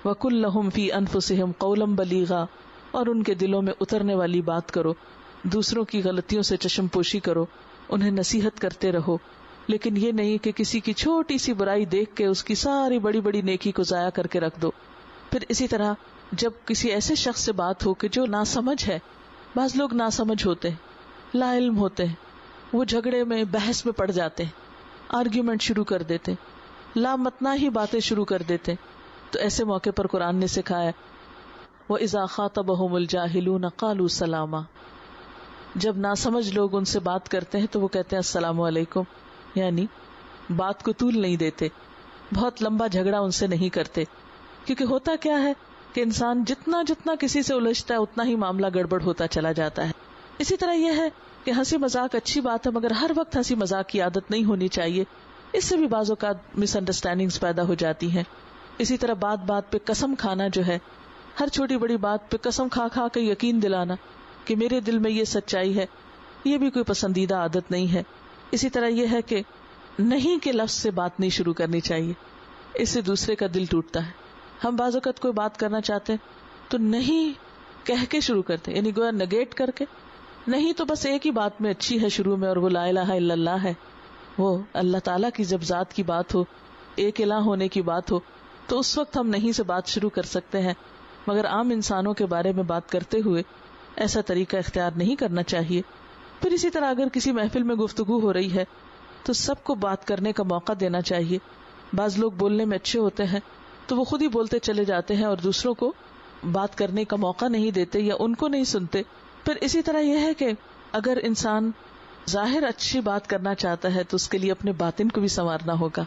وَقُلْ لَهُمْ فِي أَنفُسِهِمْ قَوْلًا بَلِيغًا اور ان کے دلوں میں اترنے والی بات کرو. دوسروں کی غلطیوں سے چشم پوشی کرو، انہیں نصیحت کرتے رہو، لیکن یہ نہیں کہ کسی کی چھوٹی سی برائی دیکھ کے اس کی ساری بڑی بڑی نیکی کو ضائع کر کے رکھ دو. پھر اسی طرح جب کسی ایسے شخص سے بات ہو کہ جو ناسمجھ ہے، بعض لوگ ناسمجھ ہوتے ہیں، لا علم ہوتے ہیں، وہ جھگڑے میں بحث میں پڑ جاتے ہیں، آرگیومنٹ شروع کر دیتے ہیں، لامتنا ہی باتیں شروع کر دیتے ہیں. تو ایسے موقع پر قرآن نے سکھایا وَإِذَا خَاطَبَهُمُ الْجَاهِلُونَ قَالُوا سَلَامًا، جب ناسمجھ لوگ ان سے بات کرتے ہیں تو وہ کہتے ہیں السلام علیکم، یعنی بات کو طول نہیں دیتے، بہت لمبا جھگڑا ان سے نہیں کرتے. کیونکہ ہوتا کیا ہے کہ انسان جتنا کسی سے الجھتا ہے اتنا ہی معاملہ گڑبڑ ہوتا چلا جاتا ہے. اسی طرح یہ ہے کہ ہنسی مذاق اچھی بات ہے، مگر ہر وقت ہنسی مذاق کی عادت نہیں ہونی چاہیے، اس سے بھی بعض اوقات مس انڈرسٹینڈنگز پیدا ہو جاتی ہیں. اسی طرح بات پہ قسم کھانا جو ہے، ہر چھوٹی بڑی بات پہ قسم کھا کے یقین دلانا کہ میرے دل میں یہ سچائی ہے، یہ بھی کوئی پسندیدہ عادت نہیں ہے. اسی طرح یہ ہے کہ نہیں کے لفظ سے بات نہیں شروع کرنی چاہیے، اس سے دوسرے کا دل ٹوٹتا ہے. ہم بعض اوقات کوئی بات کرنا چاہتے ہیں تو نہیں کہہ کے شروع کرتے، یعنی گویا نگیٹ کر کے. نہیں تو بس ایک ہی بات میں اچھی ہے شروع میں، اور وہ لا الہ الا اللہ ہے. وہ اللہ تعالیٰ کی جب ذات کی بات ہو، ایک الہ ہونے کی بات ہو، تو اس وقت ہم نہیں سے بات شروع کر سکتے ہیں. مگر عام انسانوں کے بارے میں بات کرتے ہوئے ایسا طریقہ اختیار نہیں کرنا چاہیے. پھر اسی طرح اگر کسی محفل میں گفتگو ہو رہی ہے تو سب کو بات کرنے کا موقع دینا چاہیے. بعض لوگ بولنے میں اچھے ہوتے ہیں تو وہ خود ہی بولتے چلے جاتے ہیں اور دوسروں کو بات کرنے کا موقع نہیں دیتے یا ان کو نہیں سنتے. پھر اسی طرح یہ ہے کہ اگر انسان ظاہر اچھی بات کرنا چاہتا ہے تو اس کے لیے اپنے باطن کو بھی سنوارنا ہوگا.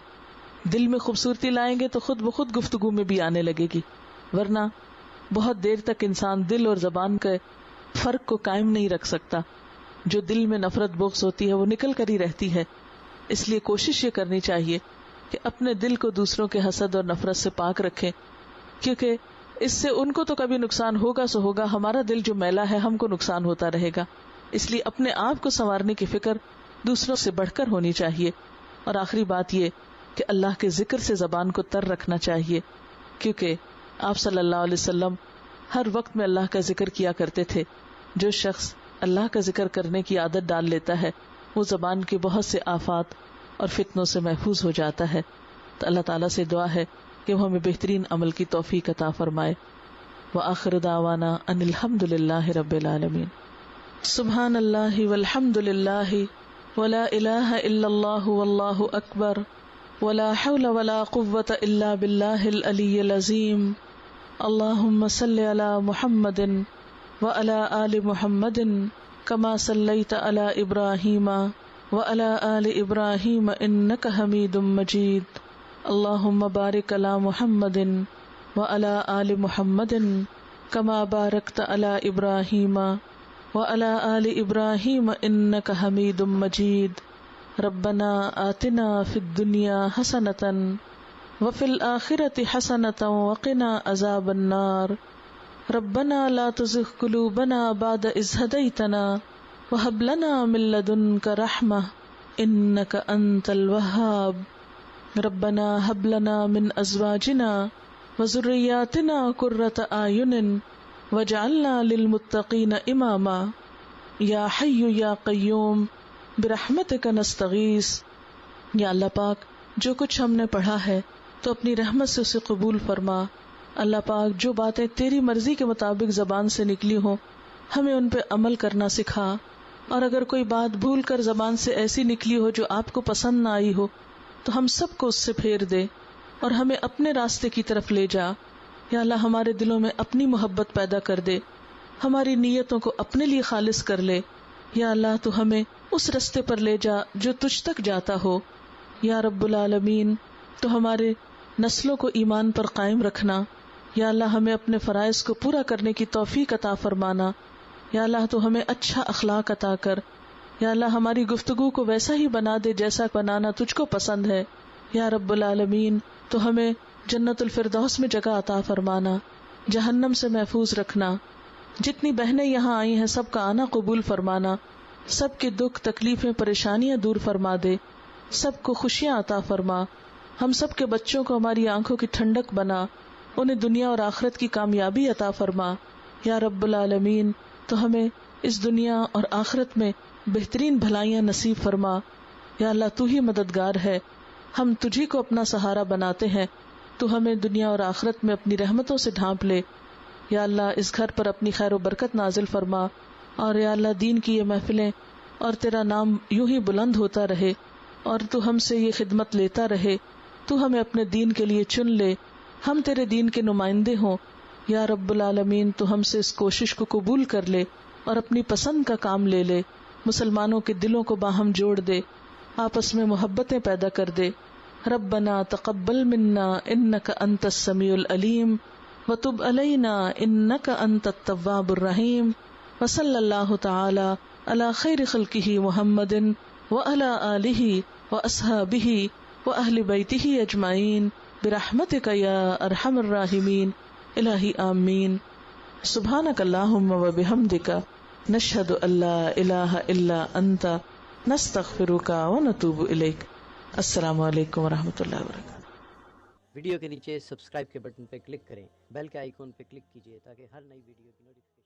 دل میں خوبصورتی لائیں گے تو خود بخود گفتگو میں بھی آنے لگے گی، ورنہ بہت دیر تک انسان دل اور زبان کے فرق کو قائم نہیں رکھ سکتا. جو دل میں نفرت بغض ہوتی ہے وہ نکل کر ہی رہتی ہے. اس لیے کوشش یہ کرنی چاہیے کہ اپنے دل کو دوسروں کے حسد اور نفرت سے پاک رکھیں، کیونکہ اس سے ان کو تو کبھی نقصان ہوگا سو ہوگا، ہمارا دل جو میلا ہے ہم کو نقصان ہوتا رہے گا. اس لیے اپنے آپ کو سنوارنے کی فکر دوسروں سے بڑھ کر ہونی چاہیے. اور آخری بات یہ کہ اللہ کے ذکر سے زبان کو تر رکھنا چاہیے، کیونکہ آپ صلی اللہ علیہ وسلم ہر وقت میں اللہ کا ذکر کیا کرتے تھے. جو شخص اللہ کا ذکر کرنے کی عادت ڈال لیتا ہے وہ زبان کے بہت سے آفات اور فتنوں سے محفوظ ہو جاتا ہے. تو اللہ تعالیٰ سے دعا ہے کہ وہ ہمیں بہترین عمل کی توفیق عطا فرمائے. وآخر دعوانا ان الحمد للہ رب العالمین. سبحان اللہ والحمد للہ ولا الہ الا اللہ واللہ اکبر ولا حول ولا قوة الا باللہ العلی العظیم. اللہم صل علی محمد وعلی آل محمد کما صلیت علی ابراہیم وعلی آل ابراہیم انک حمید مجید. اللہم بارک علی محمد وعلی آل محمد کما بارکت علی ابراہیم وعلی آل ابراہیم انک حمید مجید. ربنا آتنا فی الدنیا حسنۃ وفی الآخرۃ حسنۃ وقنا عذاب النار. ربنا لا تزغ قلوبنا بعد اذ ہدیتنا وہب لنا من لدنک رحمۃ انک انت الوہاب. ربنا ہب لنا من ازواجنا وذریاتنا قرۃ اعین وجعلنا للمتقین اماما. یا حی یا قیوم برحمتک نستغیث. یا اللہ پاک جو کچھ ہم نے پڑھا ہے تو اپنی رحمت سے اسے قبول فرما. اللہ پاک جو باتیں تیری مرضی کے مطابق زبان سے نکلی ہوں ہمیں ان پہ عمل کرنا سکھا، اور اگر کوئی بات بھول کر زبان سے ایسی نکلی ہو جو آپ کو پسند نہ آئی ہو تو ہم سب کو اس سے پھیر دے اور ہمیں اپنے راستے کی طرف لے جا. یا اللہ ہمارے دلوں میں اپنی محبت پیدا کر دے، ہماری نیتوں کو اپنے لیے خالص کر لے. یا اللہ تو ہمیں اس راستے پر لے جا جو تجھ تک جاتا ہو. یا رب العالمین تو ہمارے نسلوں کو ایمان پر قائم رکھنا. یا اللہ ہمیں اپنے فرائض کو پورا کرنے کی توفیق عطا فرمانا. یا اللہ تو ہمیں اچھا اخلاق عطا کر. یا اللہ ہماری گفتگو کو ویسا ہی بنا دے جیسا بنانا تجھ کو پسند ہے. یا رب العالمین تو ہمیں جنت الفردوس میں جگہ عطا فرمانا، جہنم سے محفوظ رکھنا. جتنی بہنیں یہاں آئی ہیں سب کا آنا قبول فرمانا، سب کے دکھ تکلیفیں پریشانیاں دور فرما دے، سب کو خوشیاں عطا فرما. ہم سب کے بچوں کو ہماری آنکھوں کی ٹھنڈک بنا، انہیں دنیا اور آخرت کی کامیابی عطا فرما. یا رب العالمین تو ہمیں اس دنیا اور آخرت میں بہترین بھلائیاں نصیب فرما. یا اللہ تو ہی مددگار ہے، ہم تجھی کو اپنا سہارا بناتے ہیں، تو ہمیں دنیا اور آخرت میں اپنی رحمتوں سے ڈھانپ لے. یا اللہ اس گھر پر اپنی خیر و برکت نازل فرما، اور یا اللہ دین کی یہ محفلیں اور تیرا نام یوں ہی بلند ہوتا رہے، اور تو ہم سے یہ خدمت لیتا رہے، تو ہمیں اپنے دین کے لیے چن لے، ہم تیرے دین کے نمائندے ہوں۔ یا رب العالمین تو ہم سے اس کوشش کو قبول کر لے اور اپنی پسند کا کام لے لے، مسلمانوں کے دلوں کو باہم جوڑ دے، آپس میں محبتیں پیدا کر دے۔ ربنا تقبل منا انک انت السمیع العلیم وتب علینا انک انت التواب الرحیم، وصلی اللہ تعالی علی خیر خلقہ محمد وعلی آلہ واصحابہ واہل بیتہ اجمعین برحمتک یا ارحم الراحمین، الہی آمین۔ سبحانک اللہم وبحمدک نشہد ان لا الہ الا انت نستغفرک ونتوب الیک۔ السلام علیکم ورحمۃ اللہ وبرکاتہ۔ ویڈیو کے نیچے سبسکرائب کے بٹن پہ کلک کریں، بیل کے آئیکن پہ کلک کیجیے تاکہ ہر نئی ویڈیو کی نوٹیفیکیشن